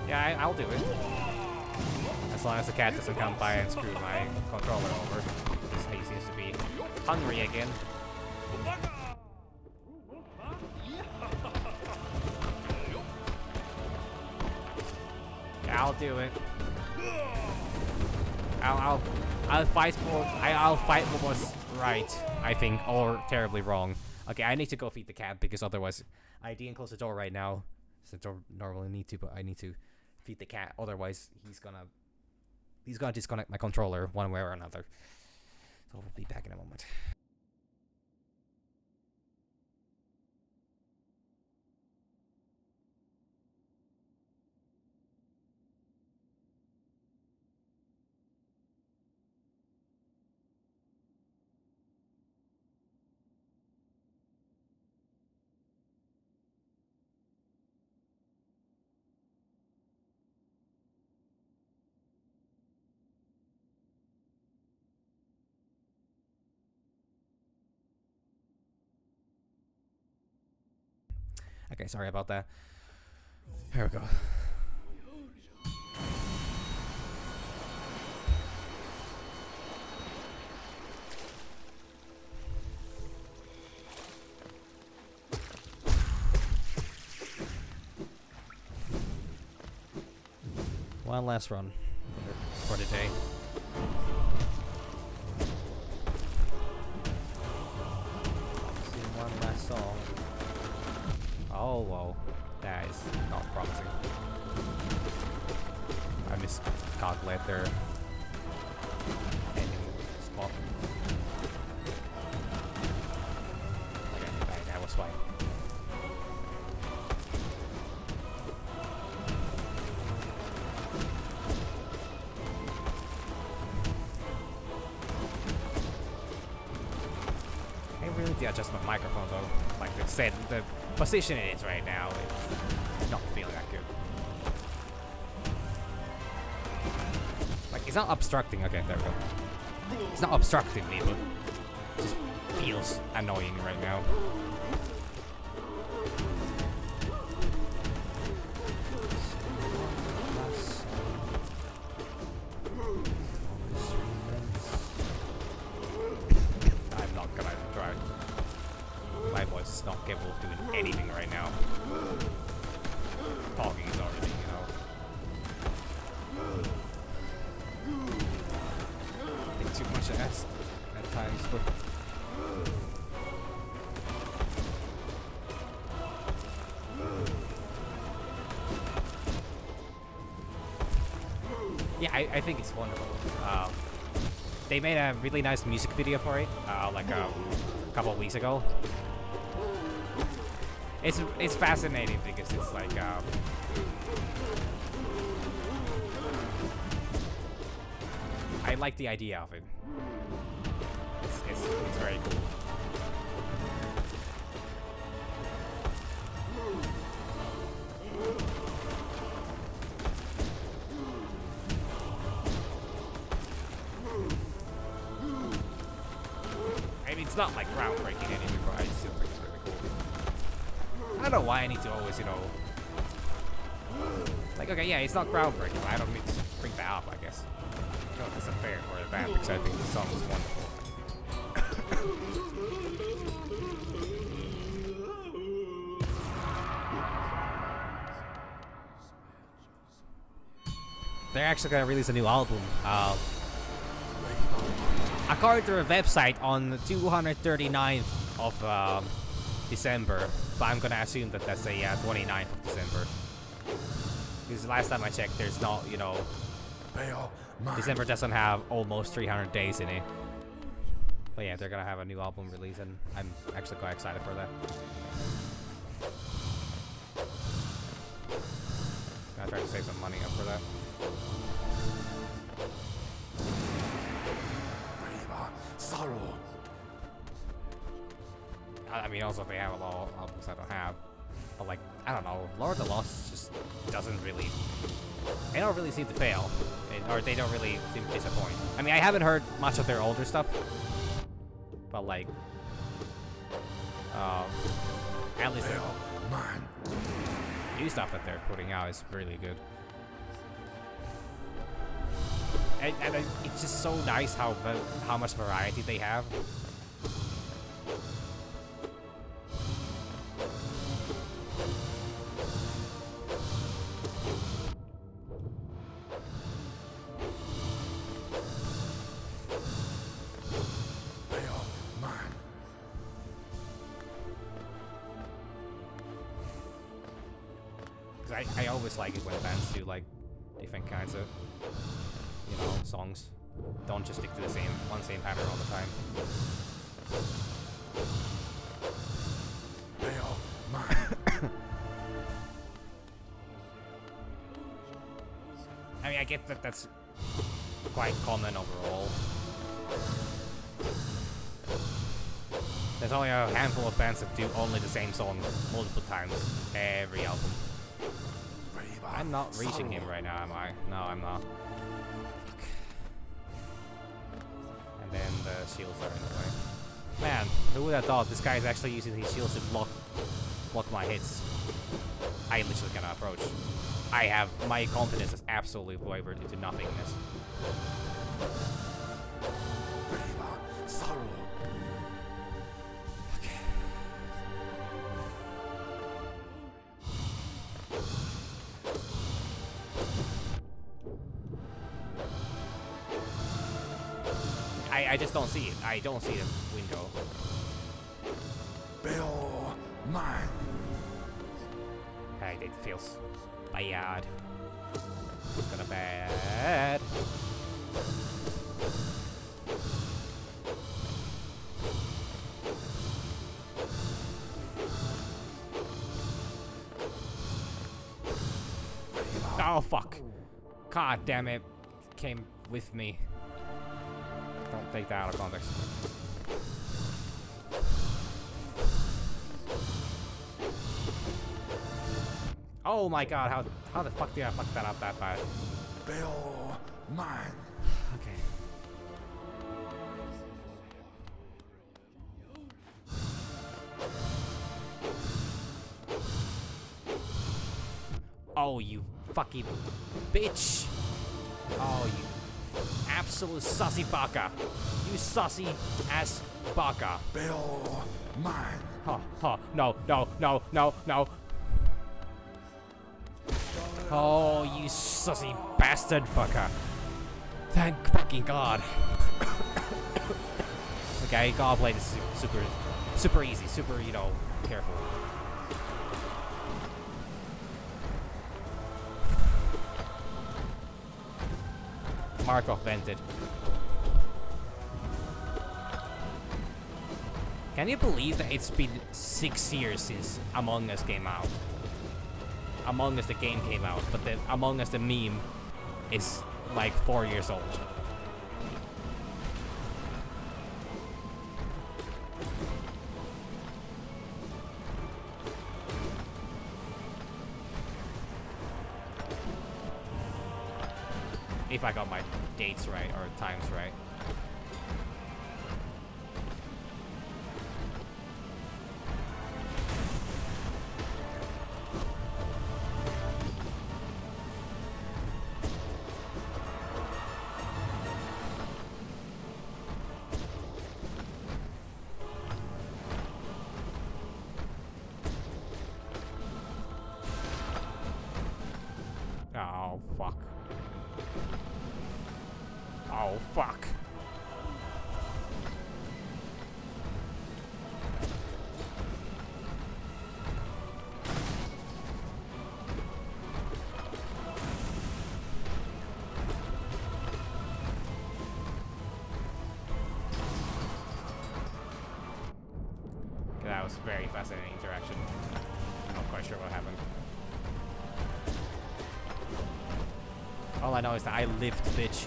Yeah, I'll do it. As long as the cat doesn't come by and screw my controller over. Because he seems to be hungry again. Yeah, I'll do it. I'll fight for what's right, I think, or terribly wrong. Okay, I need to go feed the cat because otherwise I didn't close the door right now. Since I don't normally need to, but I need to feed the cat, otherwise he's gonna disconnect my controller one way or another. So we'll be back in a moment. Okay, sorry about that. Here we go. One last run for the day. See one last song. Oh, whoa. That is not promising. I miscalculated their ending spot. Okay, that was fine. I really did adjust my microphone though. Like I said, the position it is right now is not feeling that good. Like, it's not obstructing. Okay, there we go. It's not obstructing me, but it just feels annoying right now. I'm not gonna try. My voice is not capable of doing anything right now. Talking is already, you know. I think too much to ask at times, but... Yeah, I think it's wonderful. They made a really nice music video for it, like a couple of weeks ago. It's fascinating because it's like I like the idea of it. It's very cool. mean, it's not like groundbreaking anything, but I still think it's really cool. I don't know why I need to always, you know, like, okay, yeah, it's not groundbreaking, but I don't need to bring that up, I guess. I don't know if it's unfair for the band because I think the song is wonderful. They're actually gonna release a new album. According to their website, on the 239th of December, but I'm gonna assume that that's the 29th of December. Because last time I checked, there's not, you know, December doesn't have almost 300 days in it. But yeah, they're gonna have a new album release, and I'm actually quite excited for that. Gonna try to save some money up for that. Sorrow. I mean, also they have a lot of albums I don't have. But like, I don't know, Lord of the Lost just doesn't really... They don't really seem to fail. Or they don't really seem to disappoint. I mean, I haven't heard much of their older stuff. But like... at least the new stuff that they're putting out is really good. And it's just so nice how much variety they have. Because I always like it when bands do like different kinds of, you know, songs. Don't just stick to the same pattern all the time. I mean, I get that that's quite common overall. There's only a handful of bands that do only the same song multiple times every album. I'm not reaching him right now, am I? No, I'm not. Fuck. And then the shields are in the way. Man, who would have thought this guy is actually using his shields to block my hits? I literally cannot approach. My confidence has absolutely wavered into nothingness. I just don't see it. I don't see the window. Bill, mine. Hey, it feels bad. Kinda bad. Oh fuck! God damn it! It came with me. Don't take that out of context. Oh my god, how the fuck did I fuck that up that bad? Bill, mine. Okay. Oh, you fucking bitch! Oh, you absolute sussy baka. You sussy ass baka. Bill, mine. No. Oh, you sussy bastard baka. Thank fucking god. Okay, gotta play this super easy, super, you know, careful. Markov vented. Can you believe that it's been 6 years since Among Us came out? Among Us the game came out, but the Among Us the meme is like 4 years old. If I got my dates right, or times right. was very fascinating interaction. I'm not quite sure what happened. All I know is that I lived, bitch.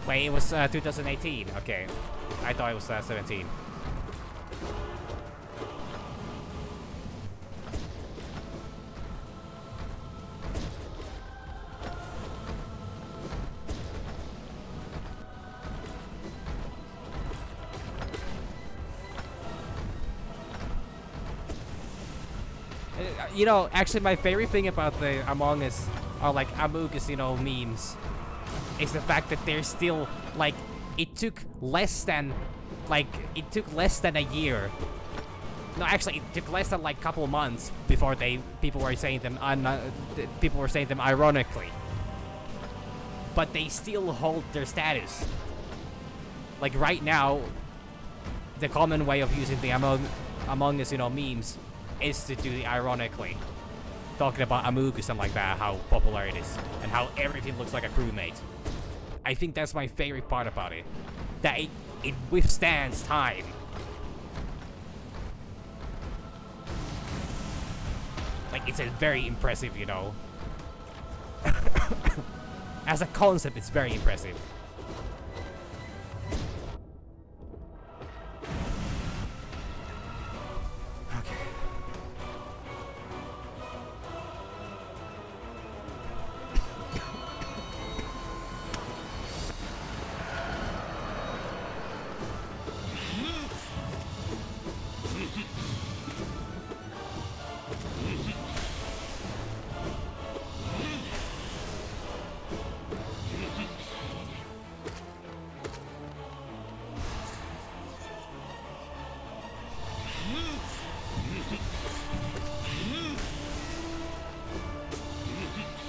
Wait, it was 2018. Okay, I thought it was 17. You know, actually, my favorite thing about the Among Us, or like Among Us, you know, memes, is the fact that they're still like, it took less than a year. No, actually, it took less than like couple months before people were saying them ironically, but they still hold their status. Like right now, the common way of using the Among Us, you know, memes is to do it ironically, talking about Among Us and like that, how popular it is, and how everything looks like a crewmate. I think that's my favorite part about it, that it withstands time. Like, it's a very impressive, you know. As a concept, it's very impressive.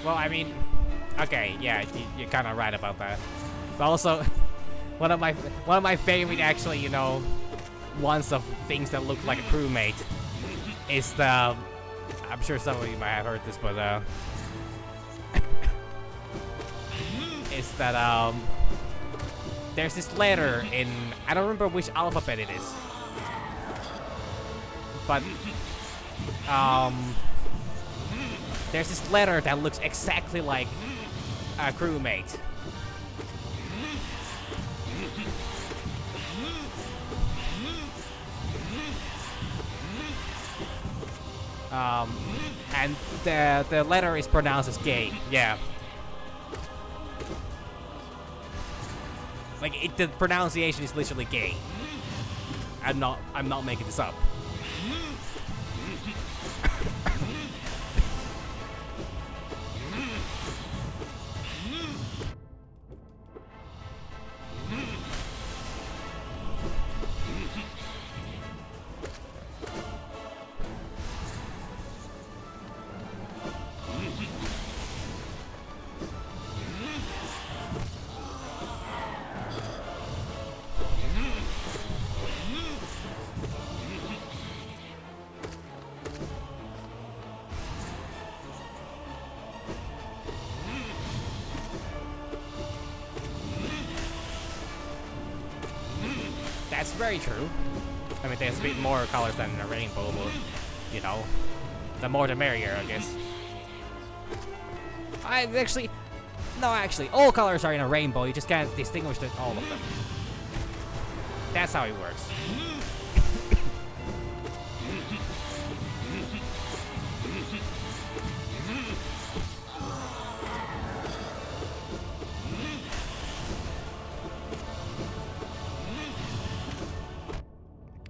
Well, I mean, okay, yeah, you're kind of right about that. But also, one of my favorite, actually, you know, ones of things that look like a crewmate is the. I'm sure some of you might have heard this, but is that there's this letter in, I don't remember which alphabet it is, but there's this letter that looks exactly like a crewmate. And the letter is pronounced as gay. Yeah. Like the pronunciation is literally gay. I'm not making this up. That's very true. I mean, there's a bit more colors than a rainbow, but, you know, the more the merrier, I guess. Actually, all colors are in a rainbow, you just can't distinguish all of them. That's how it works.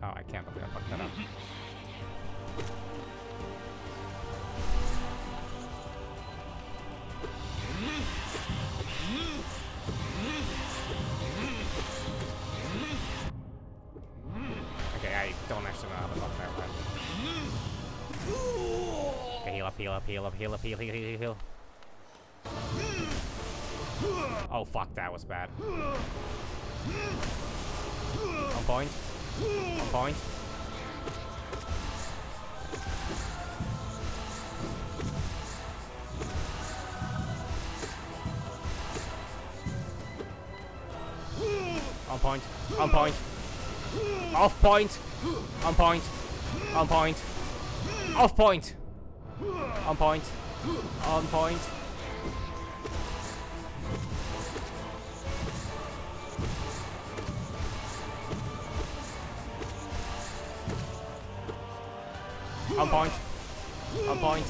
Oh, I can't believe I fucked that up. Okay, I don't actually know how to fuck that one. Okay, heal up, heal up, heal up, heal up, heal, heal, heal, heal. Oh, fuck, that was bad. On point. On point. On point. On point. Off point. On point. On point. Off point. On point. On point. On point. On point.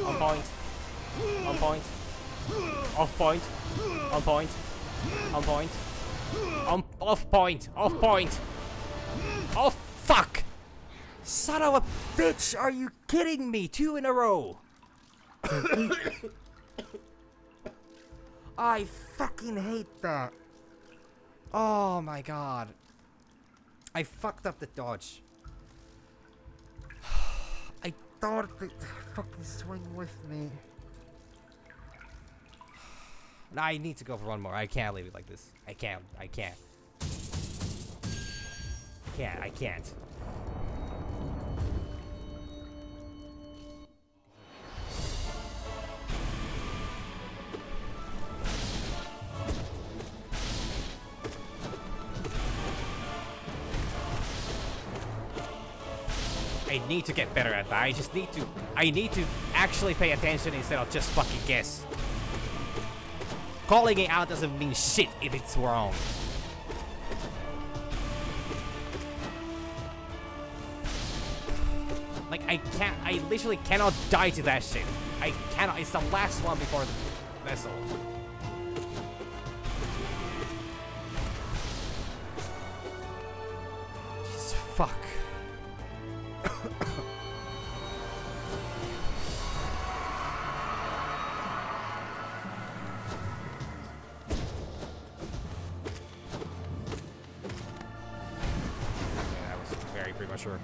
On point. On point. Off point. On point. On point. On off point. Off point. Oh fuck! Son of a bitch! Are you kidding me? 2 in a row. I fucking hate that. Oh my god. I fucked up the dodge. I thought the fucking swing with me. I need to go for one more. I can't leave it like this. I can't. I can't. I can't. I need to get better at that. I need to actually pay attention instead of just fucking guess. Calling it out doesn't mean shit if it's wrong. Like, I literally cannot die to that shit. I cannot, it's the last one before the vessel. Jesus, fuck. Premature.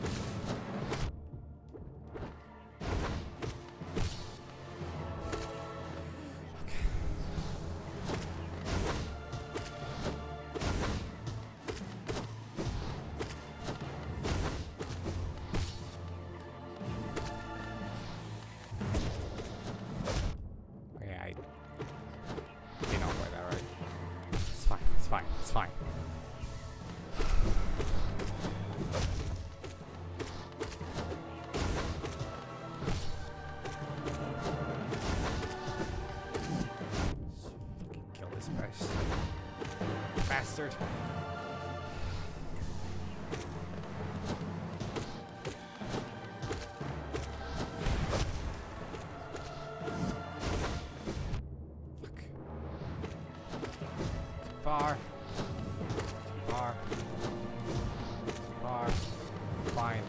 Okay, I did not play that right. It's fine, it's fine, it's fine. Bastard. Fuck. Too far. Too far. Too far. Fine.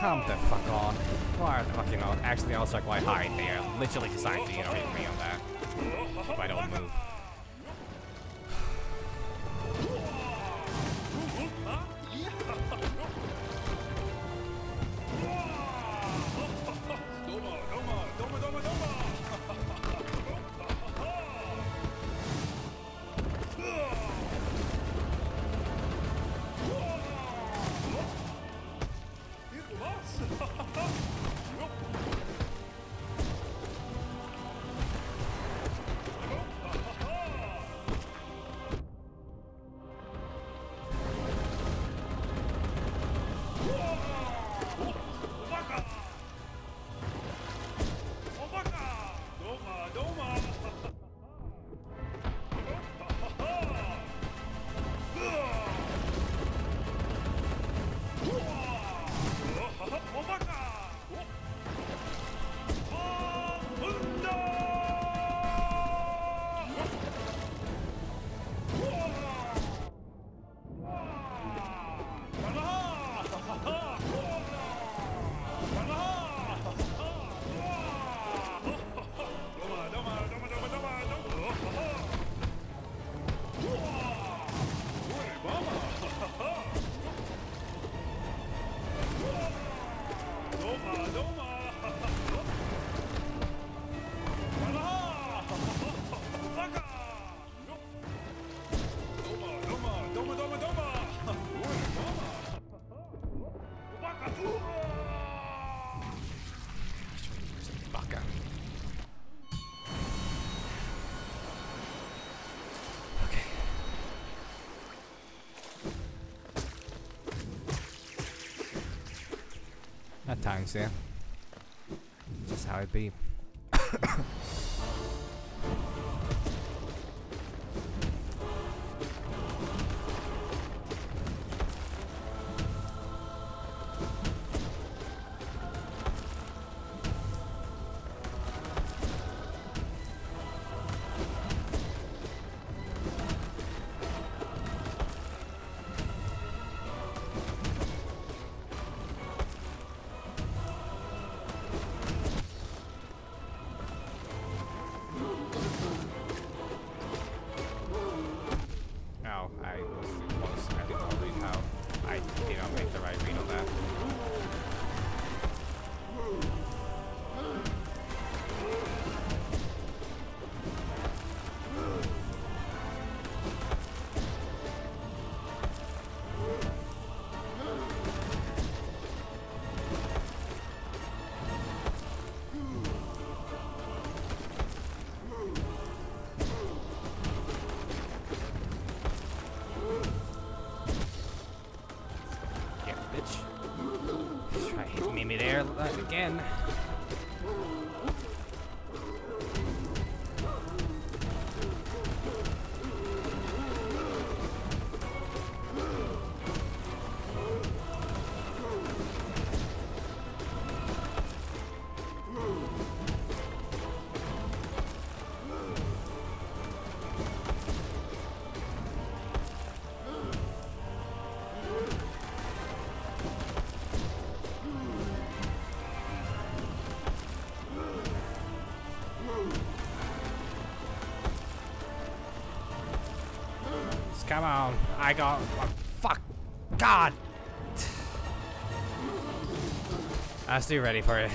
Come the fuck on. Why are the fucking on? Actually, also quite high. They are literally designed to, hit me on that. If I don't move. At times, yeah. Just how it be. Me there again. Come on, I got fuck God. I was too ready for it.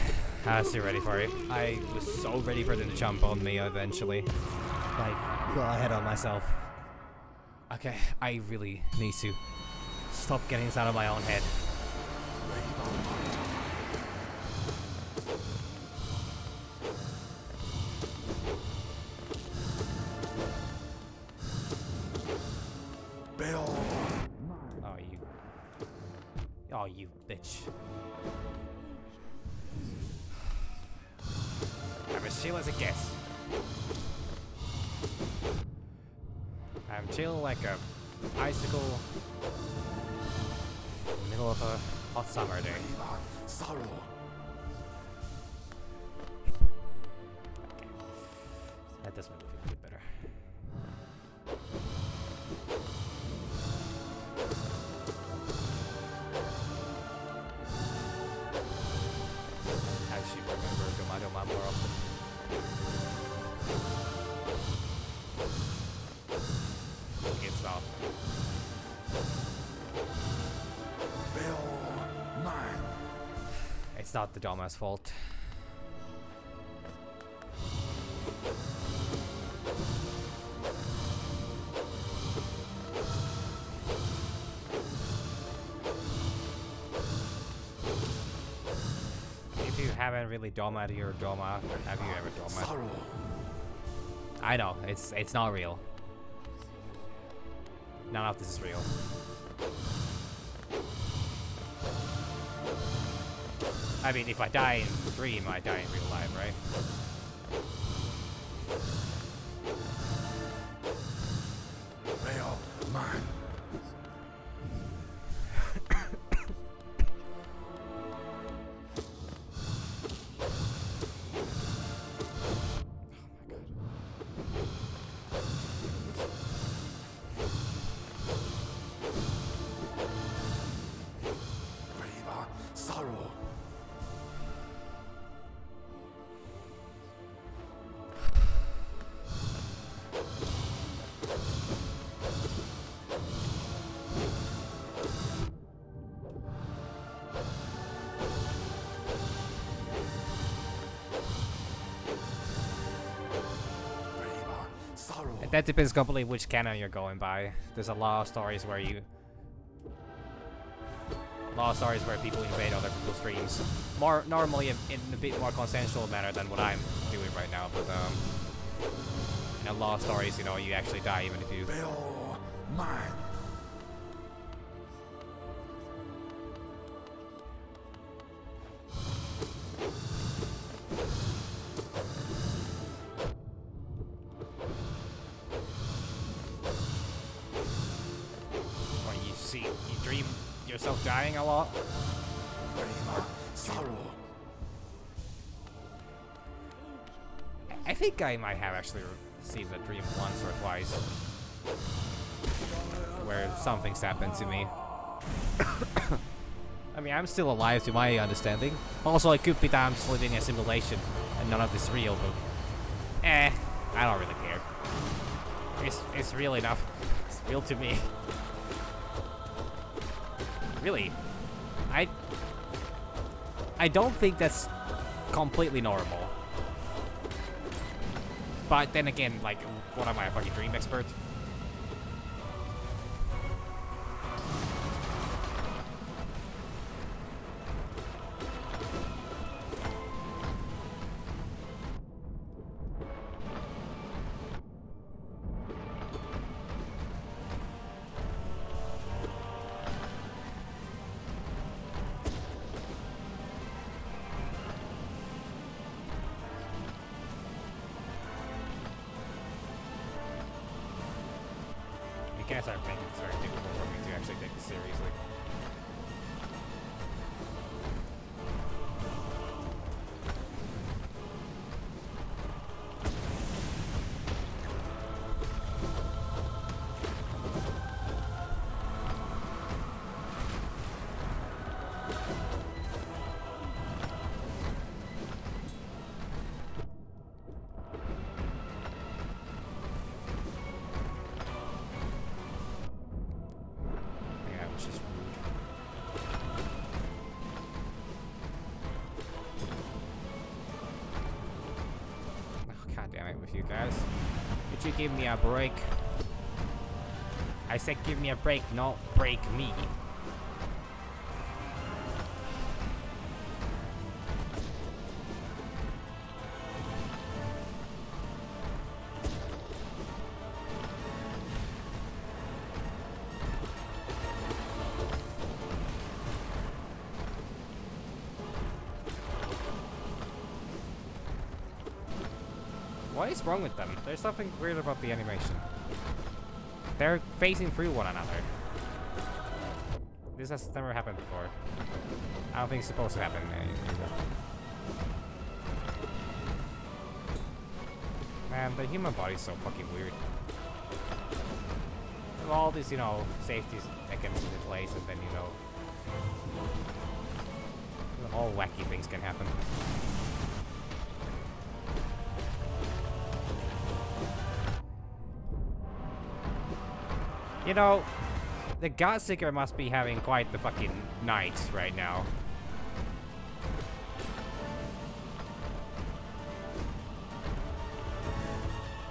I was too ready for it. I was so ready for them to jump on me eventually. Like, got ahead of myself. Okay, I really need to stop getting this out of my own head. Oh, you bitch. I'm as chill as it gets. I'm chill like a icicle in the middle of a hot summer day. Brave sorrow. That does make me feel a bit better. I should remember Doma more often. It's not. Bell mine. It's not the Doma's fault. If you haven't really Doma'd your Doma, have you ever Doma'd? Sorrow. I know, it's not real. None of this is real. I mean, if I die in dream, I die in real life, right? Bell mine. Brave sorrow. Brave sorrow. That depends completely which canon you're going by. There's a lot of stories where people invade other people's streams. More normally in a bit more consensual manner than what I'm doing right now, but in a lot of stories, you know, you actually die even if you. Bell mine. Or you dream yourself dying a lot. Brave sorrow. I think I might have actually received a dream once or twice where something's happened to me. I mean, I'm still alive to my understanding. Also, it could be that I'm just living in a simulation and none of this is real, but I don't really care. It's real enough. It's real to me. Really, I don't think that's completely normal. But then again, like, what am I, a fucking dream expert? I guess I'm making this very difficult for me to actually take this seriously. Yeah, which is oh, God damn it with you guys. Could you give me a break? I said give me a break, not break me. What is wrong with them? There's something weird about the animation. They're facing through one another. This has never happened before. I don't think it's supposed to happen either. Man, the human body's so fucking weird. With all these, you know, safety mechanisms in place, and then, you know, all wacky things can happen. You know, the Godseeker must be having quite the fucking night right now.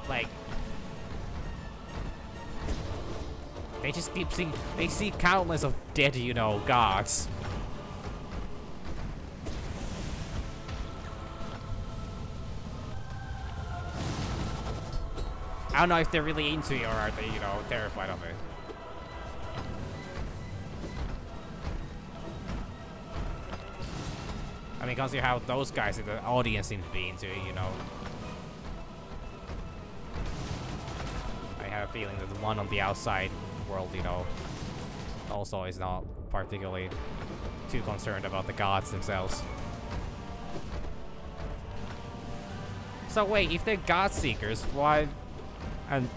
Like, they just keep seeing, they see countless of dead, you know, gods. I don't know if they're really into it or are they, you know, terrified of it. I mean, consider how those guys in the audience seem to be into it, you know. I have a feeling that the one on the outside world, you know, also is not particularly too concerned about the gods themselves. So wait, if they're god seekers, why? And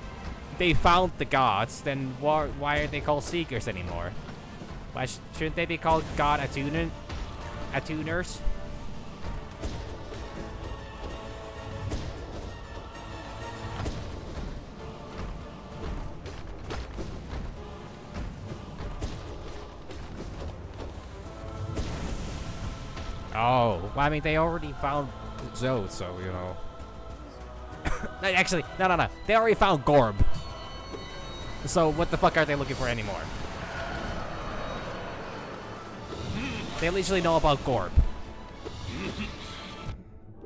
they found the gods, then why are they called seekers anymore? Why shouldn't they be called god attuners? Oh, well, I mean, they already found Zod, so, you know. Actually, no. They already found Gorb. So, what the fuck are they looking for anymore? They literally know about Gorb.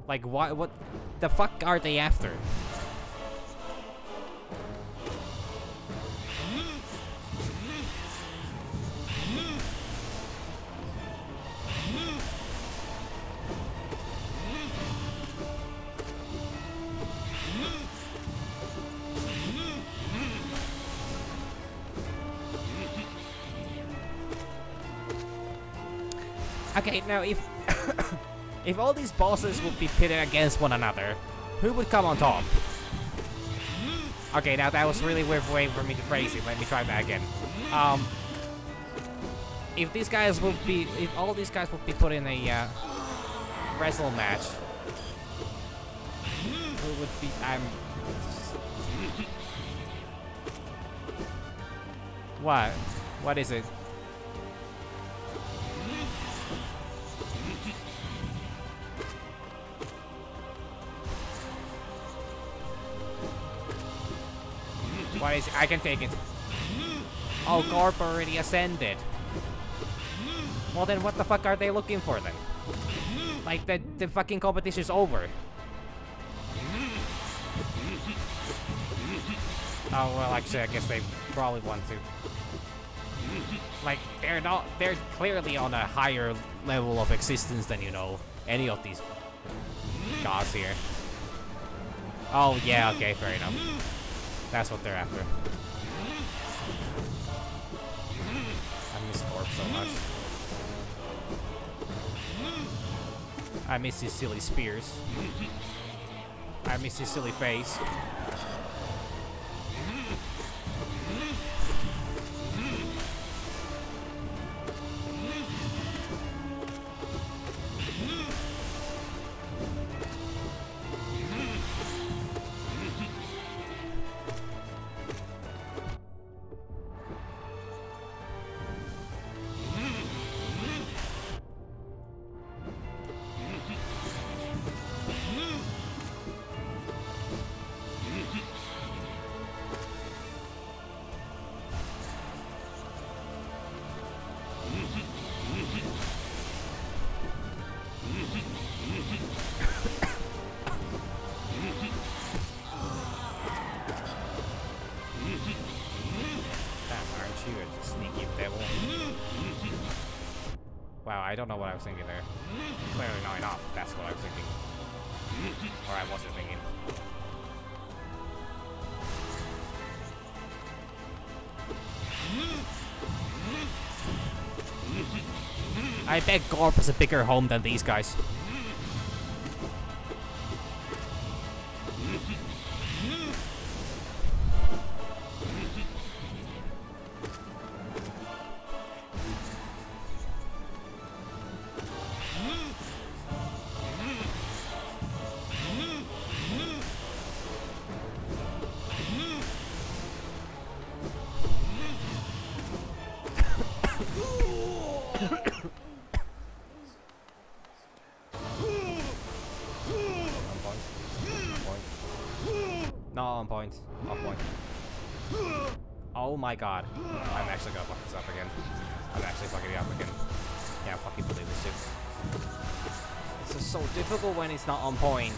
Like, what the fuck are they after? Okay, now if if all these bosses would be pitted against one another, who would come on top? Okay, now that was really weird way for me to phrase it. Let me try that again. If these guys would be, if all these guys would be put in a wrestle match, who would be? What? What is it? What is it? I can take it. Oh, Gorb already ascended. Well then, what the fuck are they looking for then? Like, the fucking competition's over. Oh, well, actually, I guess they probably want to. Like, they're clearly on a higher level of existence than, you know, any of these gods here. Oh, yeah, okay, fair enough. That's what they're after. I miss Gorb so much. I miss his silly spears. I miss his silly face. Wow, I don't know what I was thinking there. Clearly not enough, that's what I was thinking. Or I wasn't thinking. I bet Gorp has a bigger home than these guys. Not on point. Off point. Oh my god. I'm actually gonna fuck this up again. I'm actually fucking it up again. Can't fucking believe this shit. It's just so difficult when it's not on point.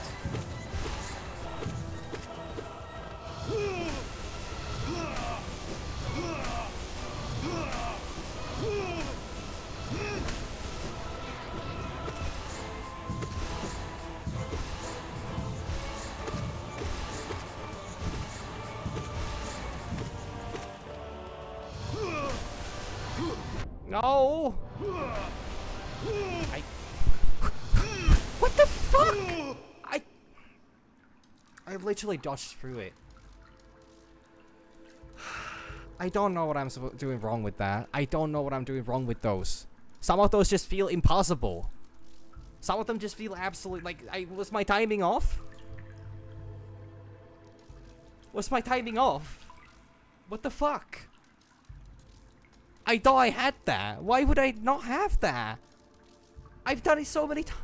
No! What the fuck? I literally dodged through it. I don't know what I'm doing wrong with that. I don't know what I'm doing wrong with those. Some of those just feel impossible. Some of them just feel absolutely like was my timing off? Was my timing off? What the fuck? I thought I had that. Why would I not have that? I've done it so many times.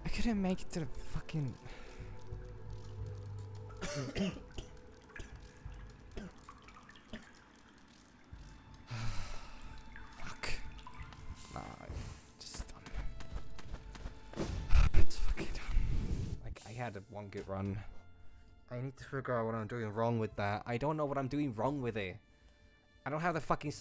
I couldn't make it to the fucking... Fuck. Nah, just done. It's fucking done. Like, I had one good run. I need to figure out what I'm doing wrong with that. I don't know what I'm doing wrong with it. I don't have the fucking...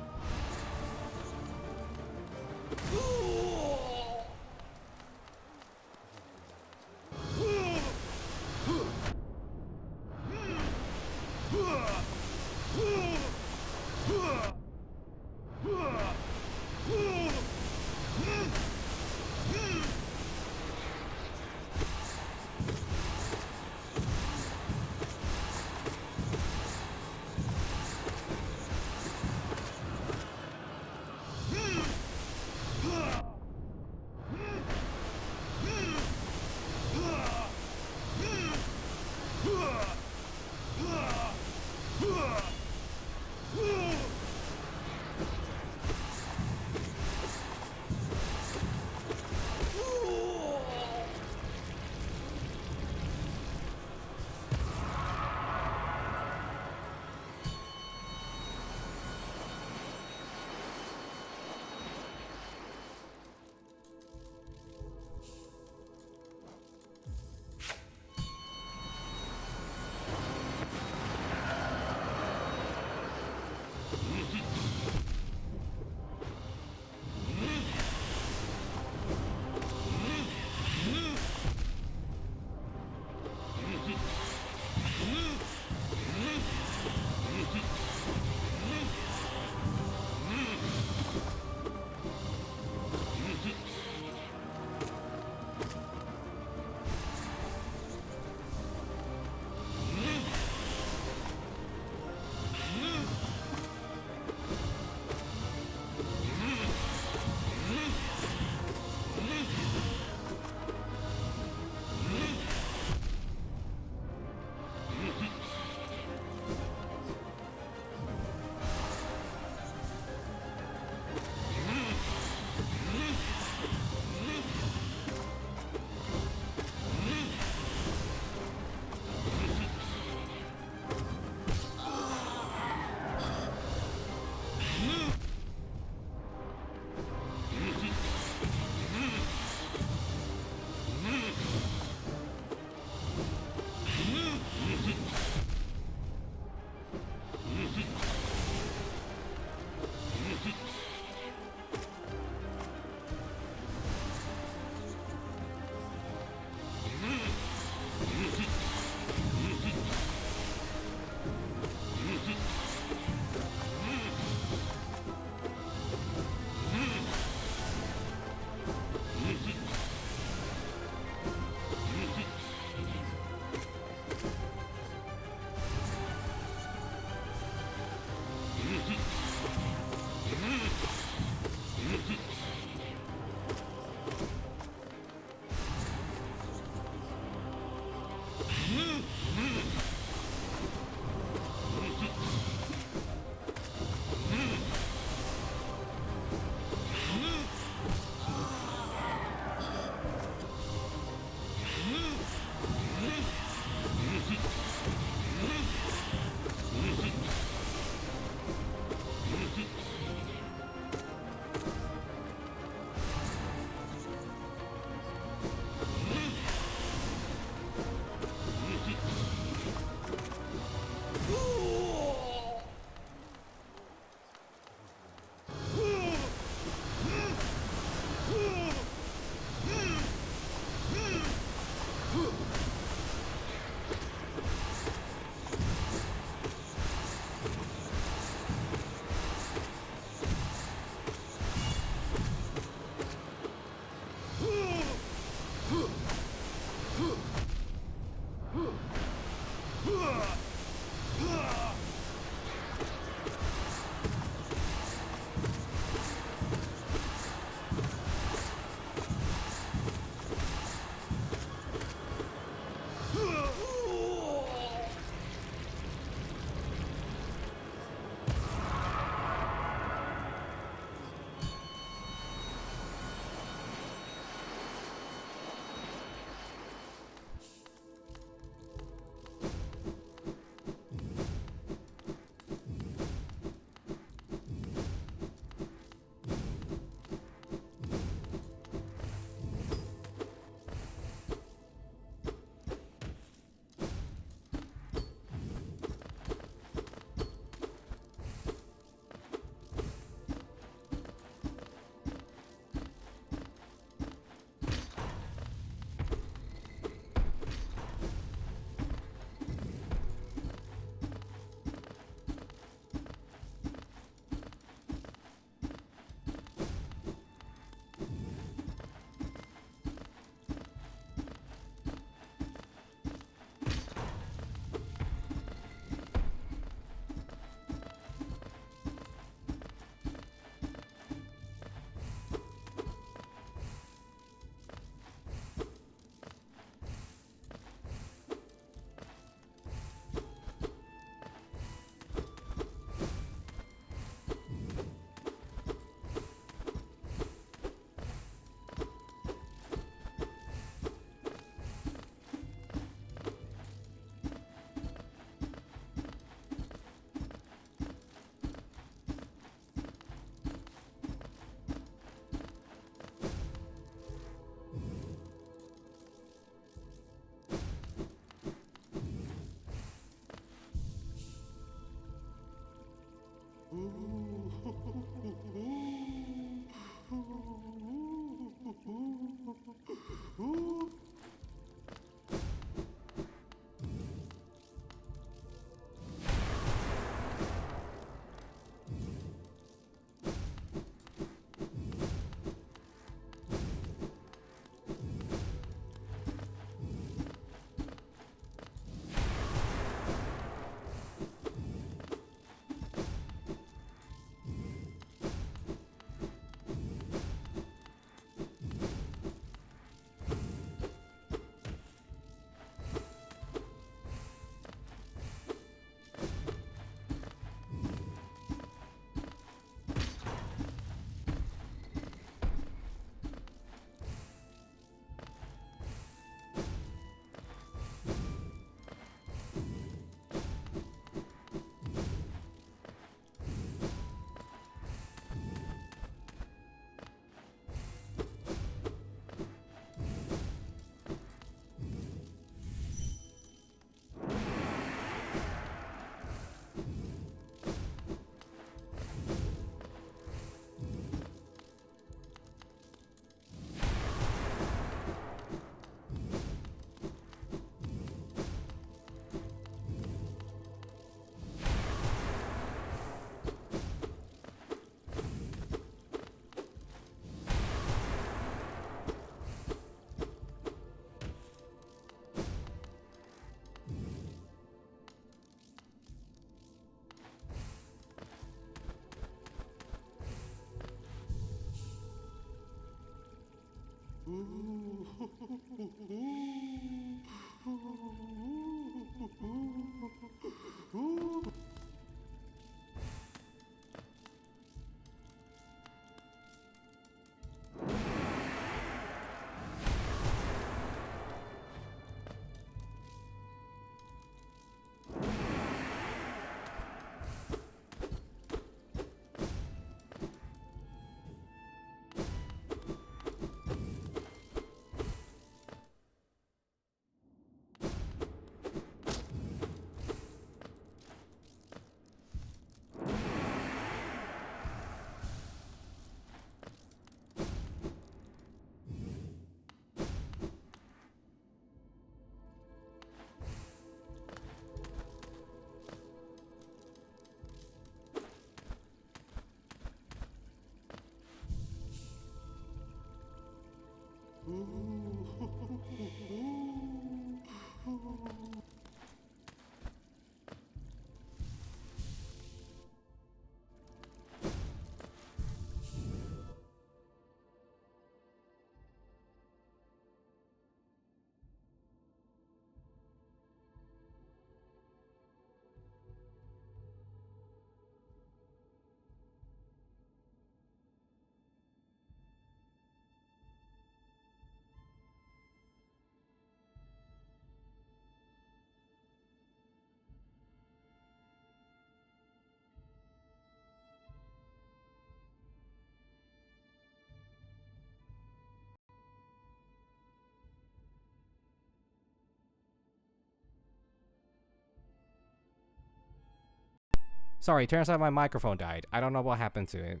Sorry, turns out my microphone died. I don't know what happened to it.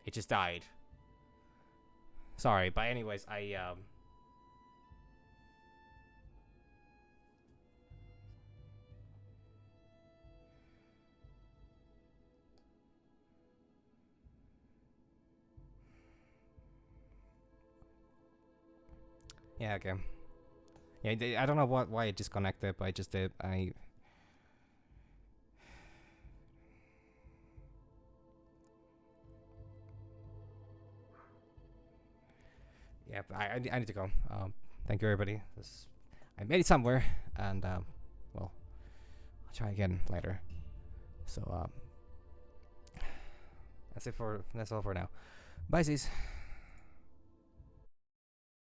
It just died. Sorry, but anyways, yeah, okay. Yeah, I don't know why it disconnected, but I just did. Yeah, I need to go. Thank you, everybody. I made it somewhere, and well, I'll try again later. So that's all for now. Bye, sis.